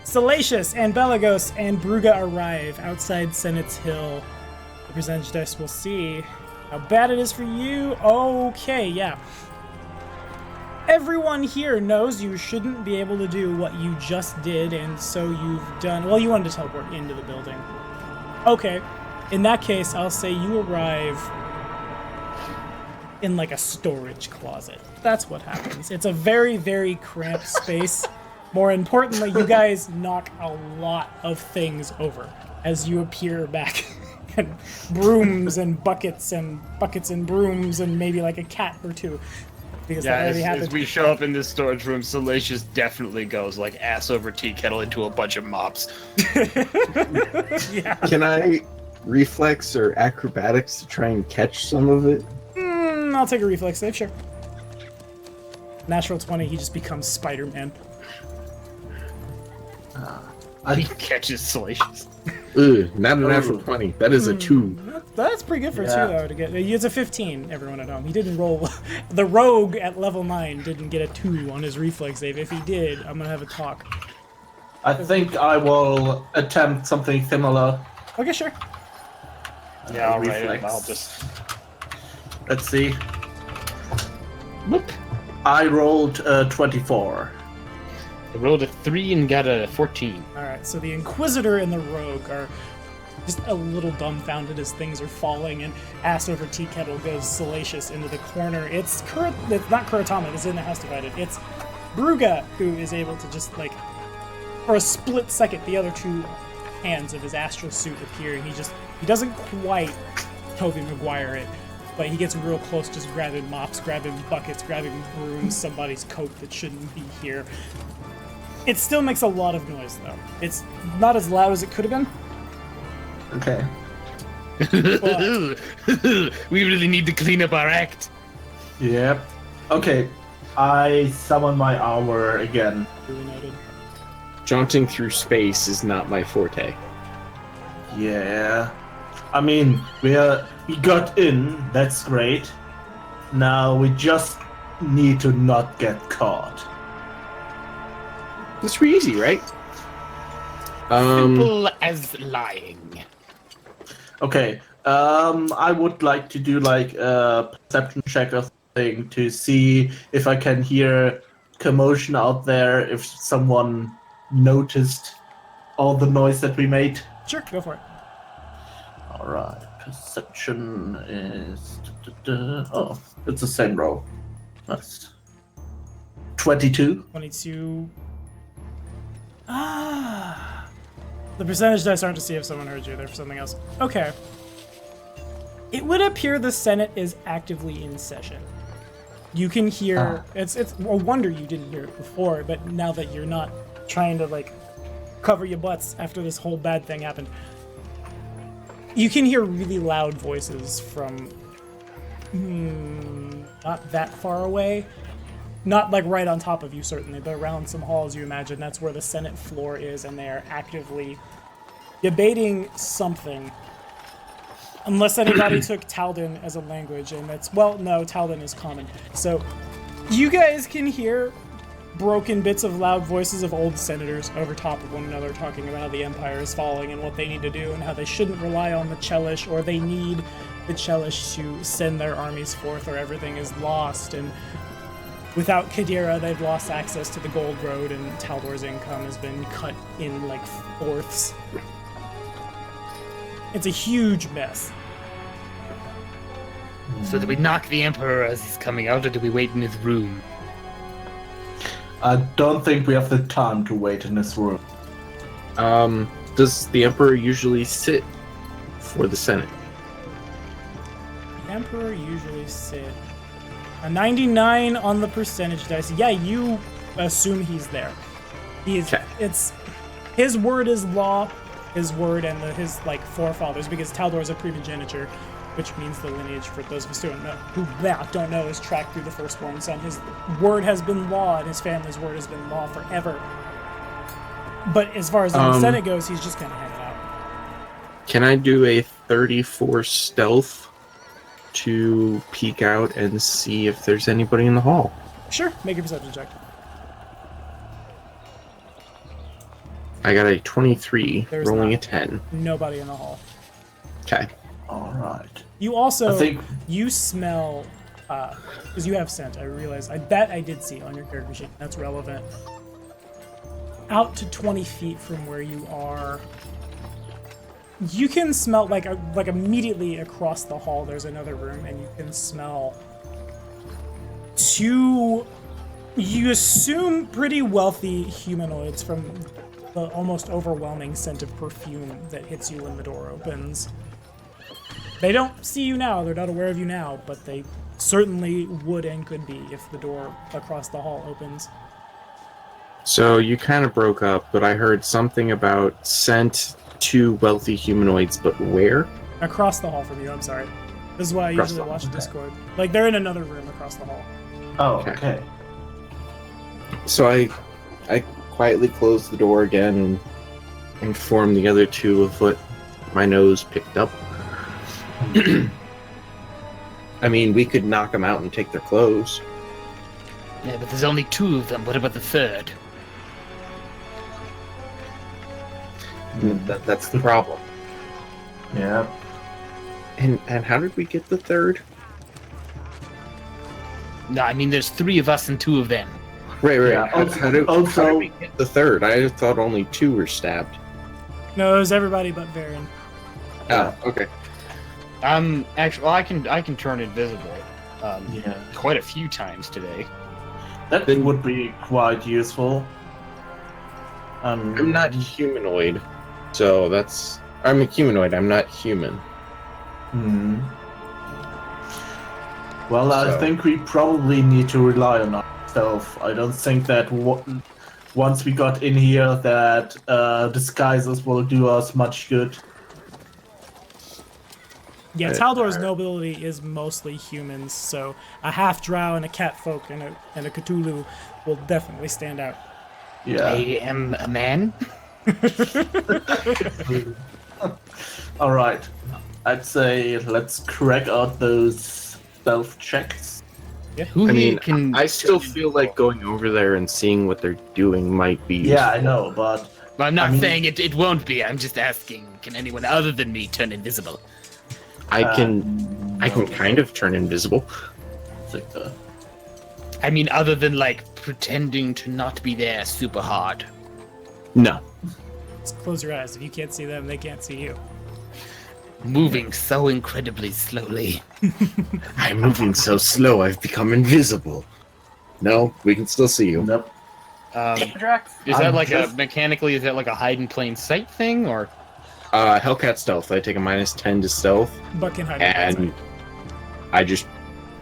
Salacious and Belagos and Bruga arrive outside Senate's Hill. The percentage dice will see how bad it is for you. Okay, yeah. Everyone here knows you shouldn't be able to do what you just did, and so you've done... Well, you wanted to teleport into the building. Okay. In that case, I'll say you arrive in, like, a storage closet. That's what happens. It's a very, very cramped space. More importantly, you guys knock a lot of things over as you appear back. And brooms and buckets and brooms and maybe, like, a cat or two. Because that already happened. As we show up in this storage room, Salacious definitely goes like ass over tea kettle into a bunch of mops. Yeah. Can I reflex or acrobatics to try and catch some of it? I'll take a reflex save, sure. Natural 20, he just becomes Spider-Man. He catches Salacious. Ugh, not a natural 20. That is a 2. That's pretty good for a 2, though, to get... It's a 15, everyone at home. He didn't roll... The rogue at level 9 didn't get a 2 on his reflex save. If he did, I'm gonna have a talk. I think I will attempt something similar. Okay, sure. Yeah, all right. Reflex. I'll just... Let's see. Whoop. I rolled 24. I rolled a 3 and got a 14. Alright, so the Inquisitor and the Rogue are just a little dumbfounded as things are falling, and ass over tea kettle goes Salacious into the corner. It's not Kuratama, it's in the house divided. It's Bruga who is able to just, like, for a split second, the other two hands of his astral suit appear, and he doesn't quite Tobey Maguire it, but he gets real close, just grabbing mops, grabbing buckets, grabbing brooms, somebody's coat that shouldn't be here. It still makes a lot of noise, though. It's not as loud as it could have been. Okay. We really need to clean up our act. Yep. Okay. I summon my armor again. Really noted. Jaunting through space is not my forte. Yeah. I mean, we got in. That's great. Now we just need to not get caught. That's pretty easy, right? Simple as lying. Okay. I would like to do like a perception check or something to see if I can hear commotion out there, if someone noticed all the noise that we made. Sure, go for it. Alright, perception is... Oh, it's the same row. That's 22. 22. The percentage dice aren't to see if someone heard you, they're for something else. Okay. It would appear the Senate is actively in session. You can hear... It's a wonder you didn't hear it before, but now that you're not trying to, like, cover your butts after this whole bad thing happened, you can hear really loud voices from not that far away. Not like right on top of you, certainly, but around some halls, you imagine that's where the Senate floor is, and they are actively debating something. Unless anybody took Taldan as a language, and that's... Well, no, Taldan is common. So, you guys can hear broken bits of loud voices of old senators over top of one another talking about how the Empire is falling and what they need to do and how they shouldn't rely on the Chelish, or they need the Chelish to send their armies forth or everything is lost, and without Kadira, they've lost access to the Gold Road, and Taldor's income has been cut in, like, fourths. It's a huge mess. So do we knock the Emperor as he's coming out, or do we wait in his room? I don't think we have the time to wait in this room. Does the Emperor usually sit for the Senate? The Emperor usually sit... A 99 on the percentage dice. Yeah, you assume he's there. He's... Okay. It's... His word is law, his word and his, like, forefathers, because Taldor is a primogeniture, which means the lineage, for those of us who don't know, is tracked through the firstborn son. His word has been law, and his family's word has been law forever. But as far as the Senate goes, he's just kind of hanging out. Can I do a 34 stealth to peek out and see if there's anybody in the hall. Sure, make a perception check. I got a 23, There's rolling not. a 10. Nobody in the hall. Okay. All right. You also, I think- you smell, because you have scent, I realize, that I did see on your character sheet, that's relevant. Out to 20 feet from where you are, you can smell, like immediately across the hall, there's another room, and you can smell two, you assume pretty wealthy humanoids from the almost overwhelming scent of perfume that hits you when the door opens. They don't see you now, they're not aware of you now, but they certainly would and could be if the door across the hall opens. So you kind of broke up, but I heard something about sent to wealthy humanoids, but where? Across the hall from you, I'm sorry. This is why I Across usually the watch hall, Discord. Like, they're in another room across the hall. Oh, Okay. okay. So I quietly closed the door again and informed the other two of what my nose picked up. I mean, we could knock them out and take their clothes. Yeah, but there's only 2 of them. What about the third? That's the problem. Yeah. And how did we get the third? No, I mean there's 3 of us and 2 of them. Right. Yeah, How did also- we get the third? I thought only 2 were stabbed. No, it was everybody but Varen. Oh, okay. Actually, well, I can turn invisible. Yeah. Quite a few times today. That would be quite useful. I'm not humanoid, so that's... I'm a humanoid, I'm not human. Hmm. Well, I So- think we probably need to rely on ourselves. I don't think that once we got in here that disguises will do us much good. Yeah, Taldor's nobility is mostly humans, so a half-drow and a catfolk and a Cthulhu will definitely stand out. I Yeah. am a man. All right. I'd say let's crack out those stealth checks. Who I here mean, can... I still feel like going over there and seeing what they're doing might be Yeah, I useful. know, but I'm not I mean- saying it won't be. I'm just asking, can anyone other than me turn invisible? I can kind of turn invisible. Victor. I mean, other than, like, pretending to not be there super hard. No. Just close your eyes. If you can't see them, they can't see you. Moving so incredibly slowly. I'm moving so slow, I've become invisible. No, we can still see you. Nope. Drax? Is that I'm like just- mechanically? Is that like a hide in plain sight thing, or? Hellcat stealth. I take a -10 to stealth, But can hide in plain and sight. I just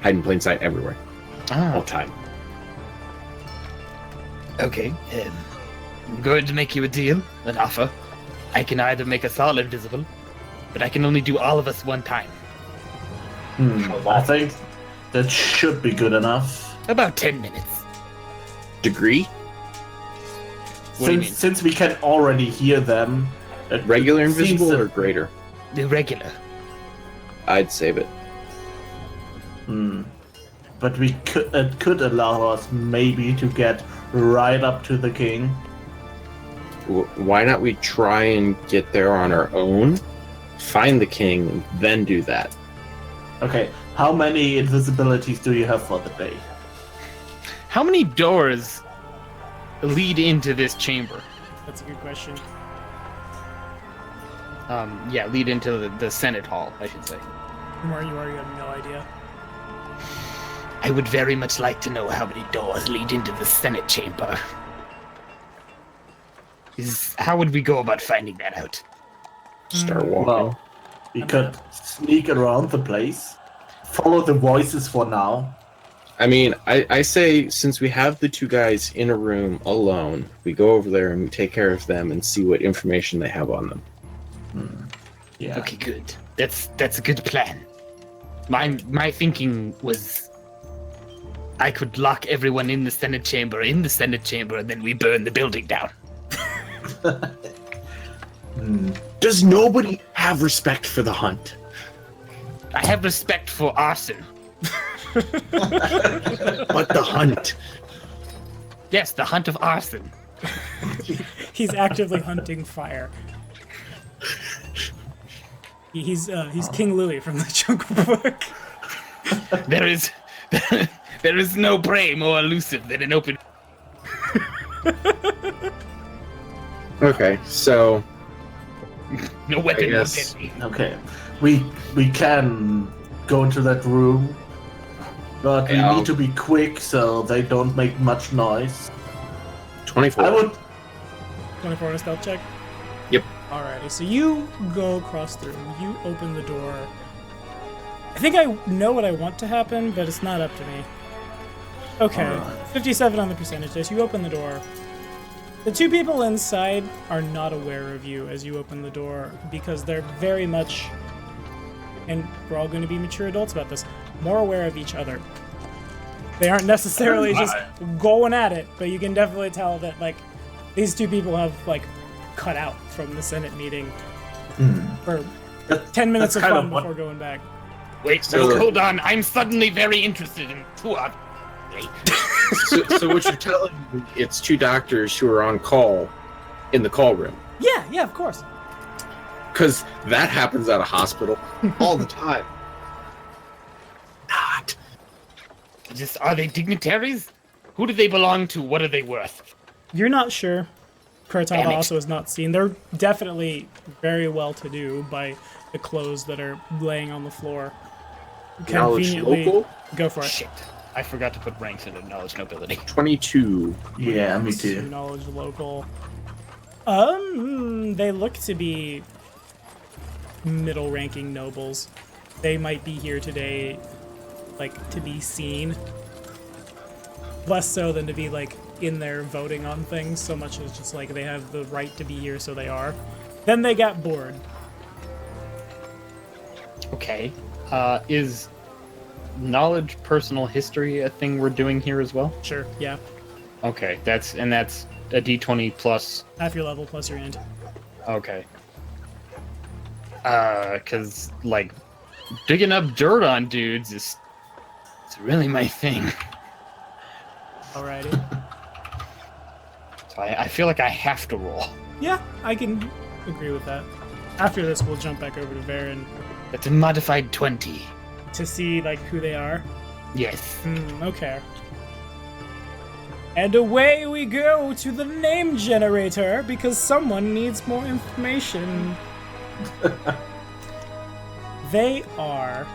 hide in plain sight everywhere, all Oh, the time. Okay, I'm going to make you a deal, an offer. I can either make us all invisible, but I can only do all of us one time. I think that should be good enough. About 10 minutes. Degree? What do you mean? Since we can already hear them. it Regular seems invisible that- or greater? The regular. I'd save it. But it could allow us maybe to get right up to the king. Why not we try and get there on our own, find the king, then do that? Okay, how many invisibilities do you have for the day? how many doors lead into this chamber? That's a good question. Yeah, lead into the Senate Hall, I should say. From where you are, you have no idea. I would very much like to know how many doors lead into the Senate chamber. How would we go about finding that out? Start walking. Well, we could sneak around the place, follow the voices for now. I mean, I say since we have the 2 guys in a room alone, we go over there and take care of them and see what information they have on them. Yeah. Okay, good. That's a good plan. My thinking was I could lock everyone in the Senate chamber, and then we burn the building down. Does nobody have respect for the hunt? I have respect for arson. But the hunt. Yes, the hunt of arson. He's actively hunting fire. He's King Louis from the Jungle Book. There is no prey more elusive than an open. Okay, so No weapon more guess- deadly. Okay, we can go into that room, but we Yeah, need to be quick so they don't make much noise. 24. I would. 24 on a stealth check? Yep. Alrighty, so you go across the room, you open the door. I think I know what I want to happen, but it's not up to me. Okay, Alright. 57 on the percentage dice. You open the door. The two people inside are not aware of you as you open the door because they're very much, and we're all going to be mature adults about this, more aware of each other. They aren't necessarily just going at it, but you can definitely tell that, like, these two people have, like, cut out from the Senate meeting for 10 minutes of that's kind fun of what- before going back. Wait, So- hold on. I'm suddenly very interested in who are they? So what you're telling me, it's two doctors who are on call in the call room. Yeah, of course. Because that happens at a hospital all the time. Not. Just are they dignitaries? Who do they belong to? What are they worth? You're not sure. Damn Kuratava it. also is not seen. They're definitely very well-to-do by the clothes that are laying on the floor. Knowledge Conveniently, local? go for it. Shit. I forgot to put ranks into knowledge nobility. 22. Yeah, me too. Knowledge local. They look to be middle-ranking nobles. They might be here today, like, to be seen. Less so than to be, like, in there voting on things, so much as just, like, they have the right to be here, so they are. Then they got bored. Okay. Is knowledge personal history a thing we're doing here as well? Sure, yeah. Okay, that's a d20 plus. Half your level plus your int. Okay. Cause like digging up dirt on dudes is it's really my thing. Alrighty. So I feel like I have to roll. Yeah, I can agree with that. After this, we'll jump back over to Varen That's a modified 20. to see, like, who they are. Yes. Okay. And away we go to the name generator, because someone needs more information. They are...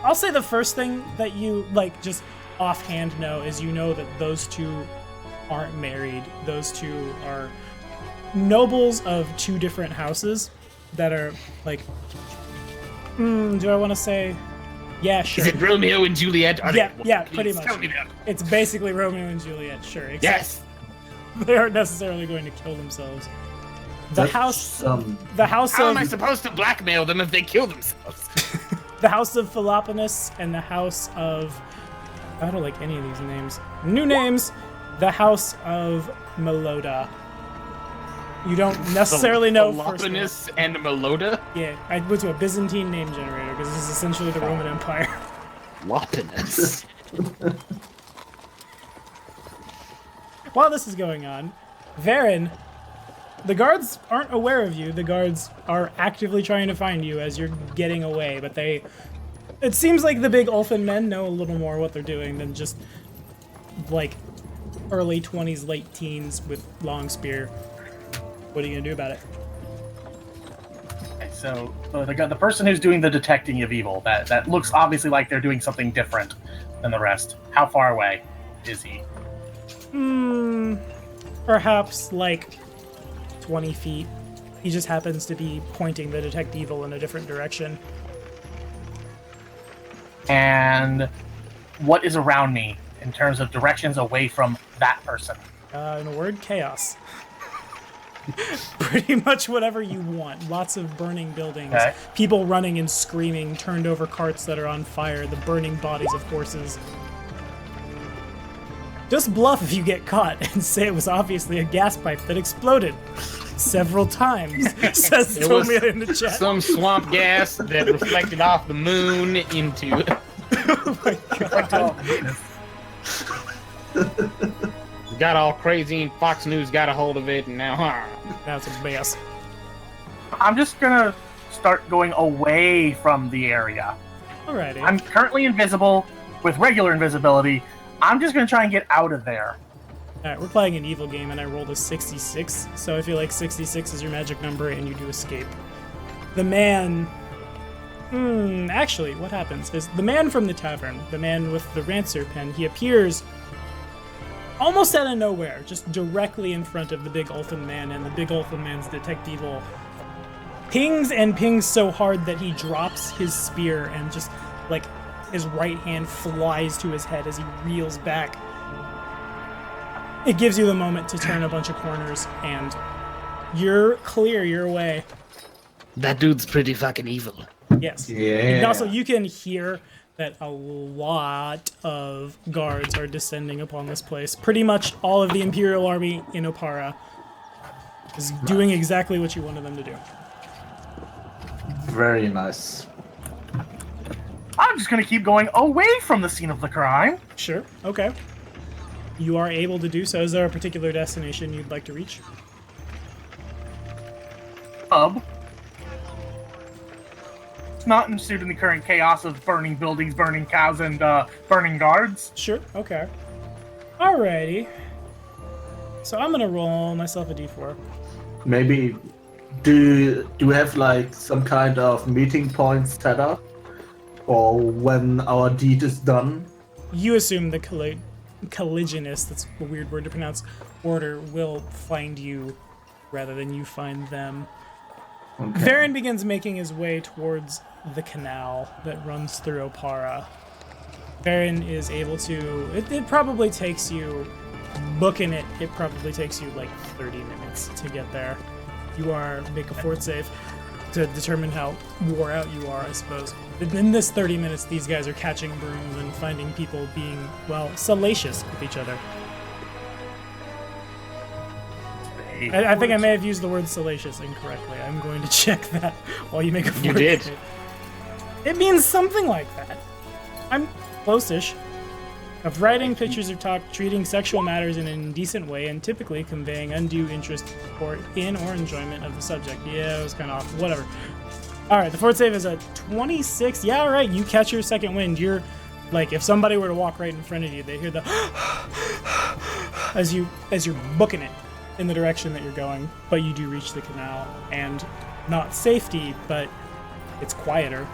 I'll say the first thing that you, like, just offhand know is you know that those two aren't married. Those two are nobles of two different houses that are, like... do I want to say... Yeah, sure. Is it Romeo and Juliet? Are Yeah, they... yeah, Please pretty much. Tell me that. It's basically Romeo and Juliet, sure. Except Yes. they aren't necessarily going to kill themselves. The That's, house um, How am I of supposed to blackmail them if they kill themselves? the house of Philoponus and the house of I don't like any of these names. New names. The house of Meloda. You don't necessarily know first name. Philoponus and Meloda? Yeah, I went to a Byzantine name generator because this is essentially the Roman Empire. Philoponus. While this is going on, Varen, the guards aren't aware of you. The guards are actively trying to find you as you're getting away, but it seems like the big Ulfin men know a little more what they're doing than just, like, early 20s, late teens with long spear. What are you gonna do about it? Okay, so the person who's doing the detecting of evil, that looks obviously like they're doing something different than the rest. How far away is he? Perhaps, like, 20 feet. He just happens to be pointing the detect evil in a different direction. And what is around me in terms of directions away from that person? In a word, chaos. Pretty much whatever you want. Lots of burning buildings. Okay. People running and screaming, turned over carts that are on fire, the burning bodies of horses. Just bluff if you get caught and say it was obviously a gas pipe that exploded. several times, says It was Tomia in the chat. some swamp gas that reflected off the moon into. Oh my god. Got all crazy, and Fox News got a hold of it, and now, That's a mess. I'm just gonna start going away from the area. Alrighty. I'm currently invisible with regular invisibility. I'm just gonna try and get out of there. Alright, we're playing an evil game and I rolled a 66, so I feel like 66 is your magic number and you do escape. The man... actually, what happens is the man from the tavern, the man with the rancer pen, he appears almost out of nowhere, just directly in front of the big Ulfin man, and the big Ulfin man's detect evil pings and pings so hard that he drops his spear and just, like, his right hand flies to his head as he reels back. It gives you the moment to turn a bunch of corners, and you're clear, you're away. That dude's pretty fucking evil. Yes. Yeah. And also, you can hear that a lot of guards are descending upon this place. Pretty much all of the Imperial Army in Opara is doing exactly what you wanted them to do. Very nice. I'm just gonna keep going away from the scene of the crime. Sure, okay. You are able to do so. Is there a particular destination you'd like to reach? Pub. It's not interested in the current chaos of burning buildings, burning cows, and burning guards. Sure, okay. Alrighty. So I'm gonna roll myself a d4. Maybe do we have like some kind of meeting point set up, or when our deed is done? You assume the Caliginous, that's a weird word to pronounce, order will find you rather than you find them. Okay. Varen begins making his way towards the canal that runs through Opara. Varen is able to... It probably takes you... Booking it, it probably takes you like 30 minutes to get there. You are... Make a fort save to determine how wore out you are, I suppose. In this 30 minutes, these guys are catching brooms and finding people being, well, salacious with each other. I think I may have used the word salacious incorrectly. I'm going to check that while you make a fort You did. save. It means something like that. I'm close-ish. Of writing, pictures, or talk, treating sexual matters in an indecent way, and typically conveying undue interest or enjoyment of the subject. Yeah, it was kind of off. Whatever. Alright, the fort save is a 26. Yeah, alright, you catch your second wind. You're, like, if somebody were to walk right in front of you, they hear the as you're booking it in the direction that you're going, but you do reach the canal, and not safety, but it's quieter.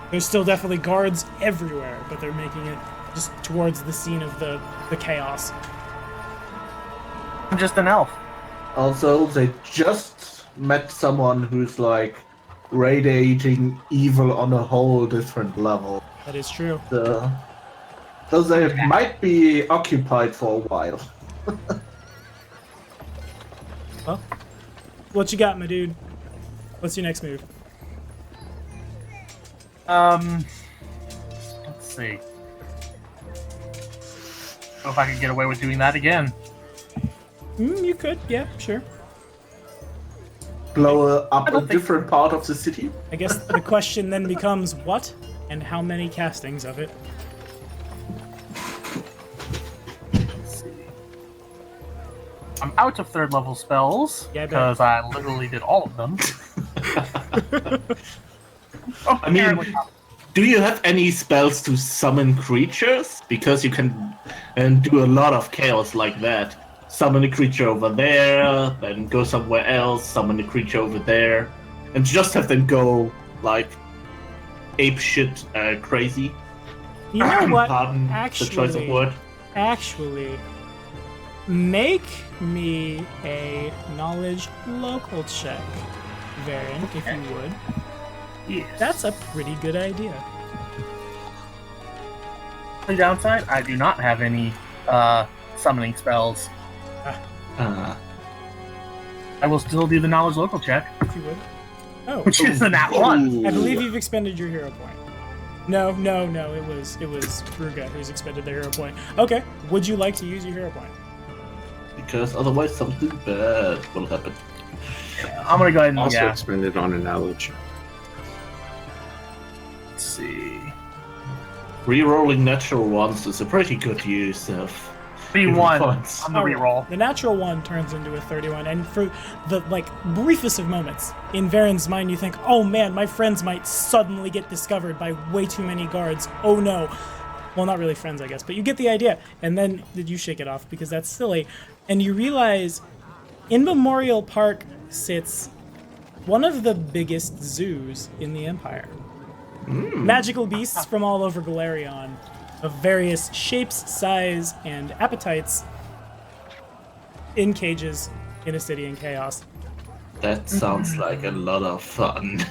There's still definitely guards everywhere, but they're making it just towards the scene of the chaos. I'm just an elf. Also, they just met someone who's like radiating evil on a whole different level. That is true. So they might be occupied for a while. Well, what you got, my dude? What's your next move? Let's see. If I could get away with doing that again. You could, yeah, sure. Blow up a different part of the city? I guess the question then becomes what and how many castings of it? Let's see. I'm out of third level spells Yeah, I bet. because I literally did all of them. I mean, do you have any spells to summon creatures? Because you can do a lot of chaos like that. Summon a creature over there, then go somewhere else, summon a creature over there, and just have them go, like, apeshit crazy. You know what? Pardon the choice of word. Actually, make me a knowledge local check, Varen, if you would. Yes. That's a pretty good idea. The downside, I do not have any summoning spells. I will still do the knowledge local check, If you would. Oh, which is a nat 1. I believe you've expended your hero point. No, it was Ruga who's expended their hero point. Okay, would you like to use your hero point? because otherwise something bad will happen. I'm gonna go ahead and Also expend it on a knowledge. Let's see. Rerolling natural ones is a pretty good use of 31 points. on the reroll. The natural one turns into a 31, and for the briefest of moments, in Varen's mind you think, oh man, my friends might suddenly get discovered by way too many guards. Oh no. Well, not really friends, I guess, but you get the idea. And then you shake it off because that's silly. And you realize in Memorial Park sits one of the biggest zoos in the Empire. Magical beasts from all over Galarion, of various shapes, size, and appetites, in cages in a city in chaos. That sounds like a lot of fun.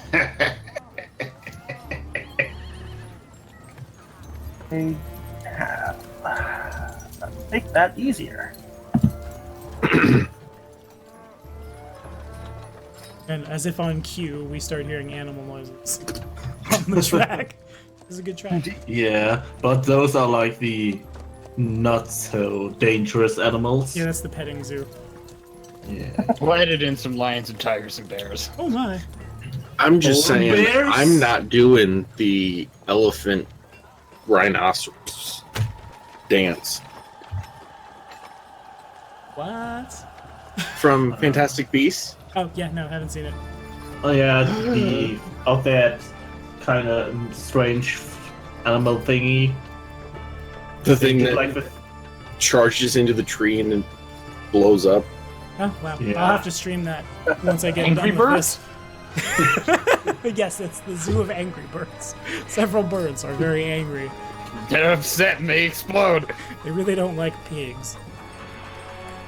They have. Make that easier. And as if on cue, we start hearing animal noises on the track. This is a good track. Yeah, but those are like the not so dangerous animals. Yeah, that's the petting zoo. Yeah. We'll edit in some lions and tigers and bears. Oh my. I'm just Polar saying, bears? I'm not doing the elephant rhinoceros dance What? from Fantastic Beasts. Oh, yeah, no, haven't seen it. Oh yeah, the of that kind of strange animal thingy. The thing They that did, like the charges into the tree and then blows up. Oh, wow. Yeah. I'll have to stream that once I get Angry done Birds? with this. Yes, it's the zoo of angry birds. Several birds are very angry. They're upset and they explode. They really don't like pigs.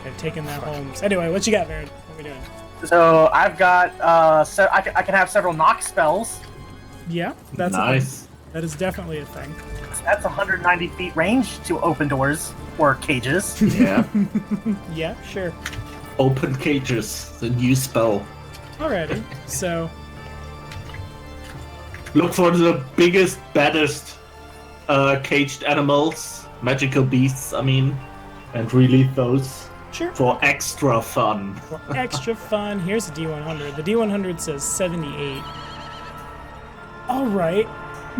They've taken their homes. Anyway, what you got, Varen? What are we doing? So I've got. I can have several knock spells. Yeah, that's nice. that is definitely a thing. That's 190 feet range to open doors or cages. Yeah. Yeah, sure. Open cages, the new spell. Alrighty. So, Look for the biggest, baddest caged animals, magical beasts, I mean, and release those sure. for extra fun. For extra fun, here's a D100. The D100 says 78. Alright.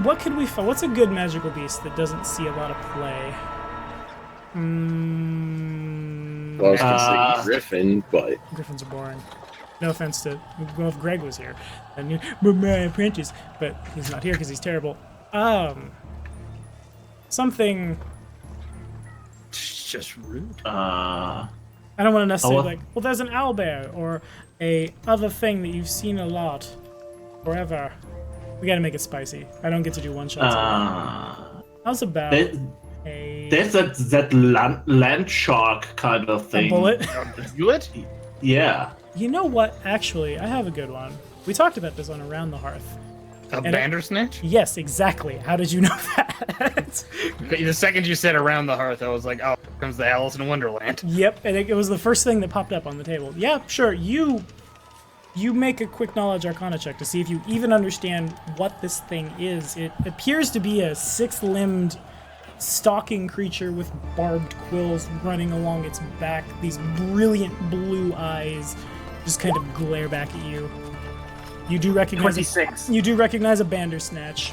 What could we find? What's a good magical beast that doesn't see a lot of play? Well, I was gonna say Griffin, but Griffins are boring. No offense to, well, if Greg was here, I knew, but my apprentice, but he's not here because he's terrible. Something, It's just rude. I don't want to necessarily Oh, like, well, there's an owlbear or a other thing that you've seen a lot forever. We gotta make it spicy. I don't get to do one shots. How's about there- a there's that land shark kind of thing. bullet? Bullet? Yeah. You know what? Actually, I have a good one. We talked about this on Around the Hearth. A And bandersnatch? Yes, exactly. How did you know that? The second you said around the hearth, I was like, oh, here comes the Alice in Wonderland. Yep, and it was the first thing that popped up on the table. Yeah, sure. You make a quick knowledge arcana check to see if you even understand what this thing is. It appears to be a six-limbed stalking creature with barbed quills running along its back. These brilliant blue eyes just kind of glare back at you. You do recognize 26. You do recognize a Bandersnatch.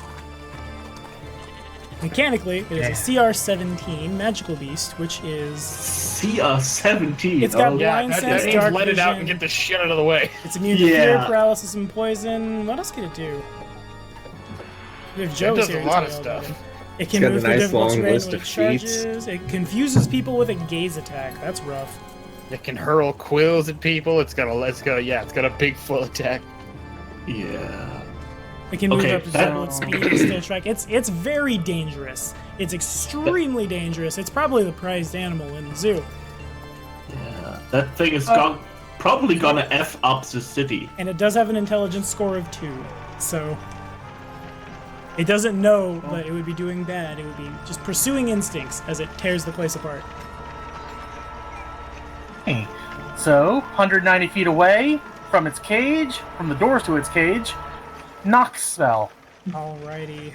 Mechanically, it is a CR-17 magical beast, which is CR-17. It's got Yeah, blind that sense, means dark let it out and vision. get the shit out of the way. It's immune to fear, Yeah. paralysis, and poison. What else can it do? If Joe It was does here, a he'd lot of tell you about stuff. it. It can got a move nice through different long terrain list when of it feats. charges. It confuses people with a gaze attack. That's rough. It can hurl quills at people. It's got a big full attack. Yeah. It can move Okay, up to that- double its speed and still track. It's very dangerous. It's extremely dangerous. It's probably the prized animal in the zoo. Yeah. That thing is probably gonna F up the city. And it does have an intelligence score of 2. So it doesn't know that it would be doing bad. It would be just pursuing instincts as it tears the place apart. Okay. So, 190 feet away from its cage, from the doors to its cage, knock spell. Alrighty.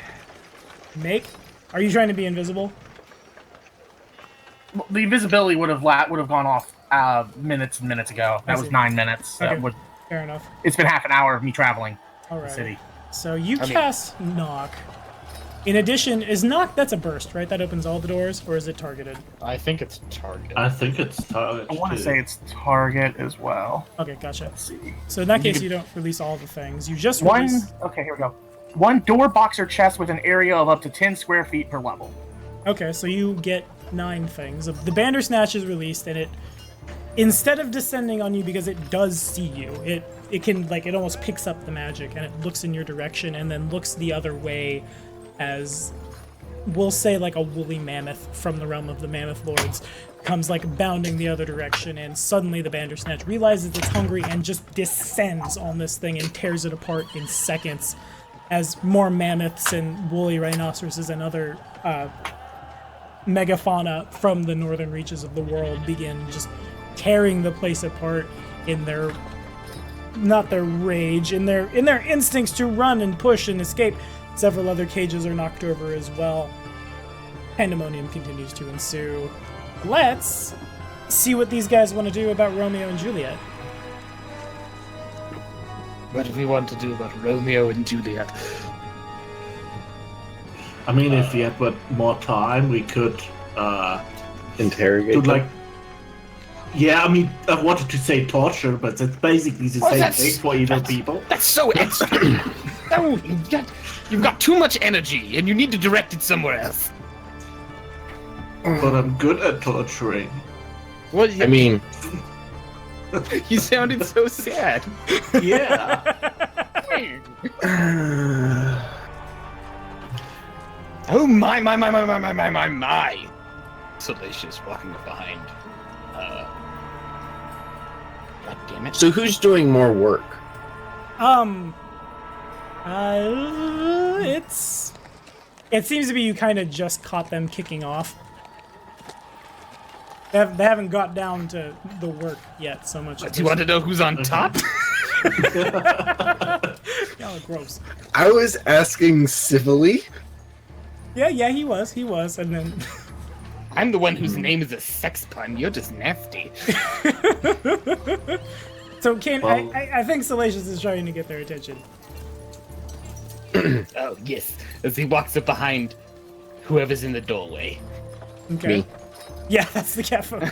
Are you trying to be invisible? The invisibility would have gone off minutes and minutes ago. That was 9 minutes. Okay. That would. Fair enough. It's been half an hour of me traveling All the right. city. So you cast Knock. In addition, is Knock, that's a burst, right? That opens all the doors, or is it targeted? I think it's target. I think it's target. I want to too. say it's target as well. Okay, gotcha. Let's see. So in that case, you don't release all the things. You just One. release... Okay, here we go. One door, box, or chest with an area of up to 10 square feet per level. Okay, so you get 9 things. The Bandersnatch is released, and it, instead of descending on you because it does see you, it can, like, it almost picks up the magic, and it looks in your direction, and then looks the other way as, we'll say, like a woolly mammoth from the realm of the Mammoth Lords comes, like, bounding the other direction, and suddenly the Bandersnatch realizes it's hungry and just descends on this thing and tears it apart in seconds as more mammoths and woolly rhinoceroses and other megafauna from the northern reaches of the world begin just tearing the place apart in their, not their rage, in their instincts to run and push and escape. Several other cages are knocked over as well. Pandemonium continues to ensue. Let's see what these guys want to do about Romeo and Juliet. What do we want to do about Romeo and Juliet? I mean, if we had more time, we could Interrogate do them. like. Yeah, I mean, I wanted to say torture, but that's basically the same thing for evil people. That's so extreme. No, you've got too much energy, and you need to direct it somewhere else. But I'm good at torturing. What? I mean, You sounded so sad. Yeah. Oh my. Salacious walking up behind. God damn it. so who's doing more work? It seems to be you kind of just caught them kicking off. They haven't got down to the work yet so much. Do you want to know who's on top? Yeah, gross. I was asking civilly. Yeah, he was, and then I'm the one whose name is a sex pun. You're just nasty. so Kane, Well- I think Salacious is trying to get their attention. Oh, yes. As he walks up behind whoever's in the doorway. Okay. Me. Yeah, that's the cat folk.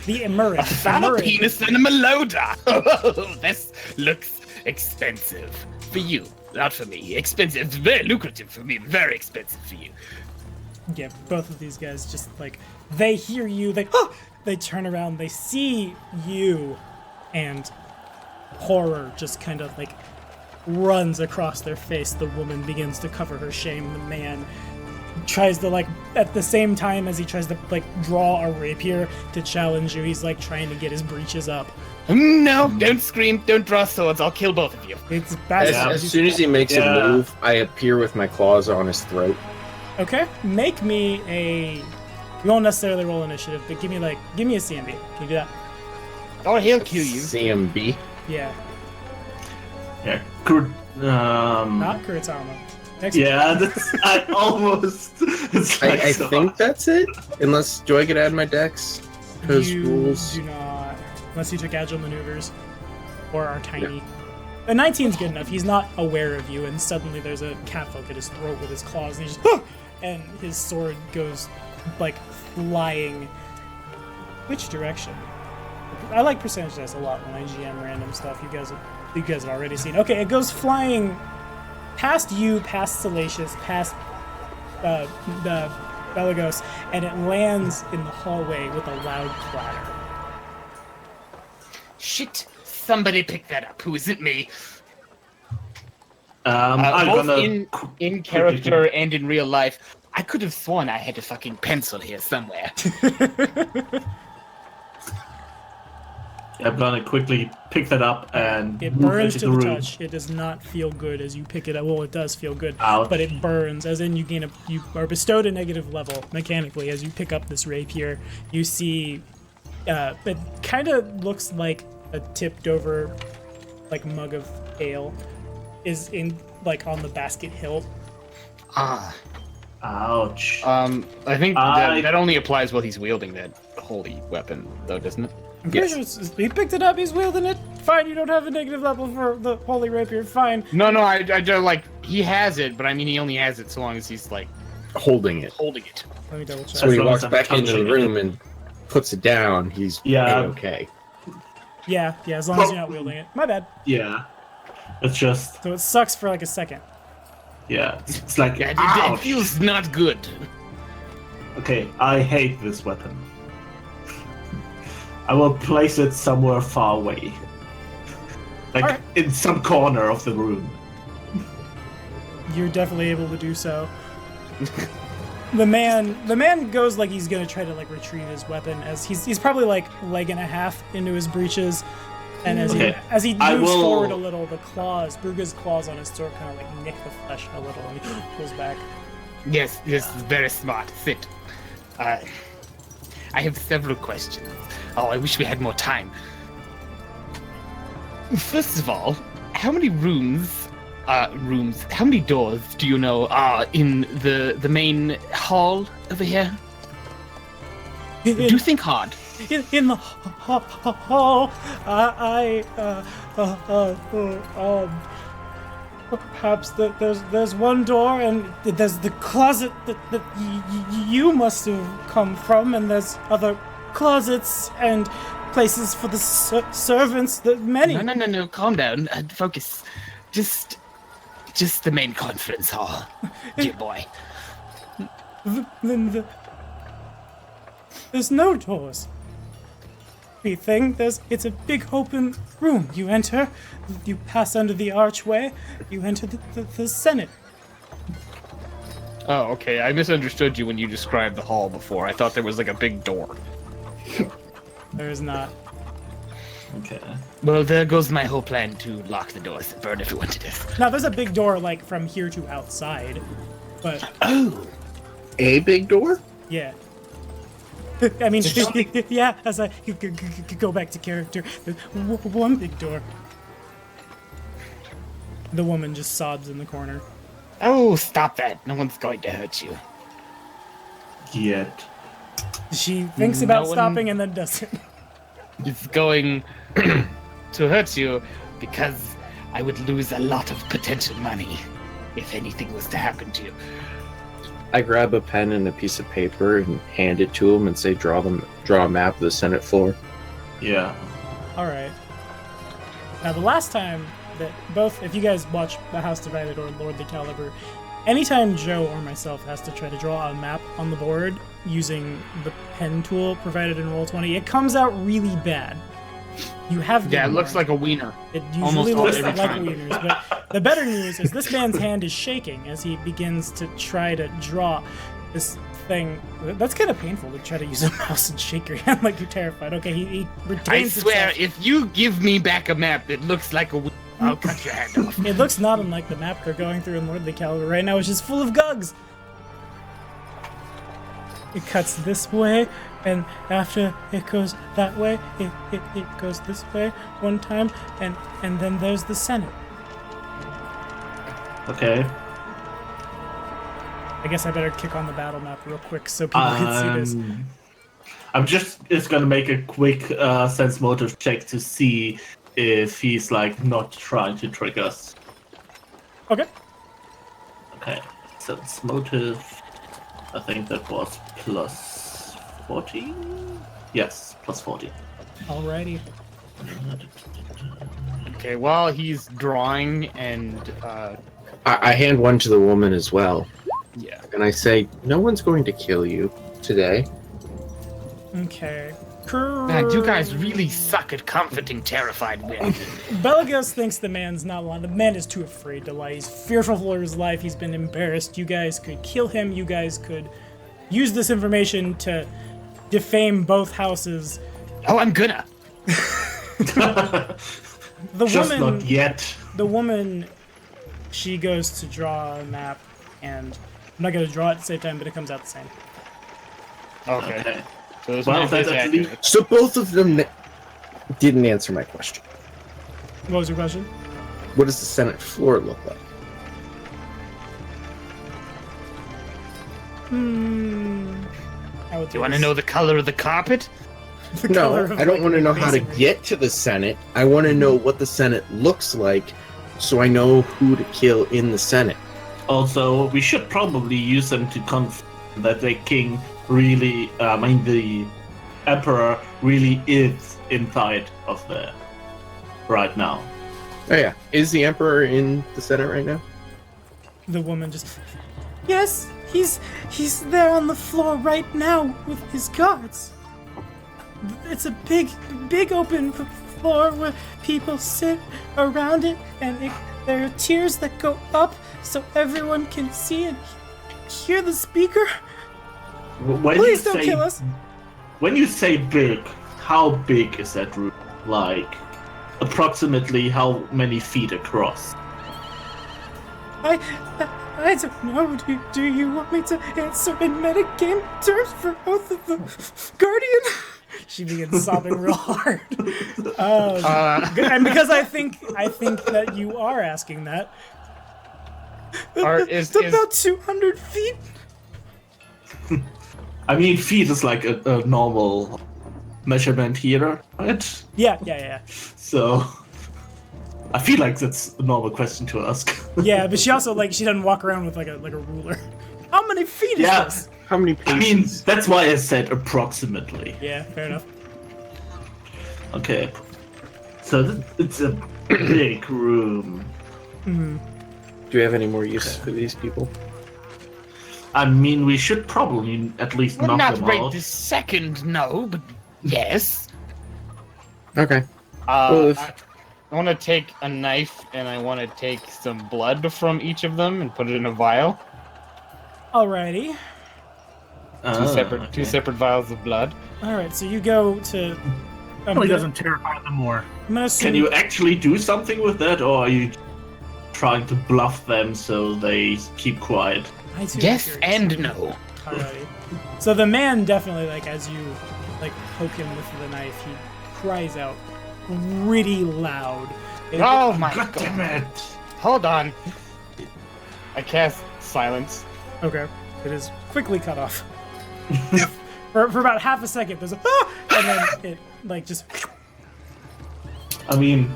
The Emurid. Found a penis and a meloda. Oh, this looks expensive. For you, not for me. Expensive. It's very lucrative for me. Very expensive for you. Yeah, both of these guys just like they hear you, they turn around, they see you, and horror just kind of like runs across their face. The woman begins to cover her shame. The man tries to like at the same time as he tries to like draw a rapier to challenge you, he's like trying to get his breeches up. No, don't scream. Don't draw swords. I'll kill both of you. It's bad. As soon as he makes Yeah. a move, I appear with my claws on his throat. Okay, make me a. You won't necessarily roll initiative, but give me a CMB. Can you do that? Or he'll kill you. CMB. Yeah, Yeah. not Kuretama. Next Yeah, that's, I almost. It's like I so think that's it. Unless, do I get to add my dex? Because you rules. do not, unless you took agile maneuvers or are tiny. A 19's good enough. He's not aware of you, and suddenly there's a catfolk at his throat with his claws, and he just and his sword goes like flying. Which direction? I like percentage dice a lot when I GM random stuff. You guys have already seen. Okay, it goes flying past you, past Salacious, past the Belagos, and it lands in the hallway with a loud clatter. Shit. Somebody pick that up. Who isn't me? I'm Both gonna in character and in real life. I could have sworn I had a fucking pencil here somewhere. I'm gonna quickly pick that up and It move burns it to in the room. touch. It does not feel good as you pick it up. Well, it does feel good, Ouch. but it burns. As in, you are bestowed a negative level mechanically as you pick up this rapier. You see, it kind of looks like a tipped over, like mug of ale, is in like on the basket hilt. Ah. Ouch. I think that only applies while he's wielding that holy weapon, though, doesn't it? I'm pretty sure he picked it up, he's wielding it. Fine, you don't have a negative level for the holy rapier, fine. No, I don't, like, he has it, but I mean, he only has it so long as he's, like, Holding it. holding it. Let me double check. So when he As long walks as I'm back into the touching it. room and puts it down, he's okay. Yeah, as long as you're not wielding it. My bad. Yeah. It's just, So it sucks for like a second. yeah. It's like, Yeah, it ouch. feels not good. Okay, I hate this weapon. I will place it somewhere far away. Like, Alright. in some corner of the room. You're definitely able to do so. The man goes like he's gonna try to like retrieve his weapon as he's probably like leg and a half into his breeches, and as he moves forward a little, the claws, Bruga's claws on his sword kind of like nick the flesh a little, and he pulls back. Yes, very smart. Sit. I have several questions. Oh, I wish we had more time. First of all, how many how many doors do you know are in the main hall over here? Do you think hard? In the hall, perhaps there's one door, and there's the closet that you must have come from, and there's other closets and places for the servants. Many. No. Calm down. Focus. Just the main conference hall, dear boy. Then there's no doors. It's a big open room. You enter, you pass under the archway, you enter the Senate. Oh, okay. I misunderstood you when you described the hall before. I thought there was like a big door. There is not. Okay. Well, there goes my whole plan to lock the doors and burn everyone to death. Now there's a big door like from here to outside, but Oh, A big door? yeah. I mean, yeah. As I go back to character, there's one big door. The woman just sobs in the corner. oh, stop that. No one's going to hurt you. Yet. She thinks about No one- stopping and then doesn't. It's going to hurt you because I would lose a lot of potential money if anything was to happen to you. I grab a pen and a piece of paper and hand it to him and say, draw a map of the Senate floor. Yeah. All right. Now, the last time that both, if you guys watch The House Divided or Lord the Caliber, anytime Joe or myself has to try to draw a map on the board using the pen tool provided in Roll20, it comes out really bad. You have Yeah, it looks like a wiener. It almost usually all looks every like time. wieners, but the better news is this man's hand is shaking as he begins to try to draw this thing. That's kind of painful to try to use a mouse and shake your hand like you're terrified. Okay, he I retains swear, himself. if you give me back a map that looks like a I'll cut your hand off. It looks not unlike the map they're going through in Lord of the Caliber right now, which is full of gugs. It cuts this way, and after it goes that way, it goes this way one time, and then there's the Senate. Okay. I guess I better kick on the battle map real quick so people can see this. I'm just gonna make a quick sense motive check to see if he's like not trying to trick us. Okay. Okay. Sense motive. I think that was plus 40. Yes, plus 40. Alrighty. Okay, while he's drawing and I hand one to the woman as well. yeah. And I say, no one's going to kill you today. Okay. Man, you guys really suck at comforting terrified women. Belagos thinks the man's not lying. The man is too afraid to lie. He's fearful for his life. He's been embarrassed. You guys could kill him. You guys could use this information to defame both houses. Oh, I'm gonna. The Just woman, not yet. the woman, she goes to draw a map, and I'm not gonna draw it at the same time, but it comes out the same. Okay. Okay. So this Well, map that's is actually- accurate. So both of them didn't answer my question. What was your question? What does the Senate floor look like? I would Do you want to know the color of the carpet? the color No, of, I don't like, want to know how to masonry. get to the Senate. I want to know what the Senate looks like, so I know who to kill in the Senate. Also, we should probably use them to confirm that the king really, the emperor really is inside of there right now. Oh yeah, is the Emperor in the Senate right now? The woman just. Yes, he's there on the floor right now with his guards. It's a big open floor where people sit around it, and there are tiers that go up so everyone can see and hear the speaker. When Please you don't say, kill us. When you say big, how big is that room? Like, approximately how many feet across? I don't know. Do you want me to answer in metagame terms for oath of the Guardian? She begins sobbing real hard. And because I think that you are asking that. Is About 200 feet. I mean, feet is like a normal measurement here, right? Yeah. So, I feel like that's a normal question to ask. Yeah, but she also she doesn't walk around with like a ruler. How many feet is Yeah. this? How many I paces? mean, that's why I said approximately. Yeah, fair enough. Okay. So it's a big room. Do you have any more use for these people? I mean, we should probably at least Well, knock not them right out. this second, no, but yes. Okay. Well, if- I want to take a knife and I want to take some blood from each of them and put it in a vial. Alrighty. Two separate vials of blood. Alright, so you go to. Probably doesn't terrify them more. I'm gonna assume. Can you actually do something with that, or are you trying to bluff them so they keep quiet? I too am Yes curious. and no. Alrighty. So the man definitely, as you poke him with the knife, he cries out pretty loud. Oh my God damn god. it! Hold on. I cast silence. Okay. It is quickly cut off. for about half a second, there's a ah! And then it just. I mean,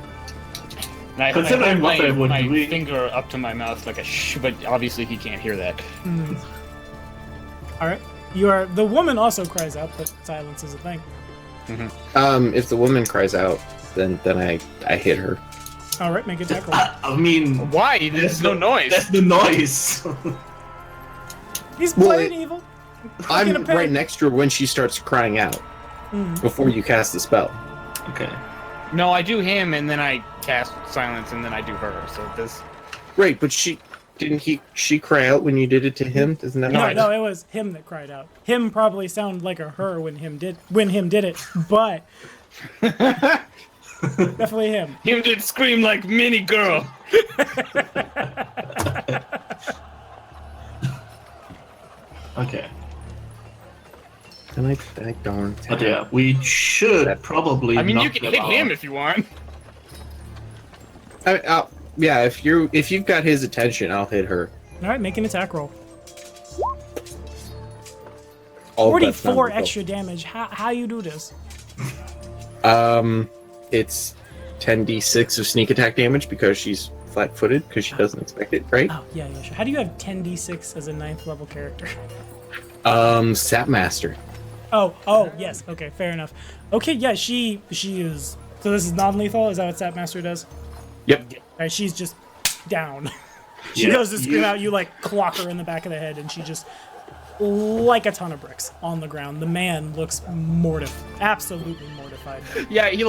And I Considering hold what they would my do- finger up to my mouth like a shh, but obviously he can't hear that. Alright. The woman also cries out, but silence is a thing. if the woman cries out, then I hit her. Alright, make a attack roll. I mean, Why? There's no noise. that's the noise. He's Well, playing evil. Fucking a I'm pig. right next to her when she starts crying out before you cast the spell. Okay. No, I do him and then I cast silence and then I do her. So this. Right, but she cry out when you did it to him? Isn't that right? No, it was him that cried out. Him probably sounded like a her when him did it, but definitely him. Him did scream like mini girl. Okay. And I don't. But yeah, we should probably. I mean, you knock can them hit him out. if you want. Yeah, if you've got his attention, I'll hit her. Alright, make an attack roll. All of that's 44 non-lethal. extra damage. How you do this? It's 10d6 of sneak attack damage because she's flat-footed because she doesn't expect it, right? Oh, yeah, sure. How do you have 10d6 as a 9th level character? Sap Master. Oh, yes. Okay, fair enough. Okay, yeah, she is. So this is non-lethal? Is that what Sap Master does? Yep. Alright, she's just down. She Yeah, goes to scream you- out, you clock her in the back of the head, and she just like a ton of bricks on the ground. The man looks absolutely mortified. Yeah, he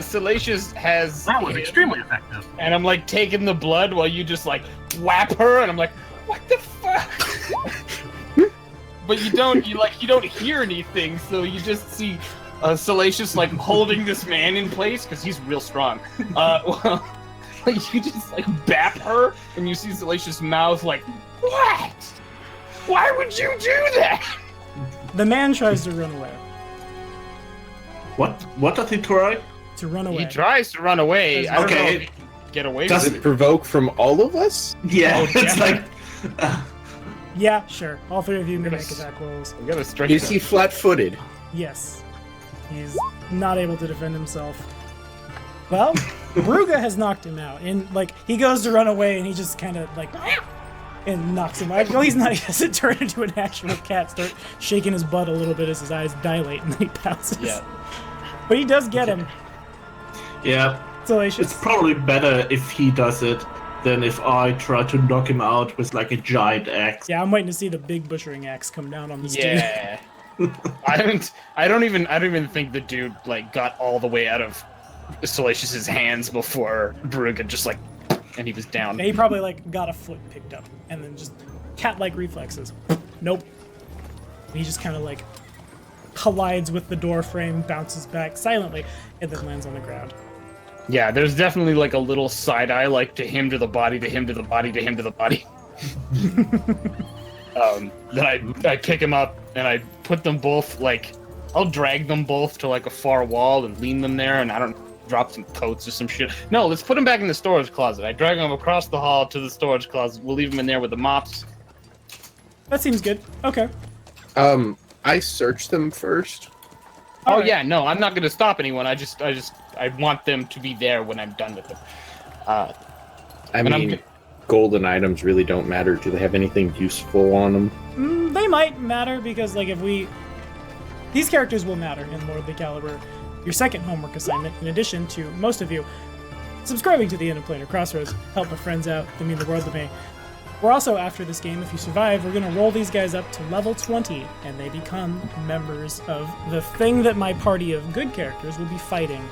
Salacious has. That was extremely effective. And I'm taking the blood while you just whap her, and I'm like, what the fuck? But you don't hear anything, so you just see Salacious holding this man in place because he's real strong. Well, you just bap her, and you see Salacious' mouth what? Why would you do that? The man tries to run away. What does he try? To run away. He tries to run away. I don't know Okay. if he can get away Does with it it. provoke from all of us? Yeah, Oh, it's yeah. Yeah, sure. All three of you may make attack rolls. We gotta stretch. Is he flat-footed? Yes. He's not able to defend himself. Well, Bruga has knocked him out. And, like, he goes to run away and he just kind of, like, and knocks him out. Well, he's not. He doesn't turn into an actual cat, start shaking his butt a little bit as his eyes dilate and then he pounces. Yeah. But he does get him. Yeah. Salacious. It's probably better if he does it than if I try to knock him out with like a giant axe. Yeah, I'm waiting to see the big butchering axe come down on this dude. Yeah. I don't even think the dude like got all the way out of Salacious's hands before Bruga just like, and he was down. Yeah, he probably like got a foot picked up and then just cat-like reflexes. Nope. He just kind of like collides with the door frame, bounces back silently, and then lands on the ground. Yeah, there's definitely like a little side eye, like to him to the body, to him to the body, to him to the body. Then I pick him up and I put them both like, I'll drag them both to like a far wall and lean them there, and I don't drop some coats or some shit. No, let's put them back in the storage closet. I drag them across the hall to the storage closet. We'll leave them in there with the mops. That seems good. Okay. I search them first. Oh Alright. yeah, no, I'm not gonna stop anyone. I want them to be there when I'm done with them. I mean, golden items really don't matter. Do they have anything useful on them? They might matter because, like, these characters will matter in Lordly Caliber. Your second homework assignment, in addition to most of you subscribing to the Interplanar Crossroads, help my friends out, they mean the world to me. We're also, after this game, if you survive, we're going to roll these guys up to level 20, and they become members of the thing that my party of good characters will be fighting.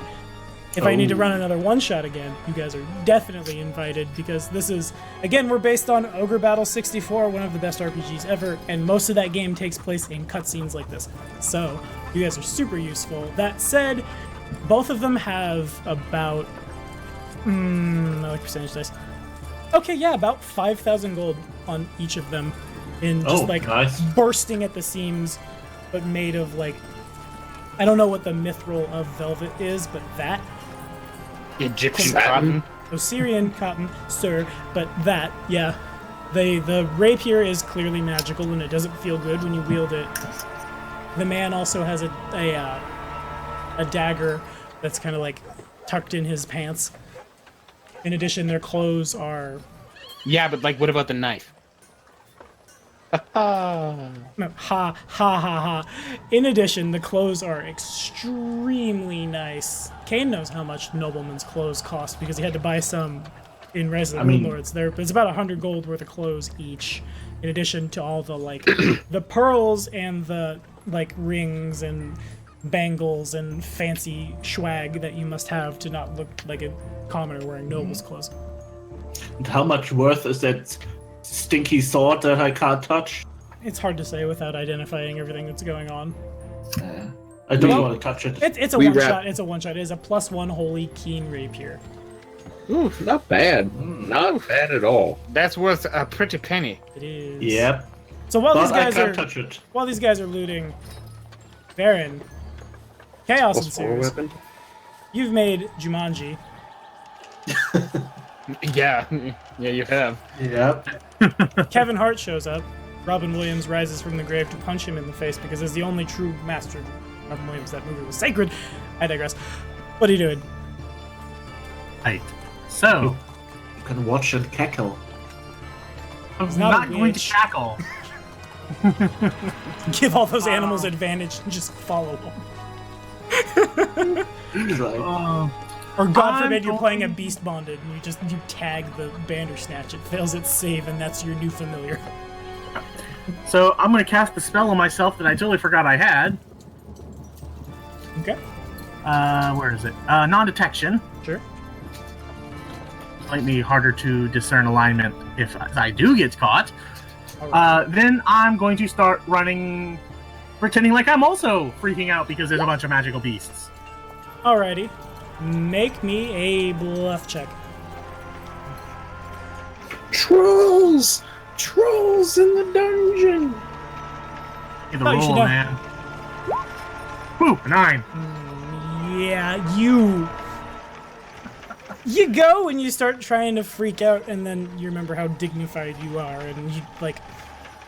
If I need to run another one-shot again, you guys are definitely invited, because this is, again, we're based on Ogre Battle 64, one of the best RPGs ever, and most of that game takes place in cutscenes like this. So, you guys are super useful. That said, both of them have about, I like percentage dice. Okay, yeah, about 5,000 gold on each of them, in just nice. bursting at the seams, but made of like, I don't know what the mithril of velvet is, but that Egyptian cotton. Osirian cotton, sir, but that, yeah. The rapier is clearly magical and it doesn't feel good when you wield it. The man also has a dagger that's kind of like tucked in his pants. In addition, their clothes are... Yeah, but like, what about the knife? No, ha, ha, ha, ha. In addition, the clothes are extremely nice. Kane knows how much nobleman's clothes cost because he had to buy some in Rise of the Moon Lords. It's about 100 gold worth of clothes each, in addition to all the, like, the pearls and the, like, rings and bangles and fancy swag that you must have to not look like a commoner wearing noble's clothes. And how much worth is that stinky sword that I can't touch? It's hard to say without identifying everything that's going on. I don't want to touch it. It's a one-shot. It's a one-shot. It is a +1 holy keen rapier. Ooh, not bad. Not bad at all. That's worth a pretty penny. It is. Yep. So while But these I guys can't are touch it. looting, Baron, chaos ensues. Weapon. You've made Jumanji. Yeah, yeah, you have. Yep. Kevin Hart shows up. Robin Williams rises from the grave to punch him in the face because as the only true master of Robin Williams, that movie was sacred. I digress. What are you doing? Right. So, You can watch and cackle. I'm not not a going to witch. cackle. Give all those animals advantage and just follow them. He's like, Or God I'm forbid you're playing a going- beast bonded and you tag the Bandersnatch. It fails its save and that's your new familiar. So I'm going to cast the spell on myself that I totally forgot I had. Okay, Where is it? Non-detection. sure. Slightly harder to discern alignment if I do get caught. All right. Then I'm going to start running, pretending like I'm also freaking out because there's a bunch of magical beasts. Alrighty. Make me a bluff check. Trolls! Trolls in the dungeon! Get the Oh, you should roll, know. man. Woo, 9. Yeah, you go and you start trying to freak out and then you remember how dignified you are and you like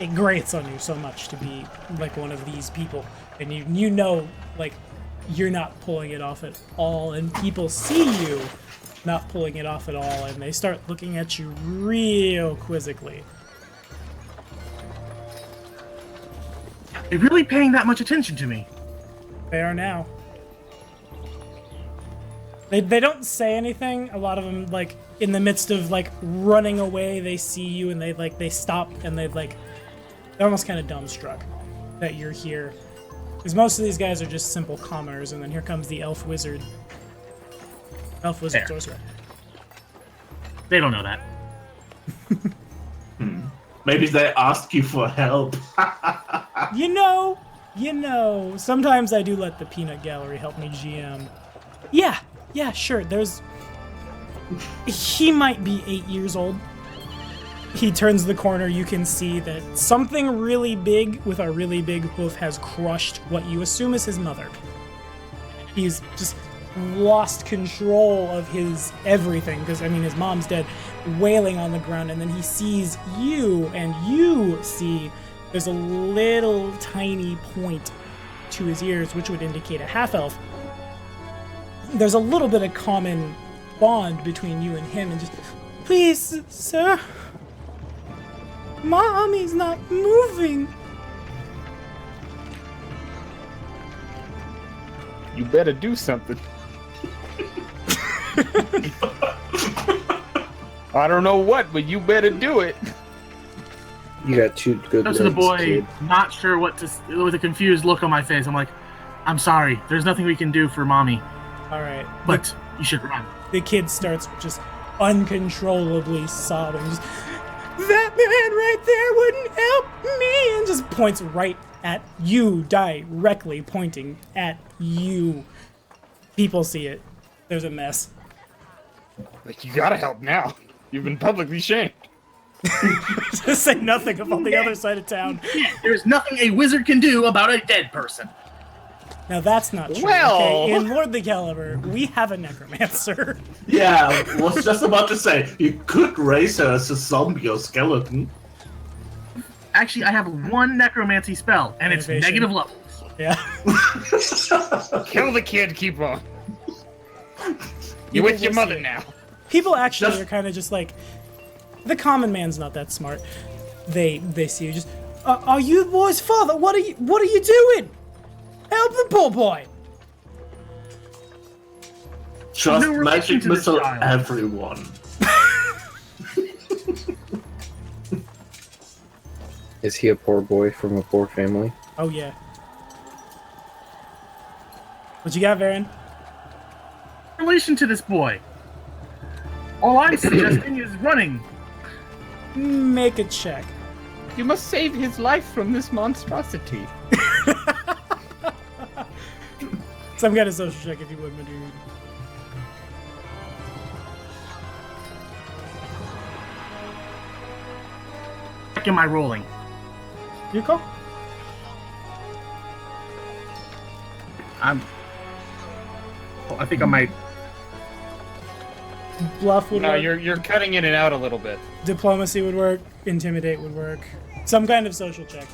it grates on you so much to be like one of these people, and you know, like, you're not pulling it off at all, and people see you not pulling it off at all, and they start looking at you real quizzically. They're really paying that much attention to me. They are now. They don't say anything. A lot of them, like, in the midst of, like, running away, they see you and they stop and they're almost kind of dumbstruck that you're here. Because most of these guys are just simple commoners, and then here comes the elf wizard. Elf wizard sorcerer. They don't know that. Maybe they ask you for help. You know, sometimes I do let the peanut gallery help me GM. Yeah, sure, he might be 8 years old. He turns the corner, you can see that something really big with a really big hoof has crushed what you assume is his mother. He's just lost control of his everything, because, I mean, his mom's dead, wailing on the ground, and then he sees you, and you see there's a little tiny point to his ears, which would indicate a half-elf. There's a little bit of common bond between you and him, and just, please, sir, Mommy's not moving. You better do something. I don't know what, but you better do it. You got two good Goes to the legs, boy, kid. not sure what to. With a confused look on my face, I'm like, I'm sorry. There's nothing we can do for mommy, All right. but you should run. The kid starts just uncontrollably sobbing. Just, that man right there wouldn't help me, and just points right at you, directly pointing at you. People see it. There's a mess. Like, you gotta help now. You've been publicly shamed. Just say nothing about the other side of town. There's nothing a wizard can do about a dead person. Now that's not true. Well- Okay? In Lord the Caliber, we have a necromancer. Yeah, was just about to say, you could raise her as a zombie or skeleton. Actually, I have one necromancy spell, and it's Innovation. negative levels. Yeah. Kill the kid, keep on. You're with your mother now. People actually Just- are kind of just like, the common man's not that smart. They see you just, are you the boy's father? What are you doing? Help the poor boy. Just No relation magic to this missile child. everyone. Is he a poor boy from a poor family? Oh yeah. What you got, Varen? In relation to this boy, all I'm suggesting is running. Make a check. You must save his life from this monstrosity. Some kind of social check if you would, my dude. What am I rolling? You call? I think I might. Bluff would No, work. you're cutting in and out a little bit. Diplomacy would work. Intimidate would work. Some kind of social check.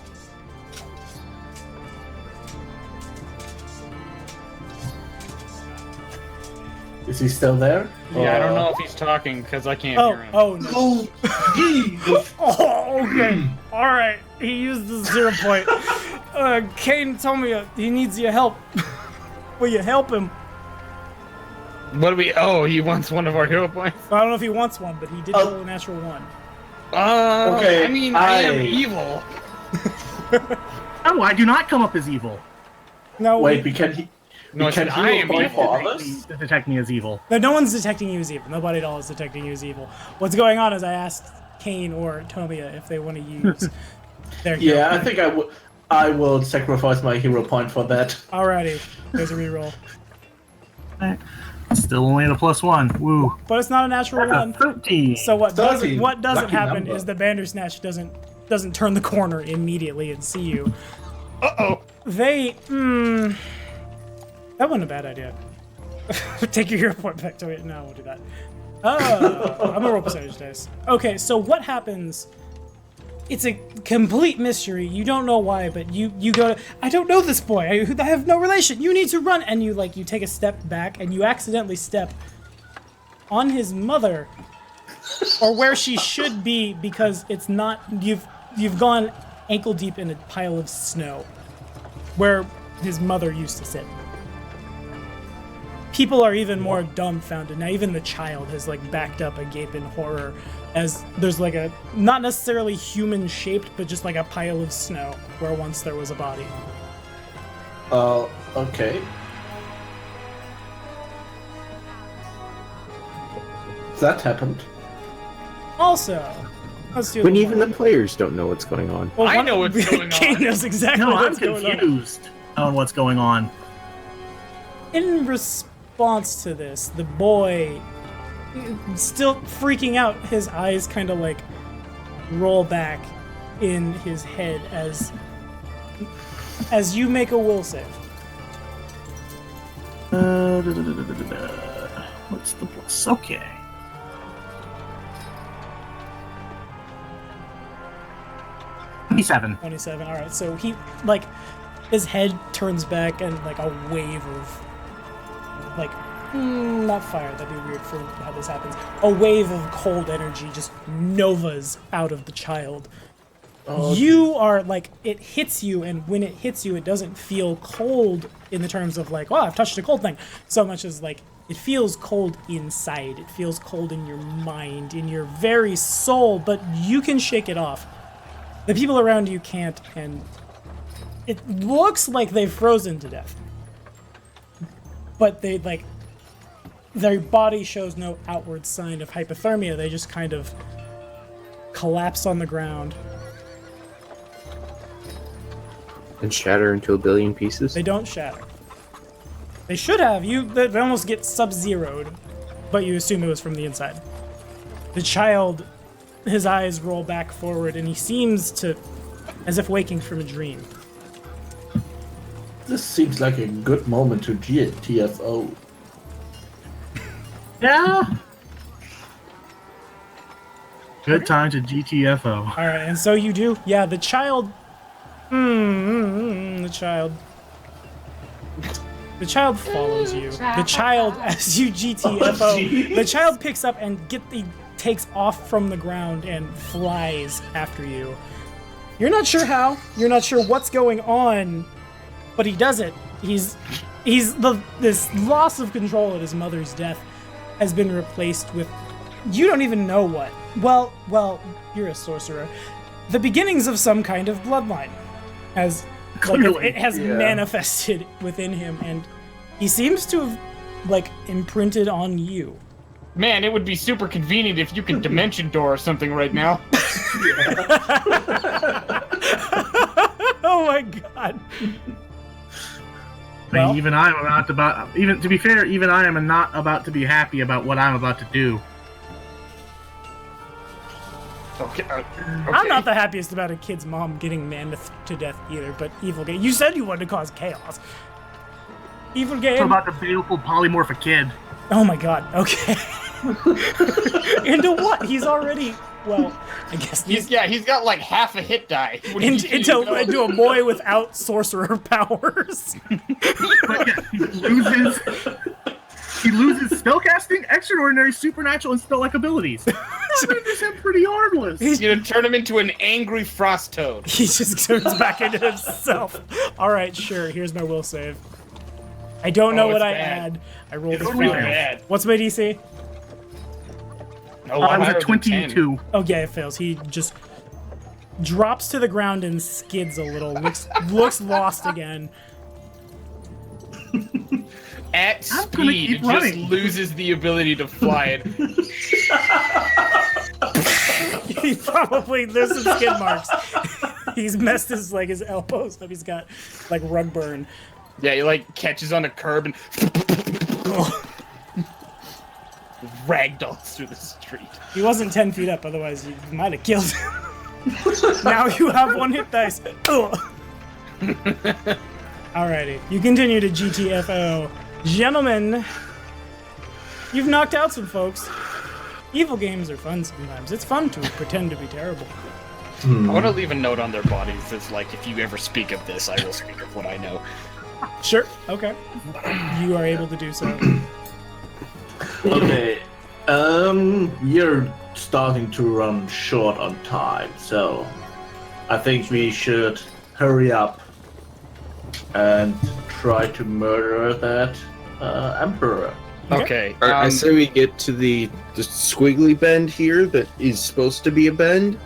Is he still there? Yeah, I don't know if he's talking because I can't hear him. Oh no. Oh, Jesus. Oh, okay. All right. He used the 0 point. Kane told me he needs your help. Will you help him? What do we? Oh, he wants one of our hero points. I don't know if he wants one, but he did roll a natural 1. Okay, I mean, I am I- evil. Oh, I do not come up as evil. No, Wait, we can he? No, we I said can I heal am point evil. for others? Detect me as evil. no one's detecting you as evil. Nobody at all is detecting you as evil. What's going on is I asked Kane or Tomia if they want to use their hero Yeah, I point. think I will sacrifice my hero point for that. Alrighty. There's a reroll. Still only at a +1. Woo. But it's not a natural 1. 13. So what doesn't 13. happen Lucky is number. the Bandersnatch doesn't turn the corner immediately and see you. Uh-oh. They that wasn't a bad idea. Take your hero point back to it. No, I won't do that. I'm gonna roll percentage dice. Okay, so what happens it's a complete mystery. You don't know why, but you go to, I don't know this boy. I have no relation. You need to run. And you take a step back and you accidentally step on his mother, or where she should be, because it's not, you've gone ankle deep in a pile of snow where his mother used to sit. People are even more dumbfounded. Now even the child has backed up agape in horror as there's a, not necessarily human shaped, but just a pile of snow where once there was a body. Okay. That happened. Also, let's do When even the players don't know what's going on. well, I know what's going Kane on. knows exactly No, I'm what's going on. confused on what's going on. In response to this, the boy, still freaking out, his eyes kind of roll back in his head as you make a will save. What's the plus? Okay. 27. All right. So he his head turns back and a wave of not fire. That'd be weird for how this happens. A wave of cold energy just novas out of the child. Oh, You are it hits you, and when it hits you, it doesn't feel cold in the terms of oh, I've touched a cold thing, so much as it feels cold inside. It feels cold in your mind, in your very soul, but you can shake it off. The people around you can't, and it looks like they've frozen to death. But they, their body shows no outward sign of hypothermia. They just kind of collapse on the ground. And shatter into a billion pieces. They don't shatter. They should have. They almost get sub-zeroed, but you assume it was from the inside. The child, his eyes roll back forward, and he seems to, as if waking from a dream. This seems like a good moment to TFO. Yeah. Good time to GTFO. All right, and so you do. Yeah, the child. The child. The child follows you. The child, as you GTFO, the child picks up and takes off from the ground and flies after you. You're not sure how. You're not sure what's going on, but he does it. This loss of control at his mother's death has been replaced with, you don't even know what. Well, you're a sorcerer. The beginnings of some kind of bloodline, as Clearly, it has manifested within him, and he seems to have imprinted on you. Man, it would be super convenient if you could dimension door or something right now. Oh my god. I mean, Well- even I am not about. Even to be fair, even I am not about to be happy about what I'm about to do. Okay. I'm not the happiest about a kid's mom getting mammoth to death either, but Evil Game, you said you wanted to cause chaos. Evil I'm Game. about to baleful polymorph a kid. Oh my god, okay. Into what? He's already, well, I guess He's got half a hit die. What do you think? into a boy without sorcerer powers. But yeah, he loses spellcasting, extraordinary, supernatural, and spell-like abilities. That renders him pretty harmless. He's gonna turn him into an angry frost toad. He just turns back into himself. Alright, sure, here's my will save. I don't know Oh, what it's I bad. add. I rolled It's a really 5. bad. What's my DC? Oh, I was higher at than 10. 22. Oh yeah, it fails. He just drops to the ground and skids a little. Looks lost again. At I'm gonna speed, keep just running. loses the ability to fly it. He probably, there's some skid marks. He's messed his elbows up. He's got rug burn. Yeah, he catches on a curb and ragdolls through the street. He wasn't 10 feet up, otherwise you might have killed him. Now you have 1 hit dice. Ugh. Alrighty, you continue to GTFO. Gentlemen, you've knocked out some folks. Evil games are fun sometimes. It's fun to pretend to be terrible. I want to leave a note on their bodies that's like, if you ever speak of this, I will speak of what I know. Sure. Okay. You are able to do so. Okay. You're starting to run short on time, so I think we should hurry up and try to murder that emperor. Okay. I say we get to the squiggly bend here that is supposed to be a bend,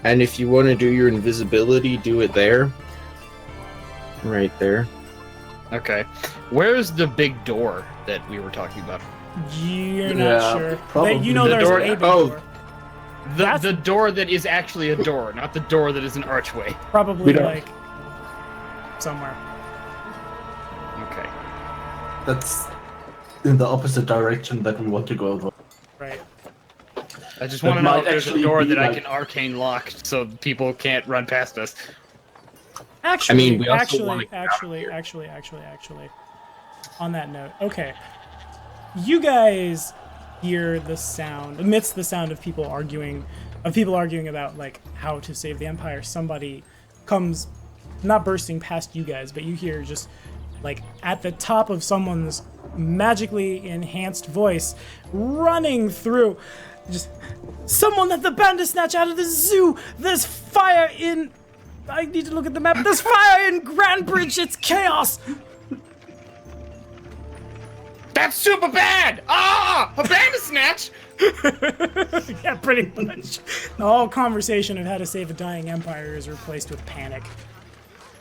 and if you want to do your invisibility, do it there. Right there. Okay. Where's the big door that we were talking about? You're Yeah, not sure. probably You know the there's door- a big oh. door. The door that is actually a door, not the door that is an archway. Probably We don't- like somewhere. Okay. That's in the opposite direction that we want to go. Right. I just That want to know might if there's a actually door be that I like- can arcane lock so people can't run past us. Actually, we also wanna get out of actually. On that note, okay. You guys hear the sound, amidst the sound of people arguing about like how to save the Empire. Somebody comes, not bursting past you guys, but you hear just like at the top of someone's magically enhanced voice running through. Just someone let the Bandersnatch out of the zoo. There's fire in. I need to look at the map. There's fire in Grandbridge. It's chaos. That's super bad! Ah! A Bandersnatch! Yeah, pretty much. The whole conversation of how to save a dying empire is replaced with panic.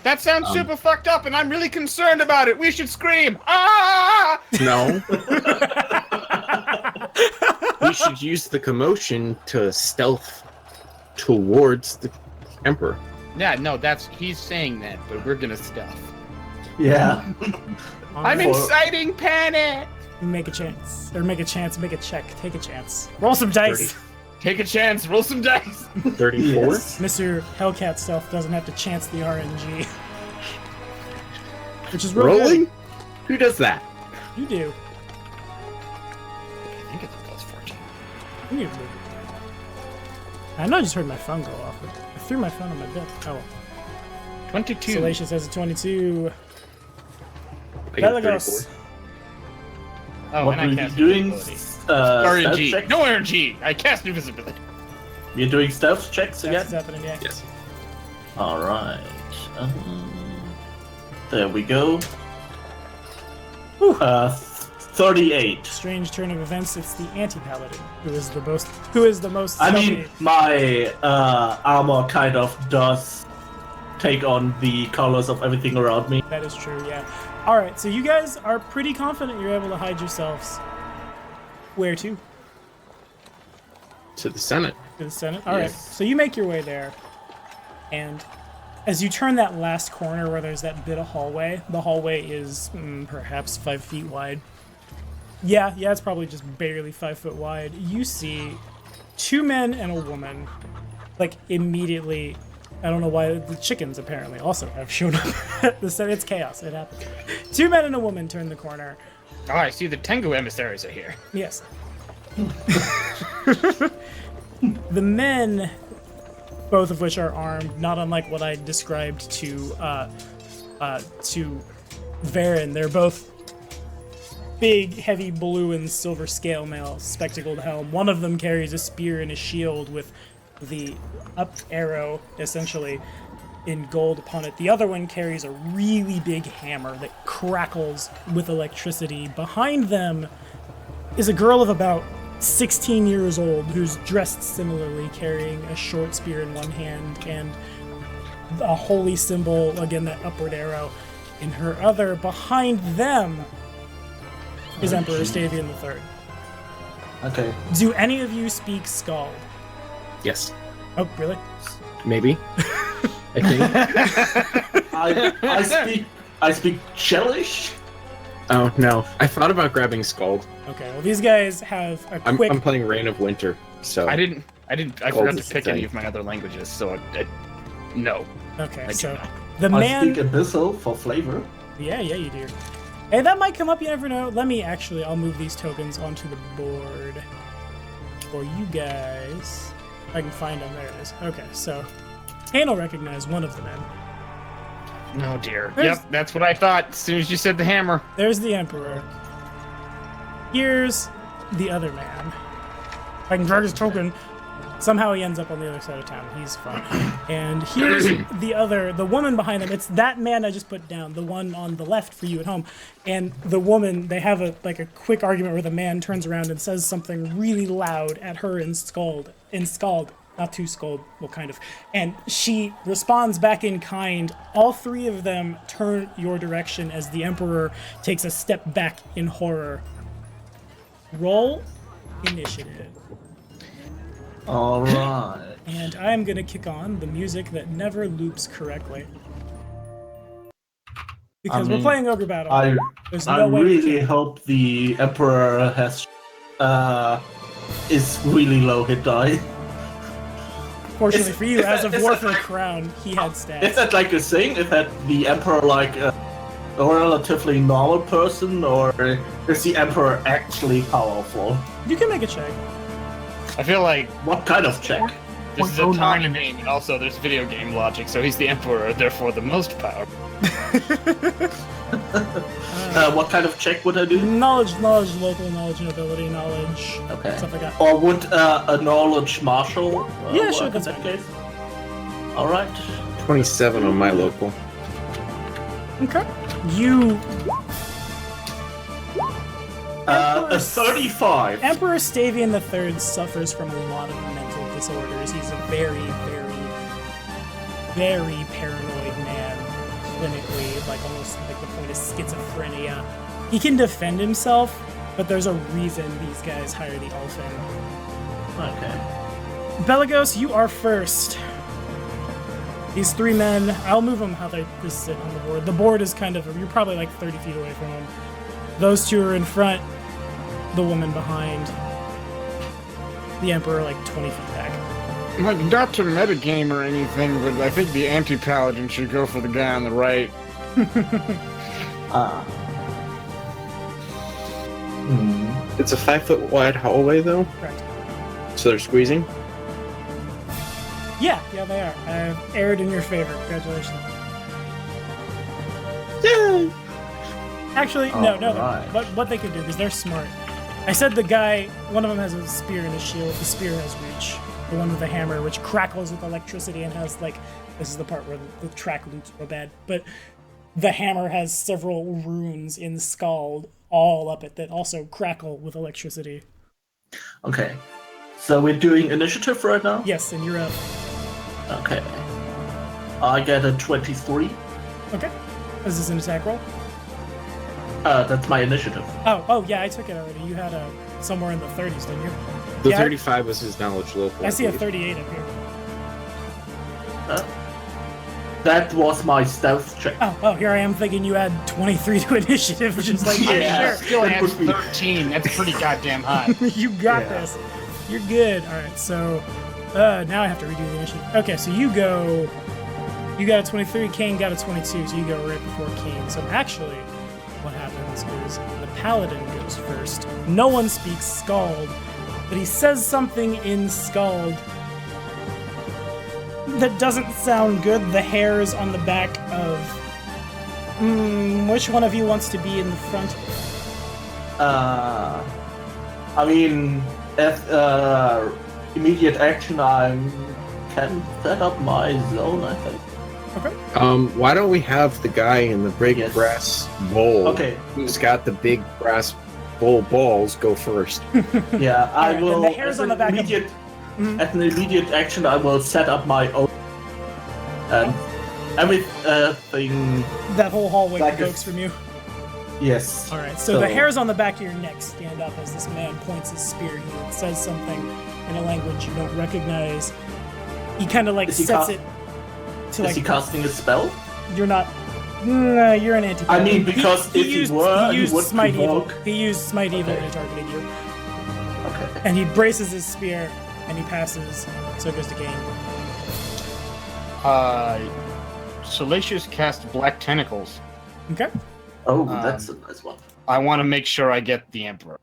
That sounds super fucked up, and I'm really concerned about it. We should scream! Ah! No. We should use the commotion to stealth towards the Emperor. Yeah, no, he's saying that, but we're gonna stealth. Yeah. I'm For- inciting panic! Make a chance. Or make a chance, make a check. Take a chance. Roll some dice. 30. Take a chance, roll some dice! 34? Yes. Mr. Hellcat Stealth doesn't have to chance the RNG. Which is real Rolling? good. Who does that? You do. I think it's a plus 14. You need to move it. I know I just heard my phone go off, but I threw my phone on my bed. Oh well. 22. Salacious has a 22. I got a Pelagos. 34. Oh, What and I were you cast doing? invisibility. Stealth RNG. check? No RNG. I cast invisibility. You're doing stealth checks again? That's what's happening, yeah. Yes. Alright. There we go. Whew. 38. Strange turn of events. It's the anti-paladin who is the most. I mean, stealthy. my armor kind of does take on the colors of everything around me. That is true. Yeah. All right. So you guys are pretty confident you're able to hide yourselves. Where to? To the Senate. To the Senate. All right. Yes. So you make your way there, and as you turn that last corner where there's that bit of hallway, the hallway is perhaps 5 feet wide. Yeah, it's probably just barely 5 foot wide. You see 2 men and a woman, like immediately. I don't know why the chickens apparently also have shown up at the Senate. It's chaos. It happens. 2 men and a woman turn the corner. Oh, I see the Tengu emissaries are here. Yes. The men, both of which are armed, not unlike what I described to Varen. They're both big, heavy blue and silver scale mail, spectacled helm. One of them carries a spear and a shield with the up arrow, essentially, in gold upon it. The other one carries a really big hammer that crackles with electricity. Behind them is a girl of about 16 years old who's dressed similarly, carrying a short spear in one hand and a holy symbol, again that upward arrow, in her other. Behind them is Emperor Stavian III. Okay. Do any of you speak Scald? Yes. Oh, really? Maybe. I think. I speak Cheliax. Oh, no. I thought about grabbing Scald. Okay, well these guys have a I'm quick... playing Reign of Winter, so... I forgot to is pick the any thing. of my other languages, so no. Okay, I do so not. the I man... speak Abyssal for flavor. Yeah, you do. Hey, that might come up, you never know. I'll move these tokens onto the board for you guys. I can find them, there it is. Okay, so Kane will recognize one of the men. Oh dear. There's- Yep, that's what I thought as soon as you said the hammer. There's the Emperor. Here's the other man. If I can drag his token. Somehow he ends up on the other side of town. He's fine. And here's the woman behind him. It's that man I just put down, the one on the left for you at home. And the woman, they have a quick argument where the man turns around and says something really loud at her in Scald. Not too Scald, well, kind of. And she responds back in kind. All three of them turn your direction as the Emperor takes a step back in horror. Roll initiative. All right. And I'm gonna kick on the music that never loops correctly. Because we're playing Ogre Battle. There's I no way we really can. hope the Emperor is really low hit die. Fortunately for you, as of is War that for the like- Crown, he had Is stats. that like a thing? Is that the Emperor like a relatively normal person, or is the Emperor actually powerful? You can make a check. I feel like What kind of check? this is a 0.09. time game, and also there's video game logic, so he's the emperor, therefore the most powerful. What kind of check would I do? Knowledge, local knowledge, nobility, knowledge, Okay. stuff like that. Or would a knowledge marshal Yeah, sure, work in that's that fine. case? Alright. 27 on my local. Okay. You, A 35. Emperor Stavian III suffers from a lot of mental disorders. He's a very, very, very paranoid man, clinically, like almost like the point of schizophrenia. He can defend himself, but there's a reason these guys hire the Elfin. Okay. Pelagos, you are first. These three men, I'll move them how they just sit on the board. The board is kind of, you're probably like 30 feet away from them. Those two are in front, the woman behind, the Emperor like 20 feet back. Like, not to metagame or anything, but I think the anti-paladin should go for the guy on the right. It's a 5-foot wide hallway, though, Correct. so they're squeezing. Yeah, they are. I've erred in your favor. Congratulations. Yay! Actually, no. Alright. But what they could do, because they're smart. I said the guy, one of them has a spear and a shield. The spear has reach. The one with the hammer, which crackles with electricity and has like, this is the part where the track loops real bad, but the hammer has several runes in Scald all up it that also crackle with electricity. Okay. So we're doing initiative right now? Yes, and you're up. Okay. I get a 23. Okay. Is this an attack roll? That's my initiative. Oh, yeah, I took it already. You had a somewhere in the 30s, didn't you? The Yeah, 35 was his knowledge local. I see a believe. 38 up here. That was my stealth check. Oh, here I am thinking you had 23 to initiative, which is like, Yeah. Still that has would be- 13. That's pretty goddamn high. you got Yeah. this. You're good. All right, so now I have to redo the initiative. Okay, so you got a 23, Kane got a 22, so you go right before Kane. So actually, what happens is the Paladin goes first. No one speaks Scald, but he says something in Scald that doesn't sound good. The hairs on the back of... which one of you wants to be in the front? I mean, as immediate action, I can set up my zone, I think. Okay. Why don't we have the guy in the big Yes. brass bowl Okay. who's got the big brass bowl balls go first? Yeah, I Alright, then will. the hairs As on an the back of- immediate, Mhm. as an immediate action, I will set up my own. And everything. That whole hallway Like provokes if- from you. Yes. All right, so the hairs on the back of your neck stand up as this man points his spear at you and says something in a language you don't recognize. He kind of like Is he sets cast- it to Is like he casting a spell? you're not. Nah, you're an anti. I mean, because if he were, he used would smite evil. provoke. He used smite evil Okay. when he targeted you, Okay. and he braces his spear and he passes. So it goes to Kane. Salacious cast Black Tentacles. Okay. Oh, that's a nice one. I want to make sure I get the Emperor.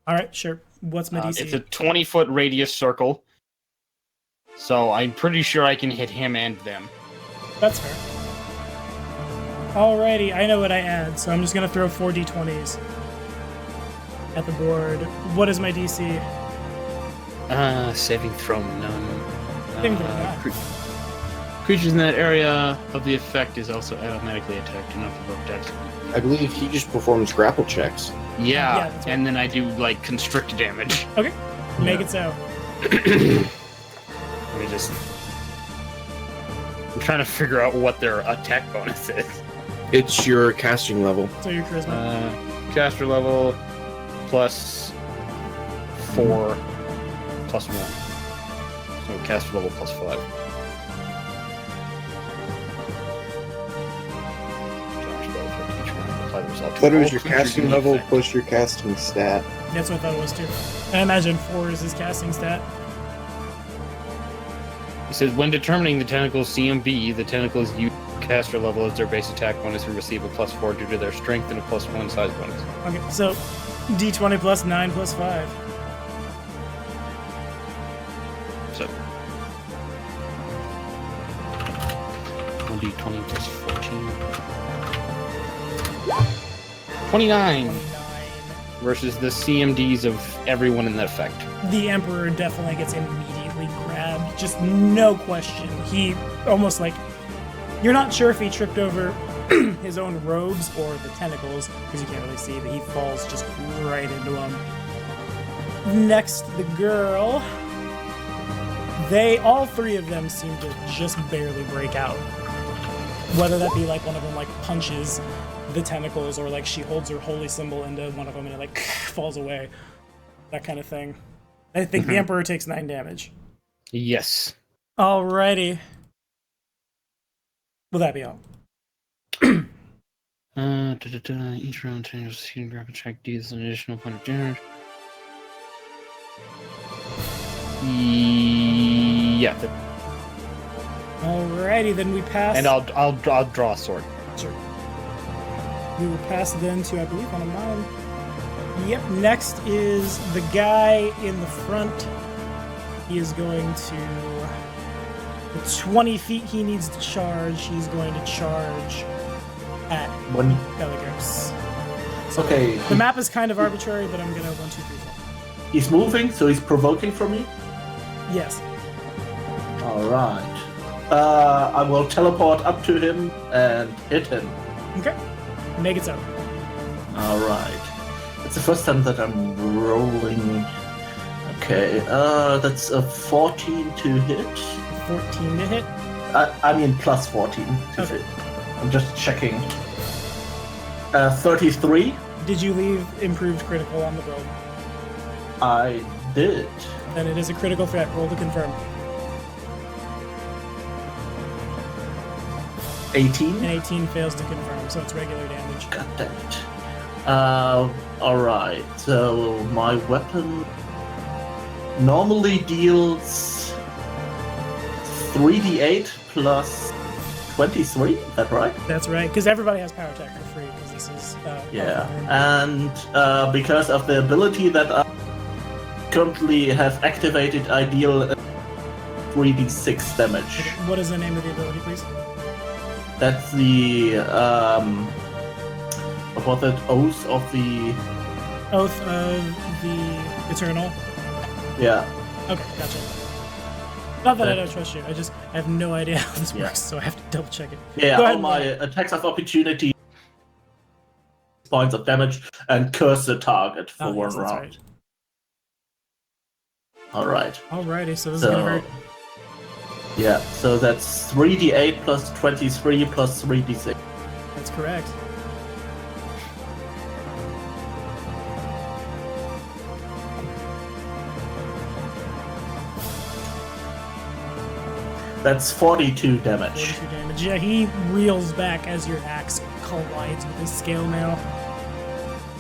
All right, sure. What's my DC? It's a 20-foot radius circle. So I'm pretty sure I can hit him and them. That's fair. Alrighty, I know what I add, so I'm just gonna throw 4 d20s at the board. What is my DC? Saving throw none. Saving throw none. Creatures in that area of the effect is also automatically attacked and not provoke dex. I believe he just performs grapple checks. Yeah, that's right. and then I do like constrict damage. Okay, make it so. Let me just. I'm trying to figure out what their attack bonus is. It's your casting level. So your charisma. Caster level plus 4 plus 1. So caster level plus 5. What is your casting level plus your casting stat? That's what I thought it was too. I imagine 4 is his casting stat. It says when determining the tentacle's CMB, the tentacle's caster level as their base attack bonus will receive a +4 due to their strength and a +1 size bonus. Okay, so d20 plus 9 plus 5. So 1d20 plus 14. 29 versus the CMDs of everyone in that effect. The Emperor definitely gets immediately grabbed. Just no question. He almost like... You're not sure if he tripped over his own robes or the tentacles, because you can't really see, but he falls just right into them. Next, the girl. All 3 of them seem to just barely break out. Whether that be like one of them like punches the tentacles, or like she holds her holy symbol into one of them and it like falls away. That kind of thing. I think the Emperor takes 9 damage. Yes. Alrighty. Will that be all? Each round changes the grapple check deals an additional point of damage. Yeah. Alrighty, then we pass. And I'll draw a sword. Sure. We will pass then to, I believe, one of mine. Yep, next is the guy in the front. He is going to... The 20 feet he needs to charge, he's going to charge at Cheliax. So Okay. the map is kind of arbitrary, but I'm going to 1, 2, 3, 4. He's moving, so he's provoking for me. Yes. Alright. I will teleport up to him and hit him. Okay. Make it so. Alright. It's the first time that I'm rolling. Okay, that's a 14 to hit. 14 to hit. I mean plus 14 to hit. I'm just checking. 33. Did you leave improved critical on the build? I did. Then it is a critical threat. Roll to confirm. 18. And 18 fails to confirm, so it's regular damage. God damn it. Alright, so my weapon normally deals 3d8 plus 23, is that right? That's right, because everybody has power attack for free, because this is... Yeah, and because of the ability that I currently have activated, I deal 3d6 damage. What is the name of the ability, please? That's the, what was it? Oath of the... Oath of the Eternal? Yeah. Okay, gotcha. Not that I don't trust you, I have no idea how this Yeah. works, so I have to double check it. Yeah, Go all ahead, my Mike. attacks of opportunity, points of damage, and curse the target for one Yes, that's round. right. Alright. Alrighty, so this is gonna hurt. Yeah, so that's 3d8 plus 23 plus 3d6. That's correct. That's 42 damage. 42 damage. Yeah, he reels back as your axe collides with his scale mail.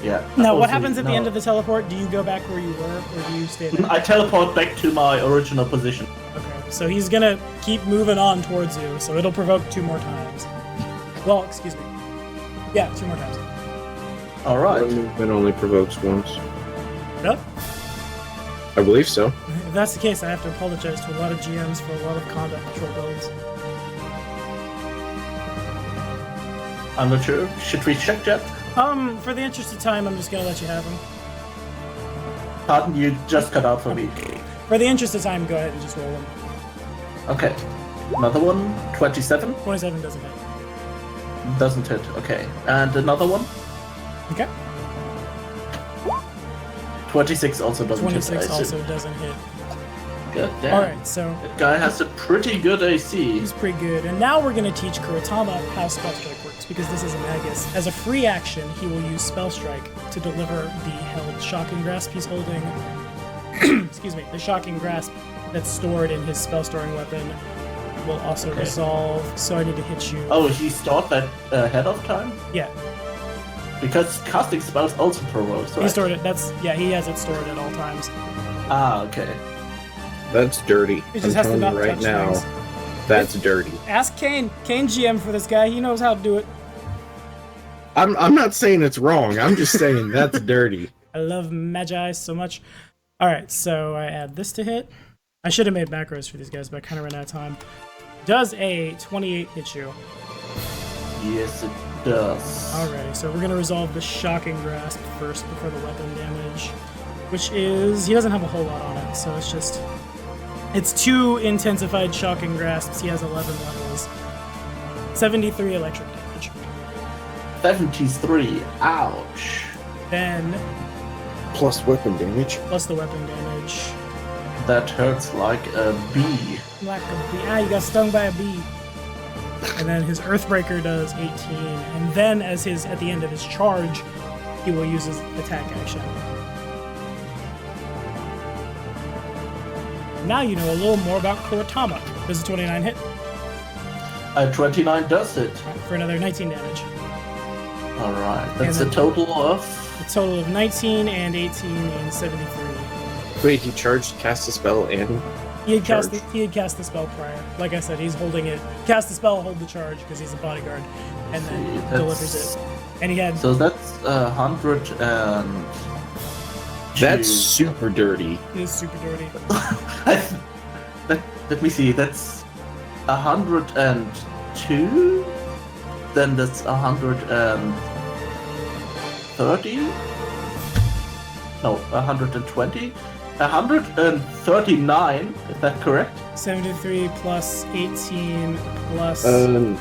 Yeah. Now, what Also, happens at the no. end of the teleport? Do you go back where you were, or do you stay there? I teleport back to my original position. Okay, so he's gonna keep moving on towards you, so it'll provoke 2 more times. Well, excuse me. Yeah, 2 more times. Alright. One movement only provokes once. Really? I believe so. If that's the case, I have to apologize to a lot of GMs for a lot of combat control builds. I'm not sure. Should we check that? For the interest of time, I'm just gonna let you have them. Pardon, you just cut out for me. For the interest of time, go ahead and just roll them. Okay. Another one, 27. 27 doesn't hit. Doesn't hit, okay. And another one, Okay. 26 also doesn't 26 hit. also doesn't hit. God damn. Alright, so That guy has a pretty good AC. he's pretty good. And now we're going to teach Kuratama how Spell Strike works, because this is a Magus. As a free action, he will use Spell Strike to deliver the held Shocking Grasp he's holding. Excuse me. The Shocking Grasp that's stored in his spell storing weapon will also resolve, so I need to hit you. Oh, he stored that ahead of time? Yeah, Because casting spells also provokes, right? he stored it. He has it stored at all times. Ah, okay. That's dirty. He just I'm has to telling not you right touch now, things. that's dirty. Ask Kane. Kane GM for this guy. He knows how to do it. I'm not saying it's wrong. I'm just saying that's dirty. I love Magi so much. Alright, so I add this to hit. I should have made macros for these guys, but I kind of ran out of time. Does a 28 hit you? Yes, it does. Alrighty, so we're going to resolve the Shocking Grasp first before the weapon damage, which is... he doesn't have a whole lot on it, so it's just... it's 2 intensified Shocking Grasps. He has 11 levels. 73 electric damage. 73. Ouch. Then, Plus weapon damage. plus the weapon damage. That hurts like a bee. Like a bee. Ah, you got stung by a bee. And then his Earthbreaker does 18. And then at the end of his charge, he will use his attack action. Now you know a little more about Kuratama. Does a 29 hit? 29 does hit. For another 19 damage. Alright, that's And a then- total of... A total of 19 and 18 and 73. Wait, he charged, cast a spell, and He had cast Charge. the spell prior. Like I said, he's holding it. Cast the spell, hold the charge because he's a bodyguard, and then See, that's- delivers it. And he had So that's 100 and... that's super dirty. he is super dirty. Let me see, that's 102? Then that's 130? No, 120? 139, is that correct? 73 plus 18 plus 19.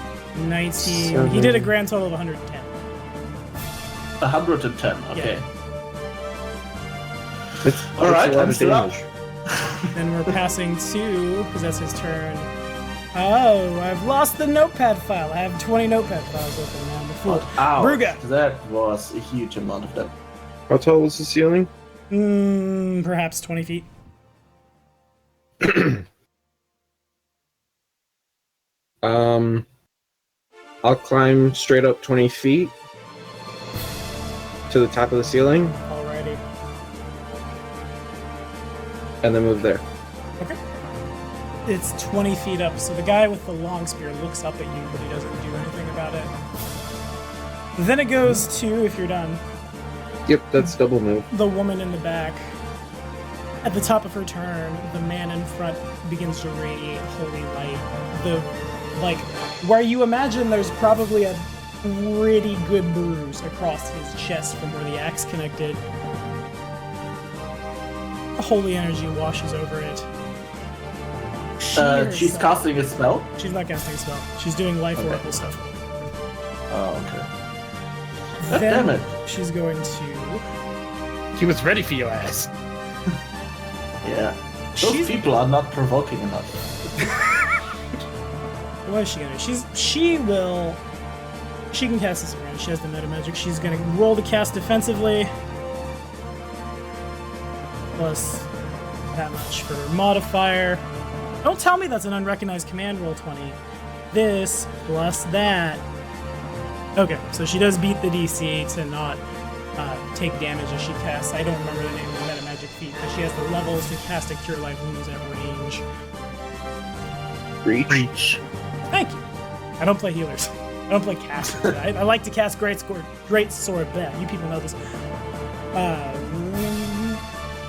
He seven. did a grand total of 110. 110, okay. That's Alright, a lot I'm of still up. damage. Then we're passing to, because that's his turn. Oh, I've lost the notepad file. I have 20 notepad files open now. I'm a fool. Ouch, Bruga. that was a huge amount of them. How tall was the ceiling? Perhaps 20 feet. I'll climb straight up 20 feet to the top of the ceiling Alrighty. and then move there. Okay. It's 20 feet up, so the guy with the long spear looks up at you, but he doesn't do anything about it. Then it goes to, if you're done, Yep, that's double move. the woman in the back. At the top of her turn, the man in front begins to radiate holy light. Where you imagine there's probably a pretty good bruise across his chest from where the axe connected. Holy energy washes over it. She She's herself- casting a spell? She's not casting a spell. She's doing life Okay. oracle stuff. Oh, okay. God Then damn it. she's going to... He was ready for your ass. Yeah. Those She's- people are not provoking enough. What is she gonna do? She can cast this around. She has the meta magic. She's gonna roll to cast defensively. Plus that much for her modifier. Don't tell me that's an unrecognized command roll 20. This plus that. Okay, so she does beat the DC to not take damage as she casts. I don't remember the name of the meta magic feat, but she has the levels to cast a Cure Light Wounds at range. Reach. Thank you. I don't play healers. I don't play casters. I like to cast Great Sword. Bleh, you people know this.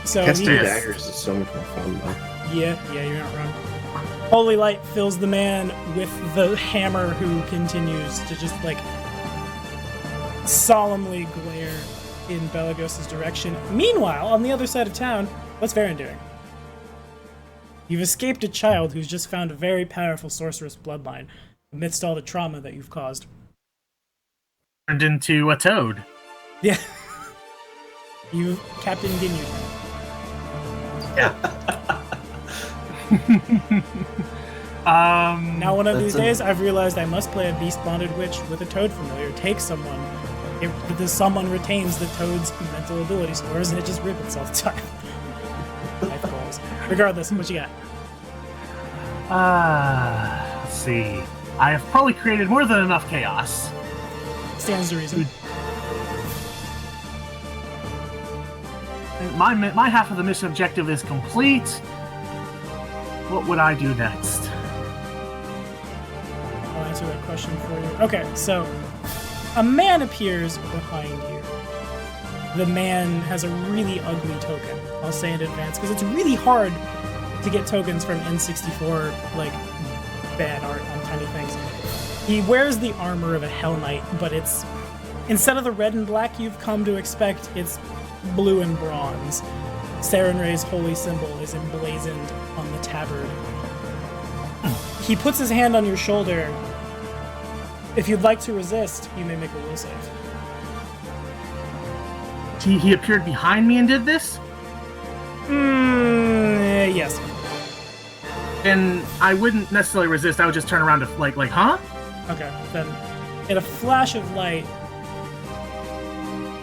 So Casting he- daggers is so much more fun, though. Yeah, you're not wrong. Holy light fills the man with the hammer who continues to just, like, solemnly glare in Belagos' direction. Meanwhile, on the other side of town, what's Varen doing? You've escaped a child who's just found a very powerful sorceress bloodline amidst all the trauma that you've caused. Turned into a toad. Yeah. You Captain Ginyu. Yeah. Now one of these That's days, I've realized I must play a beast-bonded witch with a toad familiar. Take someone. If someone retains the toad's mental ability scores, and it just ribbons all the time. Life goals. Regardless, what you got? Let's see. I have probably created more than enough chaos. Stands to reason. My half of the mission objective is complete. What would I do next? I'll answer that question for you. Okay, so a man appears behind you. The man has a really ugly token. I'll say in advance because it's really hard to get tokens from N64, like bad art on tiny things. He wears the armor of a Hell Knight, but it's instead of the red and black you've come to expect, it's blue and bronze. Sarenrae's holy symbol is emblazoned on the tabard. He puts his hand on your shoulder. If you'd like to resist, you may make a will save. He appeared behind me and did this? Yes. And I wouldn't necessarily resist. I would just turn around to like, huh? Okay, then in a flash of light,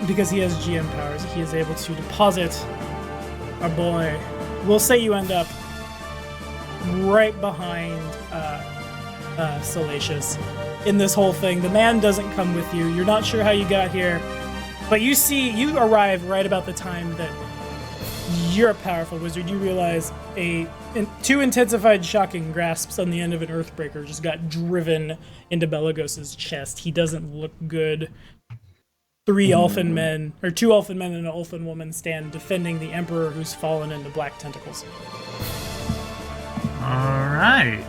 because he has GM powers, he is able to deposit our boy. We'll say you end up right behind Salacious in this whole thing. The man doesn't come with you. You're not sure how you got here, but you arrive right about the time that you're a powerful wizard. You realize two intensified shocking grasps on the end of an Earthbreaker just got driven into Belagos' chest. He doesn't look good. Two elfin men and an elfin woman stand defending the Emperor who's fallen into black tentacles. Alright.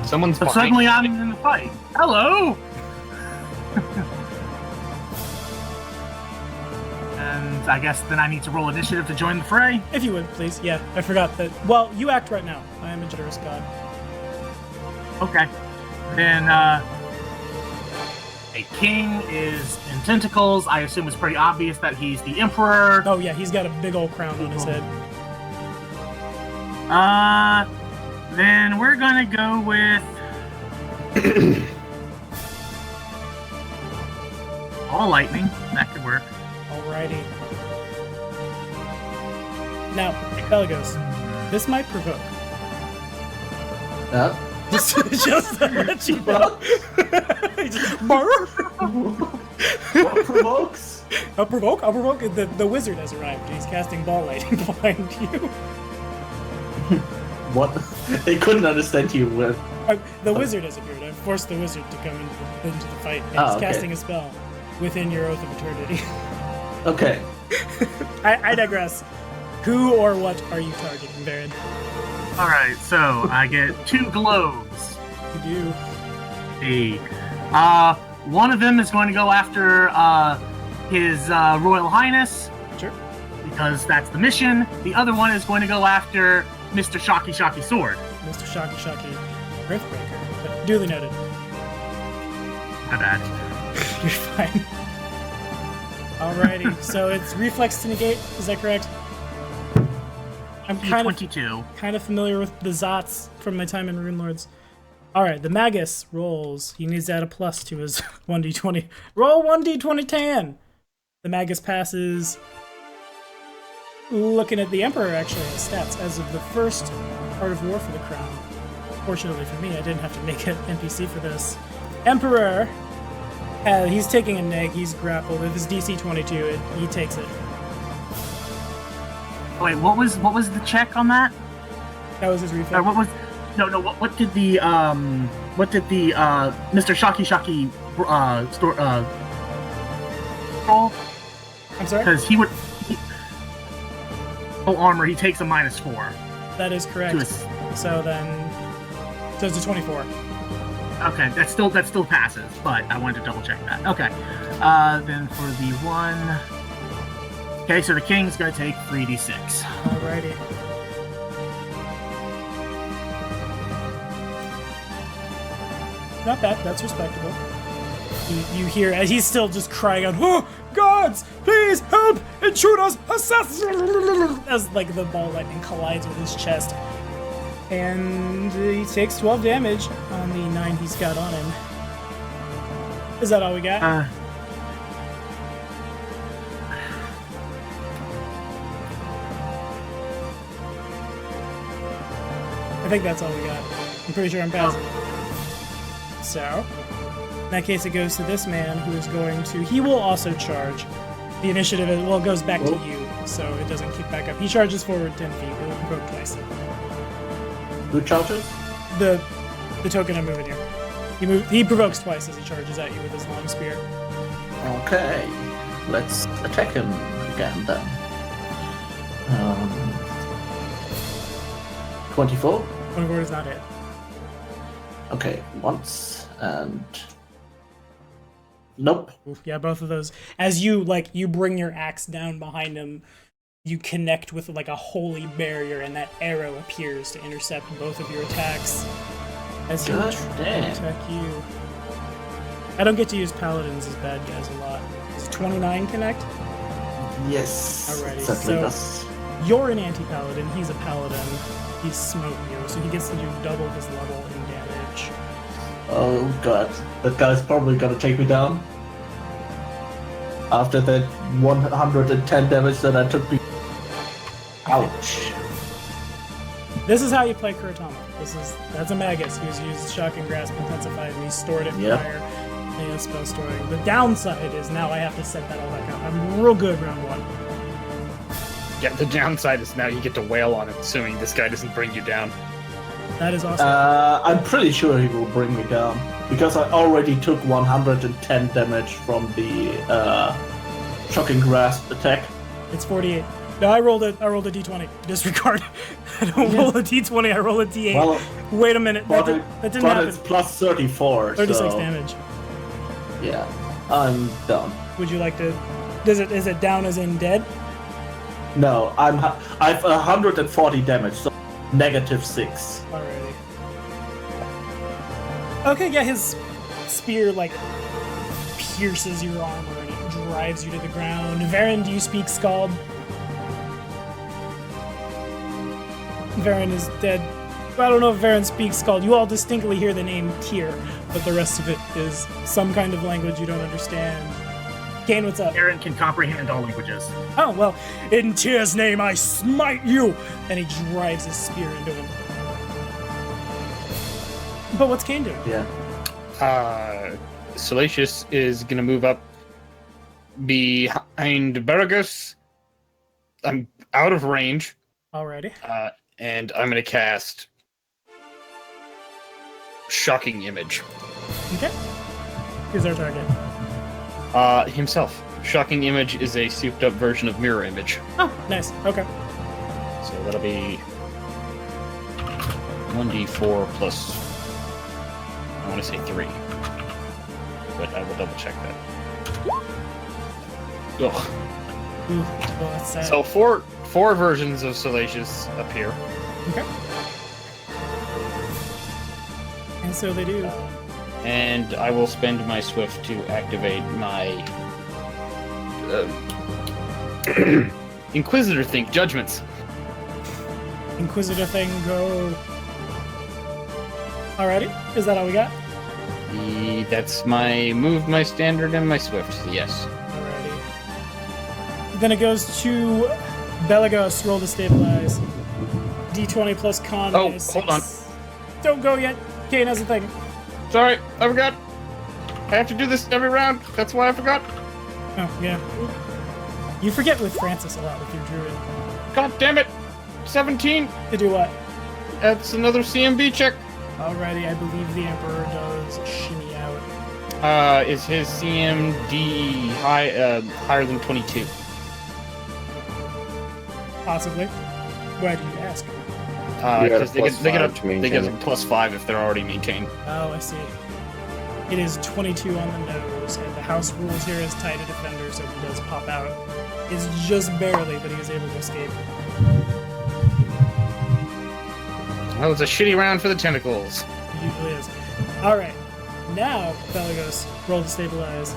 Someone's So behind suddenly you. I'm in the fight. Hello! And I guess then I need to roll initiative to join the fray. If you would, please. Yeah, I forgot that. Well, you act right now. I am a generous god. Okay. Then, a king is in tentacles. I assume it's pretty obvious that he's the emperor. Oh yeah, he's got a big old crown on his head. Then we're gonna go with all lightning. That could work. Alrighty. Now, Pelagos, this might provoke. Just to let you know. What provokes? I'll provoke. The wizard has arrived. He's casting ball lightning behind you. What? They couldn't understand you with. The wizard has appeared. I've forced the wizard to come into the fight. And he's Okay. casting a spell within your Oath of Eternity. Okay. I digress. Who or what are you targeting, Baron? Alright, so I get 2 globes. You do. Hey. One of them is going to go after his Royal Highness, Sure. because that's the mission. The other one is going to go after Mr. Shocky Sword. Mr. Shocky Earthbreaker. But duly noted. My bad. You're fine. Alrighty, so it's reflex to negate, is that correct? I'm kind of T22. familiar with the Zots from my time in Rune Lords. Alright, the Magus rolls. He needs to add a plus to his 1d20. Roll 1d20 tan! The Magus passes. Looking at the Emperor, actually, his stats. As of the first Art of War for the Crown. Fortunately for me, I didn't have to make an NPC for this. Emperor, he's taking a neg, he's grappled. With his DC 22, he takes it. Wait, what was the check on that? That was his reflex. What did the Mr. Shocky roll? I'm sorry? Because oh, armor, he takes a -4. That is correct. To his, So it's a 24. okay, that still passes, but I wanted to double check that. Okay. Then for the one. Okay, so the king's gonna take 3d6. Alrighty. Not bad. That's respectable. You hear as he's still just crying out, "Oh, gods, please help! Intruders, assassins!" As like the ball lightning collides with his chest, and he takes 12 damage on the 9 he's got on him. Is that all we got? I think that's all we got. I'm pretty sure I'm passing. So, in that case, it goes to this man who is going to. He will also charge. The initiative, well, it goes back to you, so it doesn't keep back up. He charges forward 10 feet. He'll provoke twice. Who charges? The token I'm moving here. He provokes twice as he charges at you with his long spear. Okay, let's attack him again then. 24. 24 is not it. Okay, once and nope. Oof, yeah, both of those. As you bring your axe down behind him, you connect with like a holy barrier, and that arrow appears to intercept both of your attacks. As he'll try to attack you. I don't get to use paladins as bad guys a lot. Does 29 connect? Yes. Alrighty, Certainly so does. you're an anti-paladin. He's a paladin. He's smote you, so he gets to do double his level in damage. Oh god, that guy's probably gonna take me down. After that 110 damage that I took. Ouch. This is how you play Kuratama. That's a Magus who's used Shocking Grasp Intensified, and he's stored it prior. And he has spell storing. The downside is now I have to set that all back up. I'm real good round 1. Yeah, the downside is now you get to wail on it, assuming this guy doesn't bring you down. That is awesome. I'm pretty sure he will bring me down because I already took 110 damage from the Shocking Grasp attack. It's 48. No, I rolled a d20. Disregard. I don't roll a d20. I roll a d8. Well, wait a minute. That didn't happen. It's plus 34. 36 so, damage. Yeah, I'm done. Would you like to? Is it down as in dead? No, I've 140 damage, so -6. Alrighty. Okay, yeah, his spear pierces your armor and it drives you to the ground. Varen, do you speak Scald? Varen is dead. I don't know if Varen speaks Scald. You all distinctly hear the name Tyr, but the rest of it is some kind of language you don't understand. Kane, what's up? Aaron can comprehend all languages. Oh, well, in Tyr's name I smite you! And he drives his spear into him. But what's Kane doing? Yeah. Salacious is gonna move up behind Baragus. I'm out of range. Alrighty. And I'm gonna cast Shocking Image. Okay. Who's our target? Himself. Shocking Image is a souped up version of Mirror Image. Oh, nice. Okay. So that'll be 1d4 plus, I want to say 3. But I will double check that. Ugh. Ooh, well, that's sad. So four versions of Salacious appear. Okay. And so they do. And I will spend my Swift to activate my Inquisitor Think Judgments. Inquisitor thing, go. Alrighty. Is that all we got? That's my move, my standard, and my Swift. Yes. Alrighty. Then it goes to Belagos. Roll to stabilize. D20 plus con. Oh, -6. hold on. Don't go yet. Kane has a thing. Sorry, I forgot. I have to do this every round. That's why I forgot. Oh, yeah. You forget with Francis a lot with your druid. God damn it. 17. To do what? That's another CMB check. Alrighty, I believe the Emperor does shimmy out. Is his CMD higher than 22? Possibly. Why do you ask? Because they get a maintain. +5 if they're already maintained. Oh, I see. It is 22 on the nose, and the house rules here is tie to defender, so he does pop out. It's just barely, but he is able to escape. Well, it's a shitty round for the tentacles. It usually is. Alright, now, Belagos, roll to stabilize.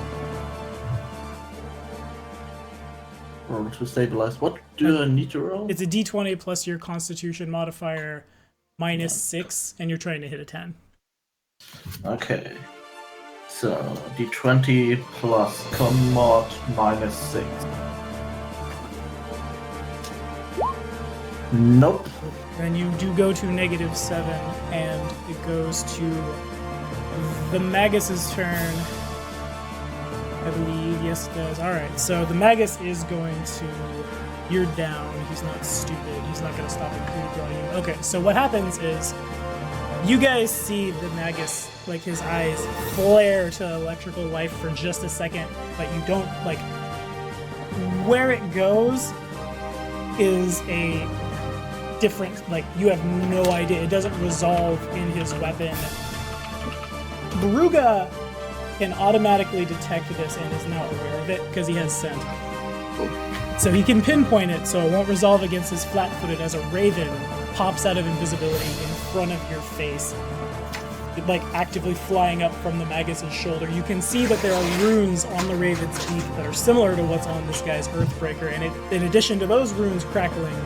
Roll to stabilize. What do I need to roll? It's a d20 plus your constitution modifier -6, and you're trying to hit a 10. Okay. So, d20 plus con mod -6. Nope. Then you do go to -7, and it goes to the Magus's turn. I believe, yes it does. Alright, so the Magus is going to... You're down. He's not stupid. He's not going to stop a coup on you. Okay, so what happens is... You guys see the Magus, like, his eyes flare to electrical life for just a second, but you don't, like... Where it goes is a different, like, you have no idea. It doesn't resolve in his weapon. Baruga can automatically detect this and is now aware of it because he has scent. So he can pinpoint it so it won't resolve against his flat-footed as a raven pops out of invisibility in front of your face, like actively flying up from the Magus's shoulder. You can see that there are runes on the raven's beak that are similar to what's on this guy's Earthbreaker, and in addition to those runes crackling,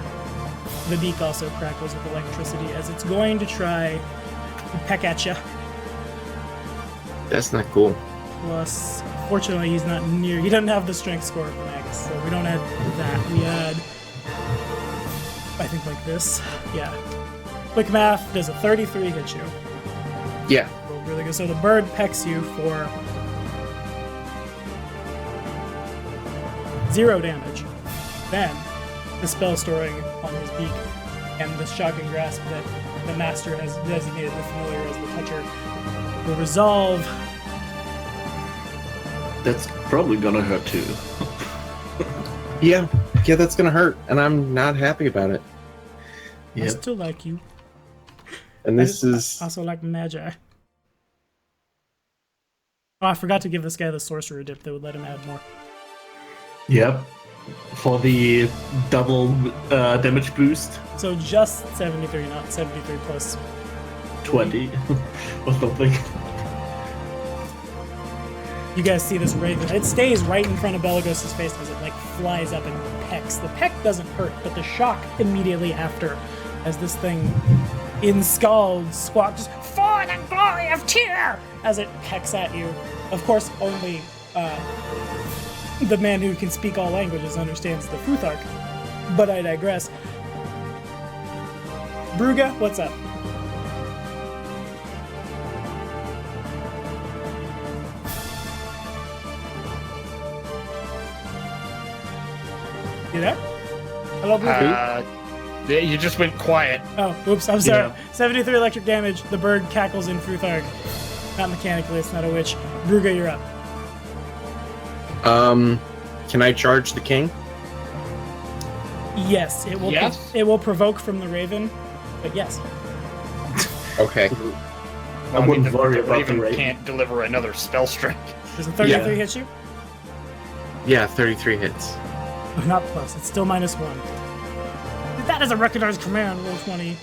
the beak also crackles with electricity as it's going to try to peck at you. That's not cool. Plus, fortunately, he's not near. He doesn't have the strength score of the Magus, so we don't add that. We add, I think, like this. Yeah. Quick math, does a 33 hit you? Yeah. Rolled really good. So the bird pecks you for 0 damage. Then, the spell storing on his beak and the shocking grasp that the master has designated the familiar as the toucher will resolve. That's probably gonna hurt too. Yeah, that's gonna hurt, and I'm not happy about it. I Yep. still like you. And this is I also like Magi. Oh, I forgot to give this guy the sorcerer dip that would let him add more. Yep. For the double damage boost, So just 73, not 73 plus 20 or something. You guys see this raven. It stays right in front of Belagos' face as it like flies up and pecks. The peck doesn't hurt, but the shock immediately after as this thing in scald squawks, "For the glory of Tyr!" as it pecks at you. Of course, only the man who can speak all languages understands the Futhark. But I digress. Bruga, what's up? You there? Hello, Bruga? You just went quiet. Oh, oops, I'm sorry. Yeah. 73 electric damage. The bird cackles in Futhark. Not mechanically, it's not a witch. Bruga, you're up. can I charge the king? Yes, it will. Yes? It will provoke from the raven, but yes. Okay. I wouldn't the worry about the raven raven. can't deliver another spell strike. Does a 33 Yeah. hit you? Yeah, 33 hits. Oh, not plus. It's still -1. That is a recognized command. Roll 20.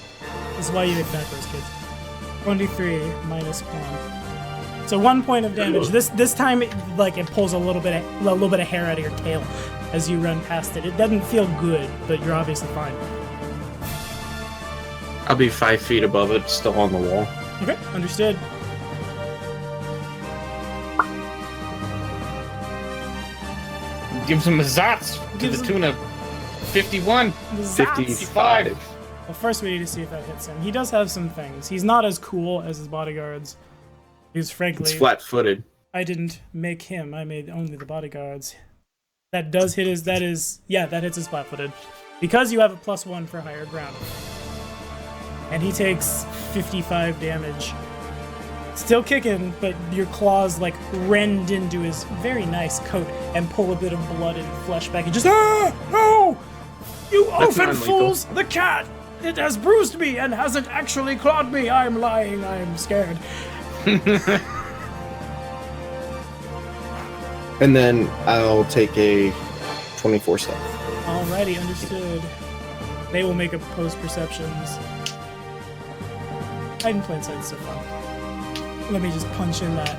This is why you hit backwards, kids. 23 -1. So 1 point of damage. This time, it pulls a little bit of hair out of your tail as you run past it. It doesn't feel good, but you're obviously fine. I'll be 5 feet above it, still on the wall. Okay, understood. Gives him a Zats to Gives the him- tune of 51. Zats. 55. Well, first we need to see if that hits him. He does have some things. He's not as cool as his bodyguards. He's frankly... It's flat-footed. I didn't make him. I made only the bodyguards. That does hit his... That hits his flat-footed. Because you have a +1 for higher ground. And he takes 55 damage. still kicking, but your claws like rend into his very nice coat and pull a bit of blood and flesh back. And just no! You That's oafen non-lethal. fools! The cat! It has bruised me and hasn't actually clawed me. I'm lying. I'm scared. And then I'll take a 24 stealth. Alrighty, understood. They will make a post perceptions. Hide in plain sight's so fun. Let me just punch in that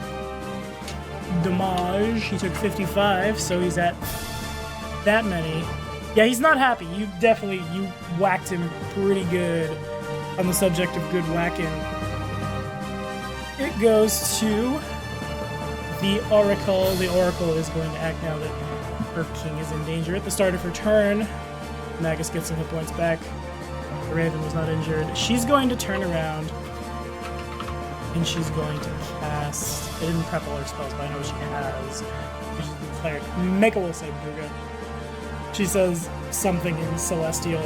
damage. He took 55, so he's at that many. Yeah, he's not happy. You whacked him pretty good on the subject of good whacking. It goes to the Oracle. The Oracle is going to act now that her king is in danger. At the start of her turn, Magus gets some hit points back. The Raven was not injured. She's going to turn around and she's going to cast. I didn't prep all her spells, but I know what she has. She's a cleric. Make a will save, Druga. She says something in Celestial,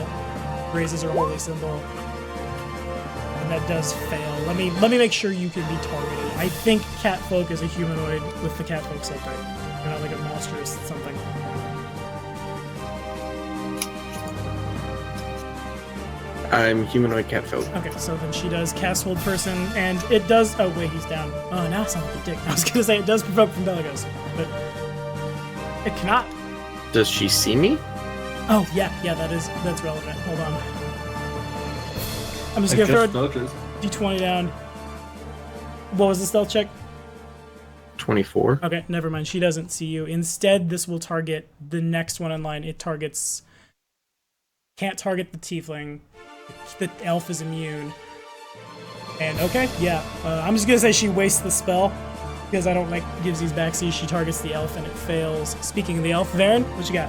raises her holy symbol, and that does fail. Let me make sure you can be targeted. I think Catfolk is a humanoid with the Catfolk subtype. They're not like a monstrous something. I'm humanoid catfolk. Okay, so then she does cast Hold Person, and it does. Oh wait, he's down. Oh, now I sound like a dick. I was gonna say it does provoke from Belagos, but it cannot. Does she see me? Oh yeah, that's relevant. Hold on. I'm just I gonna throw just a noticed. d20 down. What was the stealth check? 24. Okay, never mind. She doesn't see you. Instead, this will target the next one in line. It can't target the tiefling. The elf is immune. And okay, yeah. I'm just gonna say she wastes the spell because I don't like gives these backseas. She targets the elf and it fails. Speaking of the elf, Varen, what you got?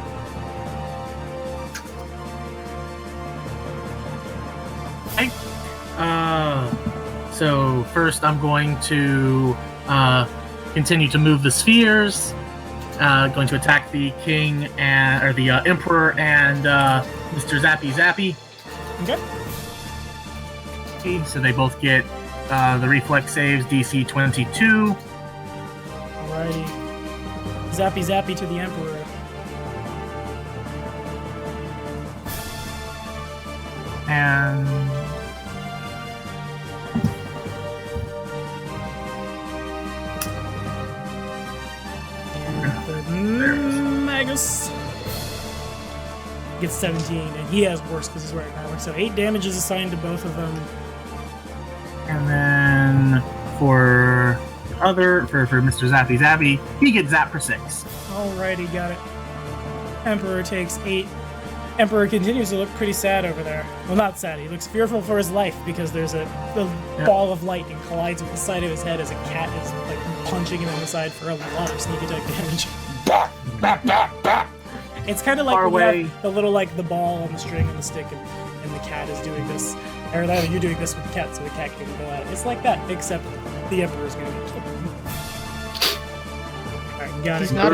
So first I'm going to continue to move the spheres. Going to attack the king or the emperor and Mr. Zappy Zappy. Okay. So they both get the reflex saves, DC 22. Alrighty. Zappy Zappy to the emperor. And Magus gets 17, and he has worse because he's wearing armor. So 8 damage is assigned to both of them. And then for Mr. Zappy Zappy, he gets zapped for 6. Alrighty, got it. Emperor takes 8. Emperor continues to look pretty sad over there. Well, not sad. He looks fearful for his life because there's a ball of lightning collides with the side of his head as a cat is like punching him in the side for a lot of sneak attack damage. Bah, bah, bah, bah. It's kind of like Far when you away. have the little like the ball on the string and the stick, and the cat is doing this, or rather you're doing this with the cat, so the cat can go at it. It's like that, except the Emperor's going to get killed. All right, got He's it. not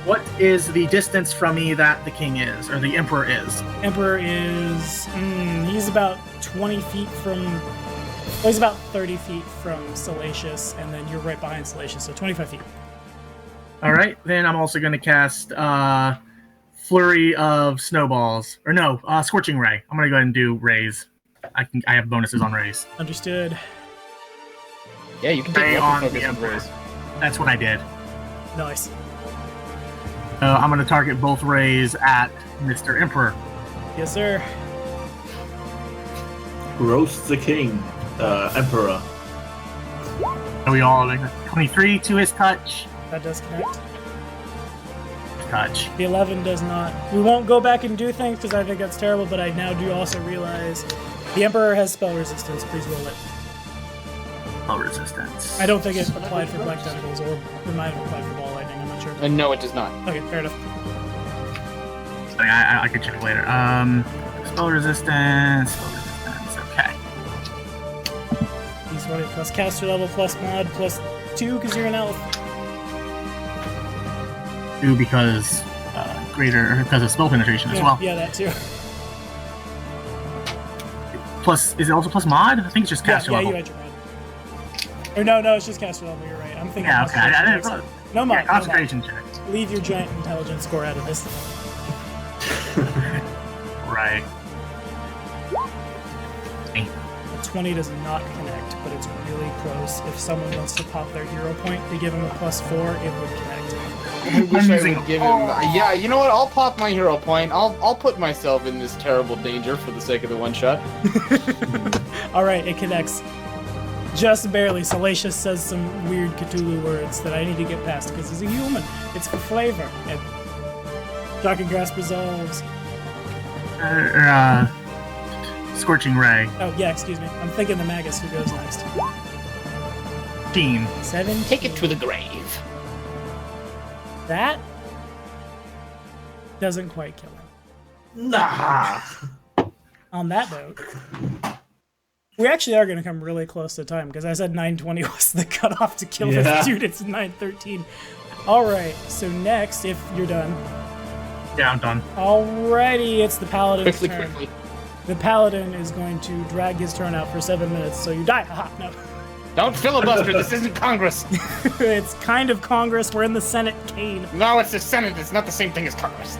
What what is the distance from me that the king is, or the emperor is? Emperor is he's about 20 feet from. Well, he's about 30 feet from Salacious, and then you're right behind Salacious, so 25 feet. All right, then I'm also going to cast Flurry of Snowballs, or no, Scorching Ray. I'm going to go ahead and do rays. I have bonuses on rays. Understood. Yeah, you can Ray take on weapon the focus and emperor. raise. That's what I did. Nice. I'm going to target both rays at Mr. Emperor. Yes, sir. Roast the king, emperor. And we all like 23 to his touch. That does connect. Touch. The 11 does not. We won't go back and do things because I think that's terrible, but I now do also realize the Emperor has spell resistance. Please roll it. Spell resistance. I don't think it applied for Black Tentacles, or it might have applied for Ball Lightning. I'm not sure. No, it does not. Okay, fair enough. I can check later. Spell resistance. Okay. D20 plus caster level plus mod plus 2 because you're an elf. 2 because because of spell penetration as well. Yeah, that too. Plus, is it also plus mod? I think it's just caster Yeah, level. you had your mod. Or no, it's just caster level. You're right. I'm thinking. Yeah, okay. concentration I checks. didn't- No mind. Yeah, concentration checks. Leave your giant intelligence score out of this. Right. A 20 does not connect, but it's really close. If someone wants to pop their hero point, they give him a +4, it would connect. I wish I using would give him. Yeah, you know what? I'll pop my hero point. I'll put myself in this terrible danger for the sake of the one shot. Alright, it connects. Just barely. Salacious says some weird Cthulhu words that I need to get past because he's a human. It's for flavor. And Shocking Grasp resolves. Scorching Ray. Oh, yeah, excuse me. I'm thinking the Magus who goes next. 7. Take it to the grave. That doesn't quite kill him. Nah. On that note, we actually are going to come really close to time because I said 9:20 was the cutoff to kill Yeah. this dude. It's 9:13. All right, so next, if you're done. Yeah, I'm done. Alrighty, it's the Paladin's Quickly, turn. quickly. The Paladin is going to drag his turn out for 7 minutes, so you die. Haha, no. Don't filibuster. This isn't Congress. It's kind of Congress. We're in the Senate, Kane. No, it's the Senate. It's not the same thing as Congress.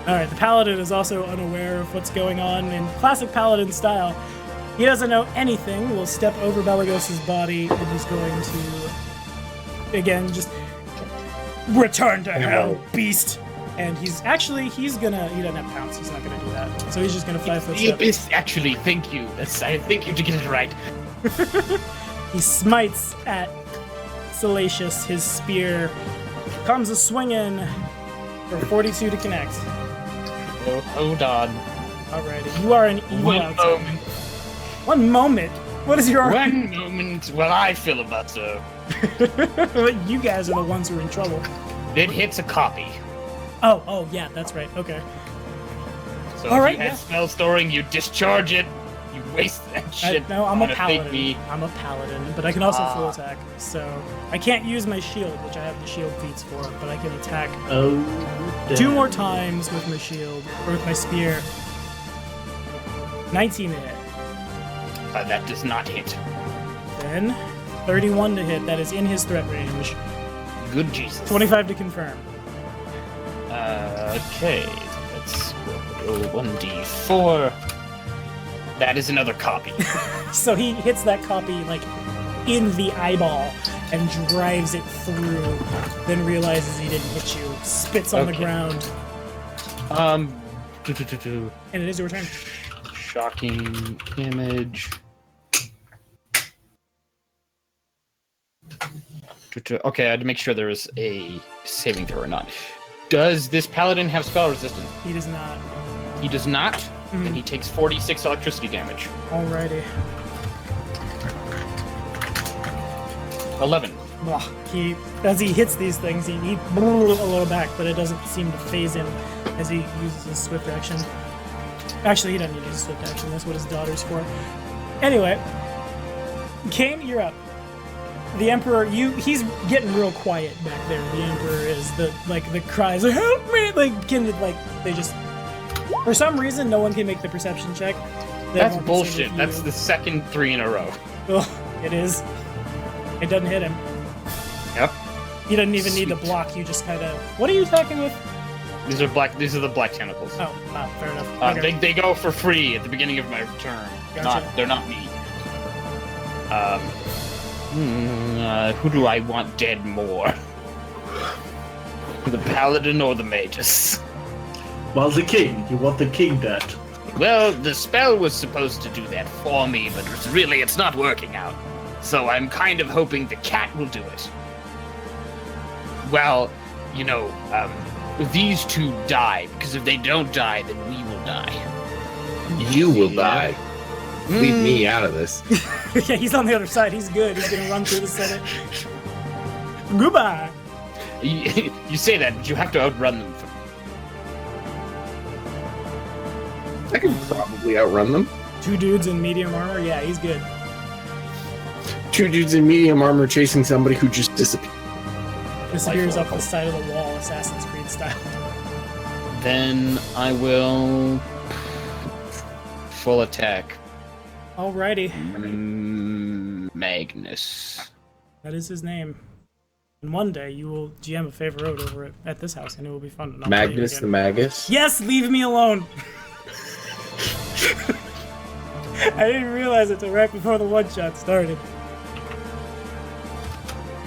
Alright, the Paladin is also unaware of what's going on in classic Paladin style. He doesn't know anything. Will step over Belagos's body and is going to, again, just return to hell, beast. And he doesn't have pounce. He's not gonna do that. So he's just gonna 5 foot The step. abyss, actually, thank you. I thank you to get it right. He smites at Salacious. His spear comes a swinging for 42 to connect. Oh, hold on. Alrighty, you are an evil One outsider. moment. 1 moment? What is your arm? One moment while I filibuster. You guys are the ones who are in trouble. It hits a copy. Oh, yeah, that's right. Okay. So All if right, you had yeah. spell storing, you discharge it. You waste that shit. No, I'm a on fake me. paladin. I'm a paladin, but I can also full Ah. attack. So I can't use my shield, which I have the shield feats for, but I can attack Oh. 2 more times with my shield or with my spear. 19 to hit. That does not hit. Then 31 to hit. That is in his threat range. Good Jesus. 25 to confirm. Okay. Let's roll 1d4. That is another copy. So he hits that copy like in the eyeball and drives it through, then realizes he didn't hit you, spits on the Okay. ground, Do-do-do-do. and it is your turn. Shocking image. Okay, I had to make sure there was a saving throw or not. Does this paladin have spell resistance? He does not. He does not. Then he takes 46 electricity damage. Alrighty. 11. Blah. As he hits these things, he a little back, but it doesn't seem to phase him as he uses his swift action. Actually, he doesn't need to use his swift action. That's what his daughter's for. Anyway, Kane, you're up. The Emperor, he's getting real quiet back there. The Emperor is the cries, help me! They just, for some reason, no one can make the perception check. That's Everyone can say bullshit. that That's you- the second 3 in a row. Ugh, it is. It doesn't hit him. Yep. He doesn't even need to Sweet. block. You just kind of. What are you attacking with? These are the black tentacles. Oh, fair enough. They, they go for free at the beginning of my turn. Gotcha. They're not me. Who do I want dead more? The paladin or the magus? Well, the king. You want the king dead. Well, the spell was supposed to do that for me, but it's not working out. So I'm kind of hoping the cat will do it. Well, these two die, because if they don't die, then we will die. You will die. Leave me out of this. Yeah, he's on the other side. He's good. He's gonna run through the Senate. Goodbye. You say that, but you have to outrun them. I could probably outrun them. 2 dudes in medium armor. Yeah, he's good. 2 dudes in medium armor chasing somebody who just disappeared. Disappears up the side of the wall, Assassin's Creed style. Then I will full attack. Alrighty. Magnus. That is his name. And one day you will GM a favorite road over it at this house, and it will be fun. And I'll play you Magnus the again. Magus? Yes, leave me alone. I didn't realize it till right before the one shot started.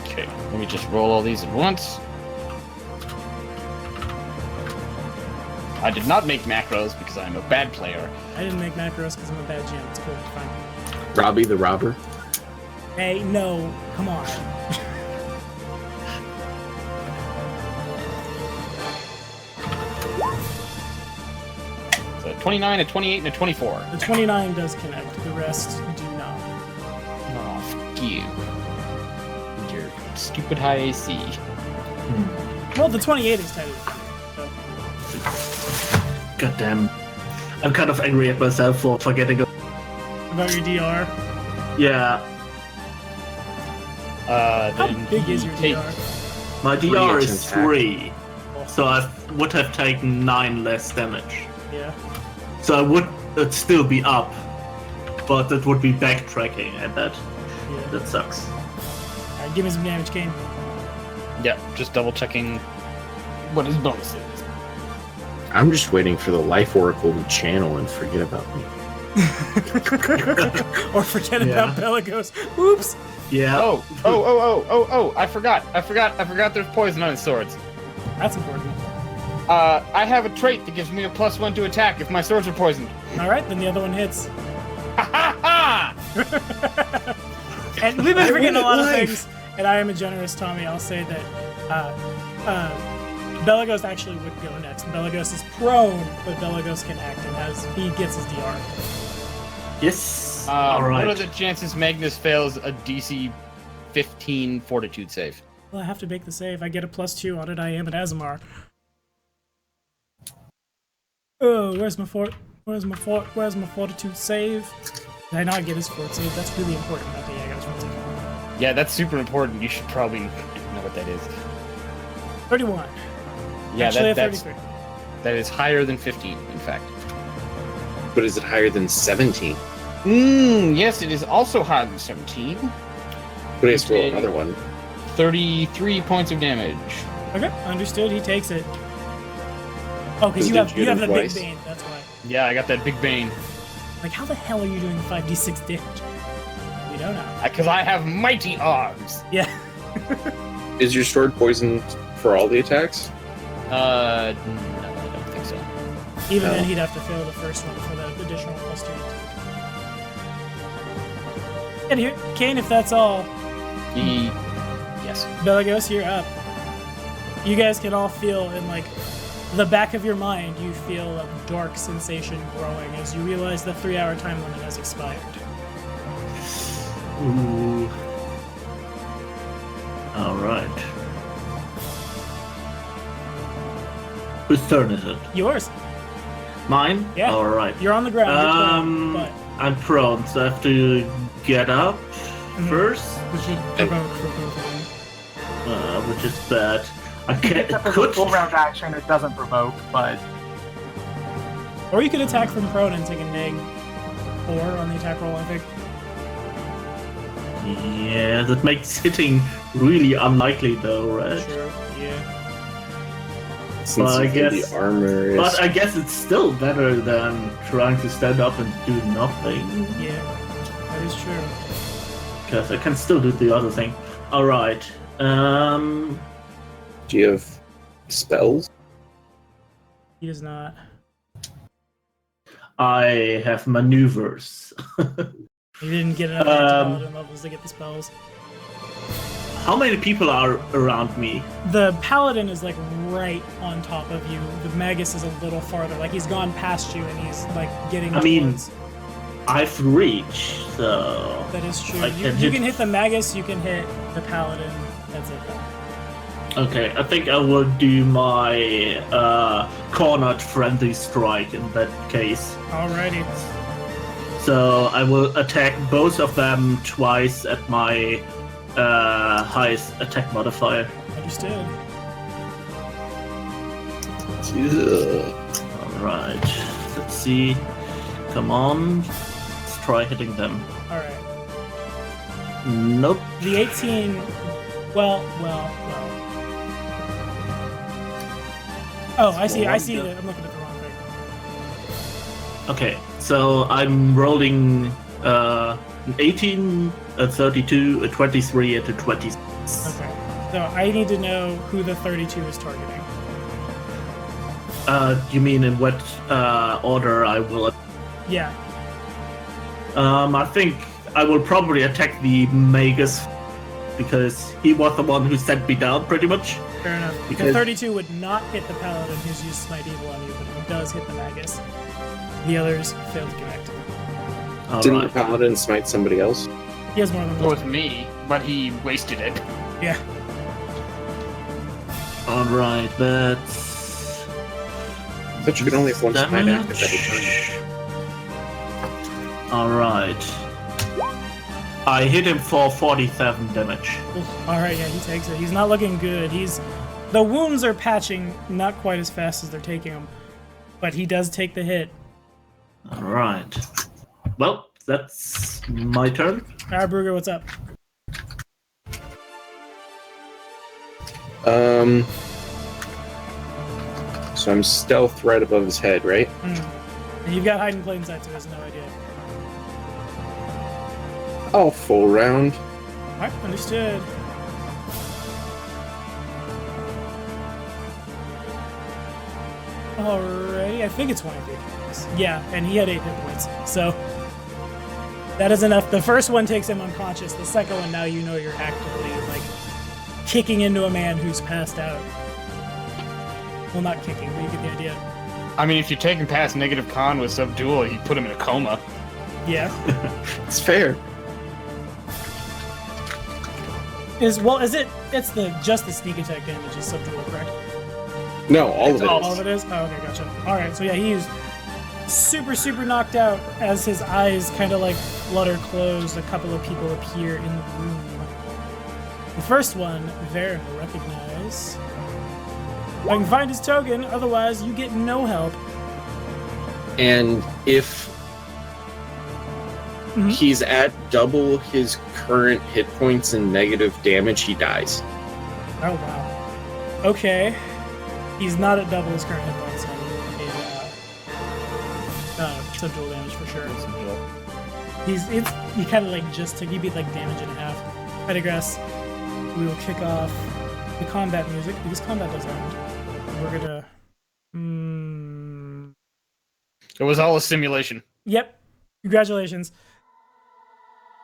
Okay, let me just roll all these at once. I did not make macros because I'm a bad player. I didn't make macros because I'm a bad GM. It's cool. It's fine. Robbie the Robber? Hey, no. Come on. So 29, a 28, and a 24. The 29 does connect. The rest do not. Oh, fuck you. With your stupid high AC. Well, the 28 is technically. So. God damn. I'm kind of angry at myself for forgetting. About your DR. Yeah, How Then big is he your takes- DR? my DR Three is inch attack. 3, so I would have taken 9 less damage. Yeah. So I would still be up, but it would be backtracking, and that sucks. Alright, give me some damage, Kane. Yeah, just double checking what his bonus is. I'm just waiting for the Life Oracle to channel and forget about me. Or forget Yeah. about Pelagos. Oops. Yeah. Oh, I forgot there's poison on his swords. That's important. I have a trait that gives me a +1 to attack if my swords are poisoned. Alright, then the other one hits. Ha ha ha! And we've been forgetting a lot of life. things, and I am a generous Tommy. I'll say that Belagos actually would go next. Belagos is prone, but Belagos can act and he gets his DR. Yes. What Alright. are the chances Magnus fails a DC 15 Fortitude save? Well, I have to make the save. I get a +2 on it. I am an Azamar. Oh, where's my fortitude save? Did I not get his fort save? That's really important. Okay, yeah, I got his fort save. Yeah, that's super important. You should probably know what that is. 31. Yeah, Actually, that's 33. that is higher than 15, in fact. But is it higher than 17? Yes, it is also higher than 17. But it's roll Okay. another one. 33 points of damage. Okay, understood. He takes it. Oh, because Did you have you hit the him big twice? bane. That's why. Yeah, I got that big bane. Like, how the hell are you doing 5d6 damage? We don't know. Because I have mighty arms. Yeah. Is your sword poisoned for all the attacks? No, I don't think so. Even Oh. then, he'd have to fail the first one for that additional +2. And here, Kane, if that's all, Yes. Belagos, you're up. You guys can all feel in, like, the back of your mind, you feel a dark sensation growing as you realize the 3-hour time limit has expired. Ooh. Alright. Whose turn is it? Yours. Mine? Yeah. Alright. You're on the ground. you're prone, but I'm prone, so I have to get up first, which should provoke for both of you. which is bad. I can't. Except for the Could full round action, it doesn't provoke, but Or you could attack from prone and take a -4 on the attack roll, I think. yeah, that makes hitting really unlikely, though, right? Sure, yeah. Since I you guess- the armor is... But I guess it's still better than trying to stand up and do nothing, Yeah, that is true. because I can still do the other thing. All right. Do you have spells? He does not. I have maneuvers. He didn't get enough paladin levels to get the spells. How many people are around me? The paladin is like right on top of you. The magus is a little farther. Like he's gone past you and he's like getting I mean, towards. I've reached, so That is true. I You can can hit- hit the magus, you can hit the paladin. That's it though. okay. I think I will do my cornered friendly strike in that case. Alrighty. So I will attack both of them twice at my highest attack modifier. Understood. Alright, let's see. Come on. Let's try hitting them. Alright. Nope. The 18. Well. Oh, I see. I'm looking at the wrong thing. Okay, so I'm rolling 18, a 32, a 23, and a 26. Okay. So I need to know who the 32 is targeting. You mean in what order I will? Yeah. I think I will probably attack the Magus because he was the one who sent me down, pretty much. Fair enough. The Because 32 would not hit the Paladin who's used Smite Evil on you, but it does hit the Magus. The others failed to connect. Didn't alright. the paladin smite somebody else? He has more than With one. me, but he wasted it. Yeah. Alright, that's I thought you could only have one smite active at a time. Alright. I hit him for 47 damage. Alright, yeah, he takes it. He's not looking good. The wounds are patching not quite as fast as they're taking him, but he does take the hit. Alright. Well, that's my turn. Alright, Brugger, what's up? So I'm stealth right above his head, right? And you've got hide in plain sight, so he has no idea. Oh, full round. Alright, understood. Alrighty, I think it's one of you. Yeah, and he had 8 hit points, so that is enough. The first one takes him unconscious. The second one, now you know you're actively, like, kicking into a man who's passed out. Well, not kicking, but you get the idea. I mean, if you're taking past negative con with Subdual, you put him in a coma. Yeah. It's fair. It's just the sneak attack damage is subdual, correct? No, all of it. All of it is? Oh, okay, gotcha. Alright, so yeah, he's super, super knocked out as his eyes kind of like flutter closed. A couple of people appear in the room. The first one, Varen will recognize. I can find his token, otherwise you get no help. And if he's at double his current hit points and negative damage, he dies. Oh, wow. Okay. He's not at double his current hit points in subdual damage for sure. He kind of like just took, he'd be like damage and a half. I digress. We will kick off the combat music because combat does end. We're gonna. It was all a simulation. Yep. Congratulations.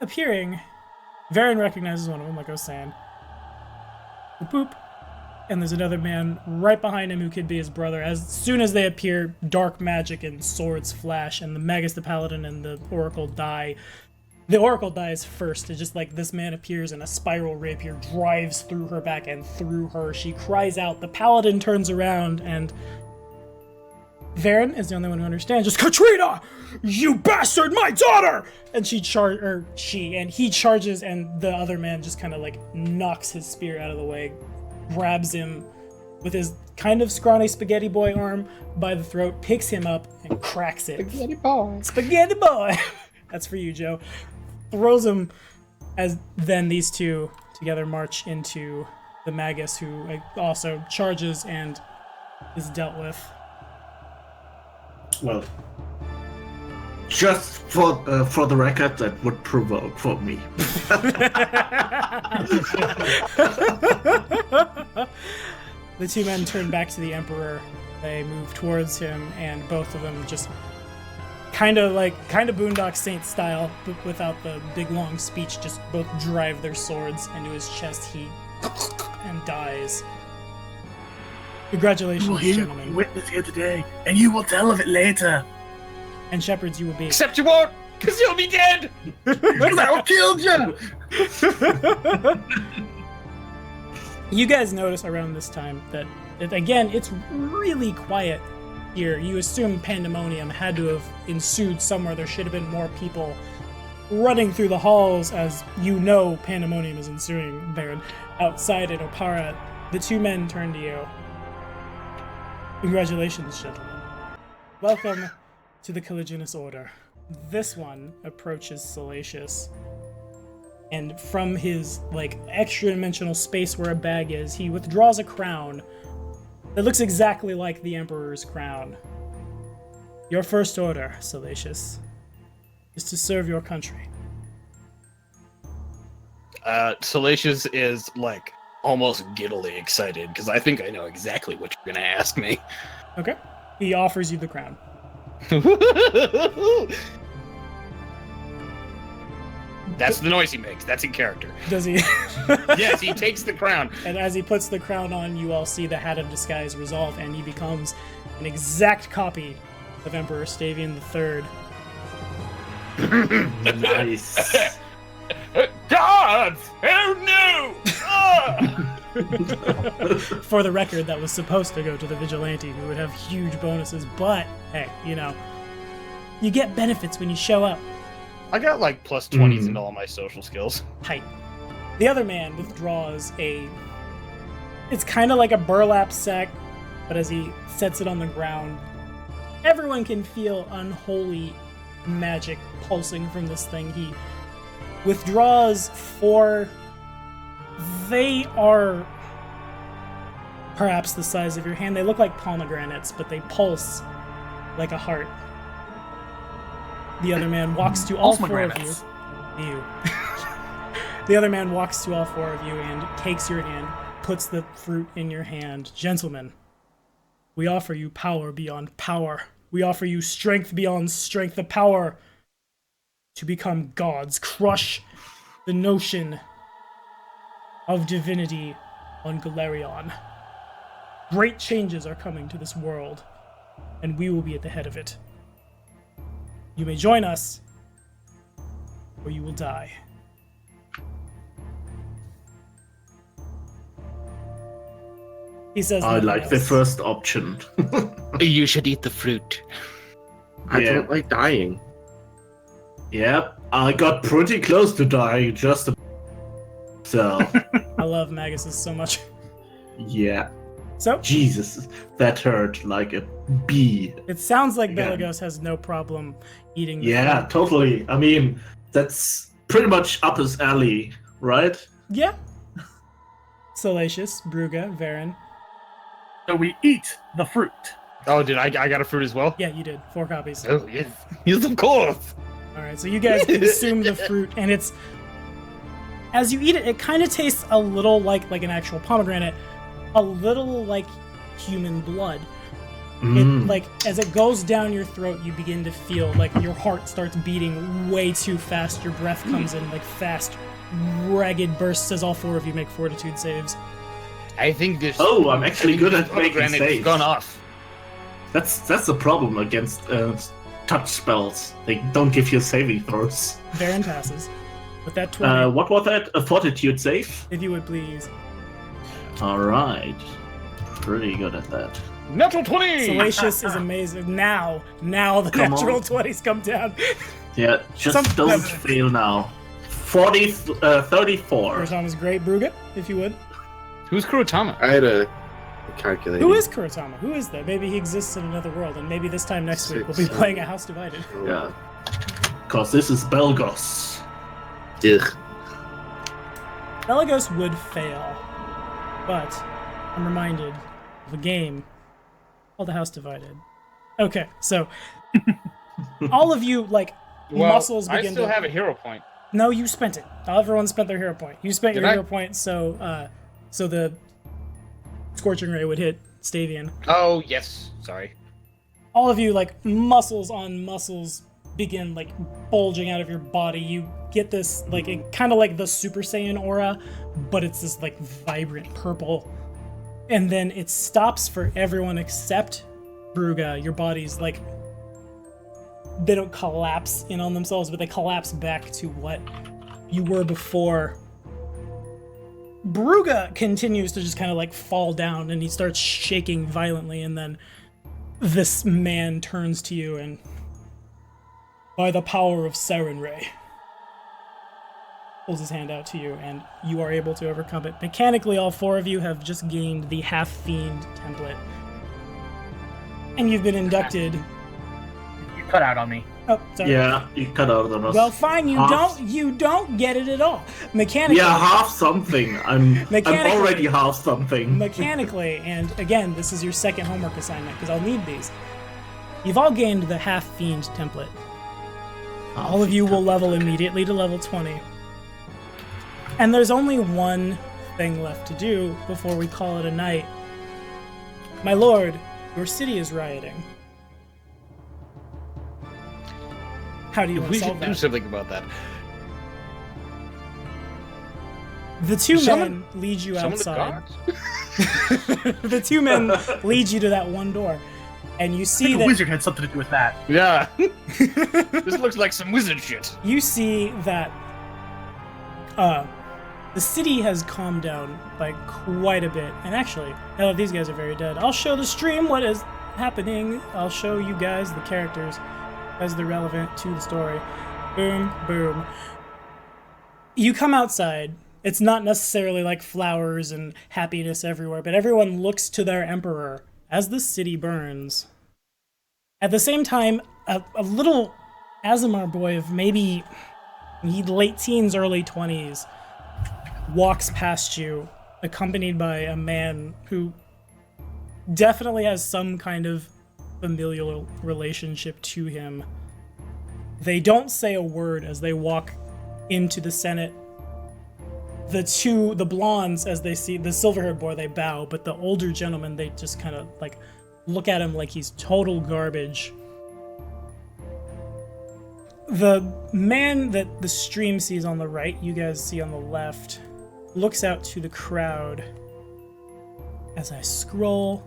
Appearing, Varen recognizes one of them, like I was saying. Boop, boop. And there's another man right behind him who could be his brother. As soon as they appear, dark magic and swords flash, and the Magus, the Paladin, and the Oracle die. The Oracle dies first. It's just like this man appears and a spiral rapier drives through her back and through her. She cries out. The Paladin turns around and Varen is the only one who understands. Just, Katrina, you bastard, my daughter! And he charges, and the other man just kind of like knocks his spear out of the way, grabs him with his kind of scrawny spaghetti boy arm by the throat, picks him up and cracks it. Spaghetti boy. Spaghetti boy. That's for you, Joe. Throws him, as then these two together march into the Magus, who also charges and is dealt with. Well, just for the record, that would provoke for me. The two men turn back to the Emperor. They move towards him, and both of them just kind of Boondock Saint style, but without the big long speech, just both drive their swords into his chest. He and dies. Congratulations, gentlemen. Witness here today, and you will tell of it later. And shepherds, you will be. Except you won't, because you'll be dead! Because I killed you! You guys notice around this time that again, it's really quiet here. You assume pandemonium had to have ensued somewhere. There should have been more people running through the halls, as you know pandemonium is ensuing, Baron. Outside at Opara, the two men turn to you. Congratulations, gentlemen. Welcome to the Caliginous Order. This one approaches Salacious and from his like extra dimensional space where a bag is, he withdraws a crown that looks exactly like the Emperor's crown. Your first order, Salacious, is to serve your country. Salacious is like almost giddily excited because I think I know exactly what you're gonna ask me. Okay. He offers you the crown. That's the noise he makes. That's in character. Does he? Yes, he takes the crown. And as he puts the crown on, you all see the Hat of Disguise resolve, and he becomes an exact copy of Emperor Stavian III. Nice. Gods! Who knew? For the record, that was supposed to go to the Vigilante, who would have huge bonuses, but, hey, you know, you get benefits when you show up. I got like plus 20s into all my social skills. Height. The other man withdraws it's kind of like a burlap sack, but as he sets it on the ground, everyone can feel unholy magic pulsing from this thing. He withdraws 4. They are perhaps the size of your hand. They look like pomegranates, but they pulse like a heart. The other man walks to all 4 of you. You. The other man walks to all 4 of you and takes your hand, puts the fruit in your hand. Gentlemen, we offer you power beyond power. We offer you strength beyond strength, the power to become gods. Crush the notion of divinity on Galerion. Great changes are coming to this world, and we will be at the head of it. You may join us, or you will die. He says, I like the first option. You should eat the fruit. I Yeah. don't like dying. Yep, I got pretty close to dying just so. I love Magus so much. Yeah. So, Jesus, that hurt like a bee. it sounds like Yeah. Belagos has no problem eating the Yeah, fruit. totally. I mean, that's pretty much up his alley, right? Yeah. Salacious, Bruga, Varen. So we eat the fruit. Oh, did I got a fruit as well? Yeah, you did. 4 copies. Oh, yes. Yes, of course. Alright, so you guys consume the fruit, and it's... As you eat it, it kind of tastes a little like an actual pomegranate, a little like human blood. It, like, as it goes down your throat, you begin to feel like your heart starts beating way too fast. Your breath comes in like fast, ragged bursts as all 4 of you make fortitude saves. I think this. Oh, I'm actually good at making pomegranate saves. gone off. That's the problem against touch spells. They don't give you saving throws. Varen passes. With that 20, What was that? A fortitude save? if you would please. Alright. Pretty good at that. Natural 20! Salacious is amazing. Now the Come natural on. 20s come down. Yeah, just Some- don't fail now. 34. Kurotama's great. Bruga, if you would. Who's Kurotama? I had a calculator. Who is Kurotama? Who is that? Maybe he exists in another world, and maybe this time next week we'll be 6, playing a House Divided. Yeah. Because this is Belgos. Ugh. Belagos would fail, but I'm reminded of a game called the House Divided. Okay, so all of you, like, muscles I begin still to... have a hero point. No, you spent it. Everyone spent their hero point. You spent Did your I? hero point, so the Scorching Ray would hit Stavian. Oh, yes. Sorry. All of you, like, muscles on muscles begin, like, bulging out of your body. You get this, like, kind of like the Super Saiyan aura, but it's this, like, vibrant purple. And then it stops for everyone except Bruga. Your body's, like, they don't collapse in on themselves, but they collapse back to what you were before. Bruga continues to just kind of, like, fall down, and he starts shaking violently, and then this man turns to you and, by the power of Sarenrae, pulls his hand out to you, and you are able to overcome it. Mechanically, all 4 of you have just gained the Half-Fiend template. And you've been inducted. You cut out on me. Oh, sorry. Yeah, you cut out on us. Well, fine. You don't get it at all. Mechanically. Yeah, half something. I'm already half something. Mechanically, and again, this is your second homework assignment because I'll need these. You've all gained the half fiend template. All of you will level immediately to level 20. And there's only one thing left to do before we call it a night. My lord, your city is rioting. How do you want to We solve should that? do something about that. The two Summon- men lead you Some of the outside. gods? The two men lead you to that one door. And you I see think a that wizard had something to do with that. Yeah. This looks like some wizard shit. you see that the city has calmed down by quite a bit. And actually, now that these guys are very dead, I'll show the stream what is happening. I'll show you guys the characters as they're relevant to the story. Boom, boom. You come outside. It's not necessarily like flowers and happiness everywhere, but everyone looks to their emperor as the city burns. At the same time, a little Azamar boy of maybe late teens, early 20s walks past you, accompanied by a man who definitely has some kind of familial relationship to him. They don't say a word as they walk into the Senate. The blondes, as they see the silver-haired boy, they bow, but the older gentlemen, they just kind of like look at him like he's total garbage. The man that the stream sees on the right, you guys see on the left, looks out to the crowd. As I scroll,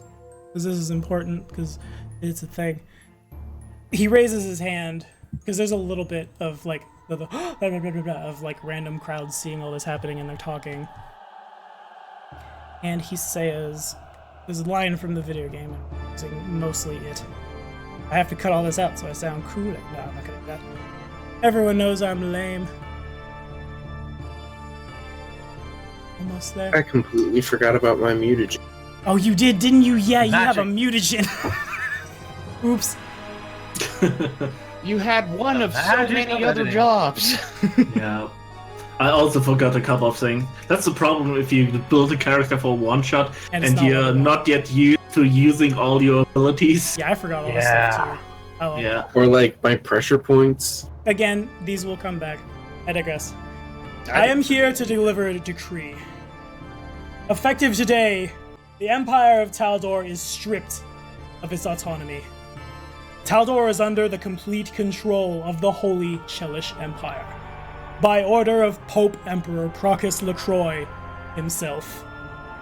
because this is important, because it's a thing. He raises his hand, because there's a little bit of like of like random crowds seeing all this happening and they're talking. And he says, this line from the video game, I'm using mostly it. I have to cut all this out so I sound cool. No, I'm not gonna do that. Everyone knows I'm lame. Almost there. I completely forgot about my mutagen. Oh, you did, didn't you? Yeah, you have a Magic. mutagen. Oops. You had one of so Magic many of other editing. jobs. Yeah. I also forgot a couple of things. That's the problem if you build a character for one shot And and it's not you're level not yet used to using all your abilities. Yeah, I forgot all this stuff too. Oh, well. Yeah. Or like my pressure points. Again, these will come back. I digress. I am here to deliver a decree. Effective today, the Empire of Taldor is stripped of its autonomy. Taldor is under the complete control of the Holy Chelish Empire, by order of Pope Emperor Procus LaCroix himself.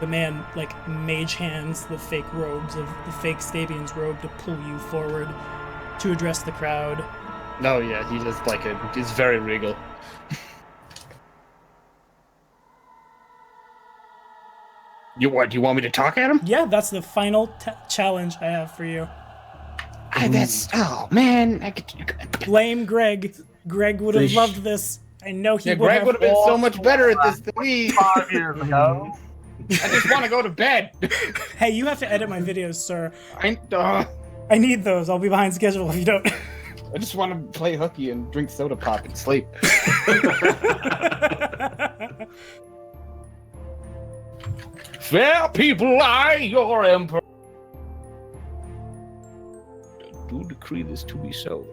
The man, like, mage hands the fake robes of the fake Stabian's robe to pull you forward to address the crowd. No, yeah, he just like he's very regal. You what? You want me to talk at him? Yeah, that's the final challenge I have for you. That's oh man. I could, Blame Greg. Greg would have Fish. loved this. I know he Yeah, would Greg have. would have been so much better at this than me. 5 years ago. I just want to go to bed. Hey, you have to edit my videos, sir. I I need those. I'll be behind schedule if you don't. just want to play hooky and drink soda pop and sleep. Fair people, I, your emperor, do decree this to be so.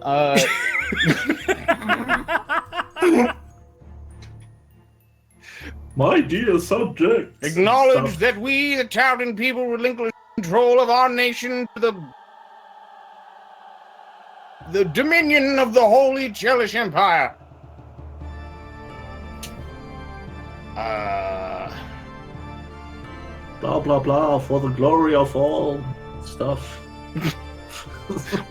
My dear subject. Acknowledge that we, the Taldan people, relinquish control of our nation to the dominion of the Holy Chelish Empire. Blah blah blah for the glory of all stuff.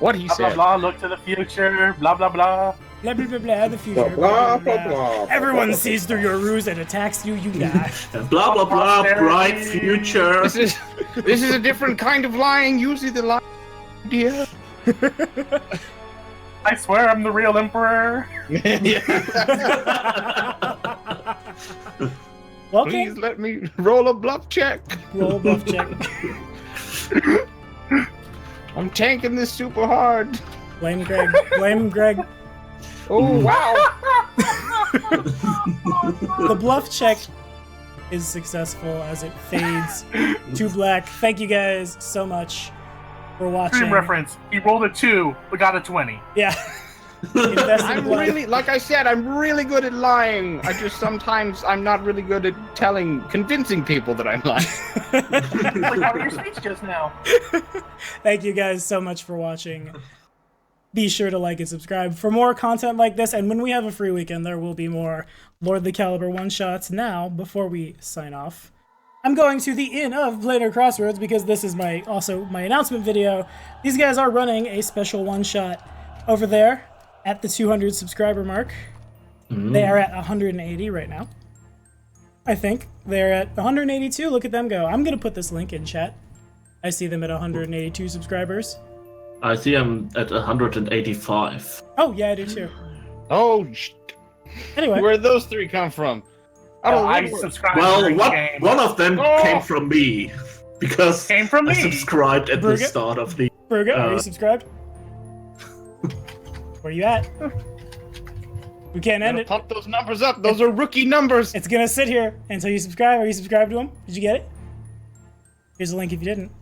What he Blah, blah, said. blah, look to the future, blah, blah, blah. Blah blah blah blah. The future. Blah, blah, blah. Everyone sees through your ruse and attacks you. You die. And blah blah blah, bright future. This is a different kind of lying. Usually the lie, dear. I swear I'm the real emperor. Well, Please okay. let me roll a bluff check. Roll a bluff check. I'm tanking this super hard. Blame Greg. Blame Greg. Oh wow! The bluff check is successful as it fades to black. Thank you guys so much for watching. Stream reference. He rolled a 2, but got a 20. Yeah. Invest in I'm bluff. really, like I said, I'm really good at lying. I just sometimes I'm not really good at convincing people that I'm lying. Like how your speech just now. Thank you guys so much for watching. Be sure to like and subscribe for more content like this, and when we have a free weekend, there will be more Lord of the Caliber one-shots. Now, before we sign off, I'm going to the Inn of Blader Crossroads because this is also my announcement video. These guys are running a special one-shot over there at the 200 subscriber mark. They are at 180 right now. I think they're at 182. Look at them go. I'm going to put this link in chat. I see them at 182 subscribers. I see I'm at 185. Oh, yeah, I do too. Oh, Anyway. where'd those 3 come from? I subscribed. Well, during the game. one of them Oh! came from me because Came from I me. subscribed at the Brugge? start of the. Brugge, are you subscribed? Where you at? We can't end it. Pump those numbers up. Those are rookie numbers. It's gonna sit here until you subscribe. Are you subscribed to him? Did you get it? Here's a link if you didn't.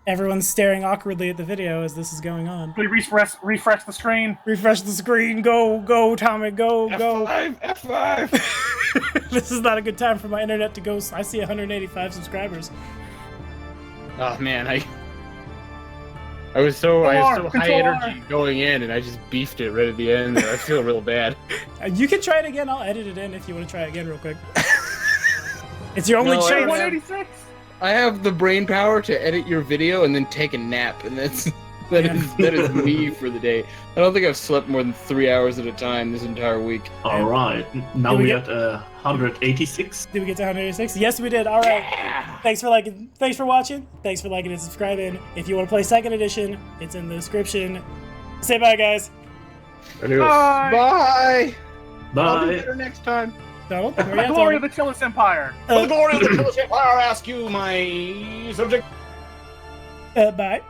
Everyone's staring awkwardly at the video as this is going on. Please refresh the screen. Refresh the screen. Go, Tommy. Go. F5. This is not a good time for my internet to go. I see 185 subscribers. Oh man, I was so high Control. energy going in, and I just beefed it right at the end. I feel real bad. You can try it again. I'll edit it in if you want to try it again real quick. It's your only No, I chance. don't 186. I have the brain power to edit your video and then take a nap, and that is me for the day. I don't think I've slept more than 3 hours at a time this entire week. All right, now Did we we're get- at 186. Did we get to 186? Yes, we did. All right. Thanks for liking. Thanks for watching. Thanks for liking and subscribing. If you want to play second edition, it's in the description. Say bye, guys. Adios. Bye. I'll do Bye. better next time. Donald, where you The at, glory of Donald? the Cheliax Empire. For the glory of the Cheliax Empire, I ask you, my subject. Bye.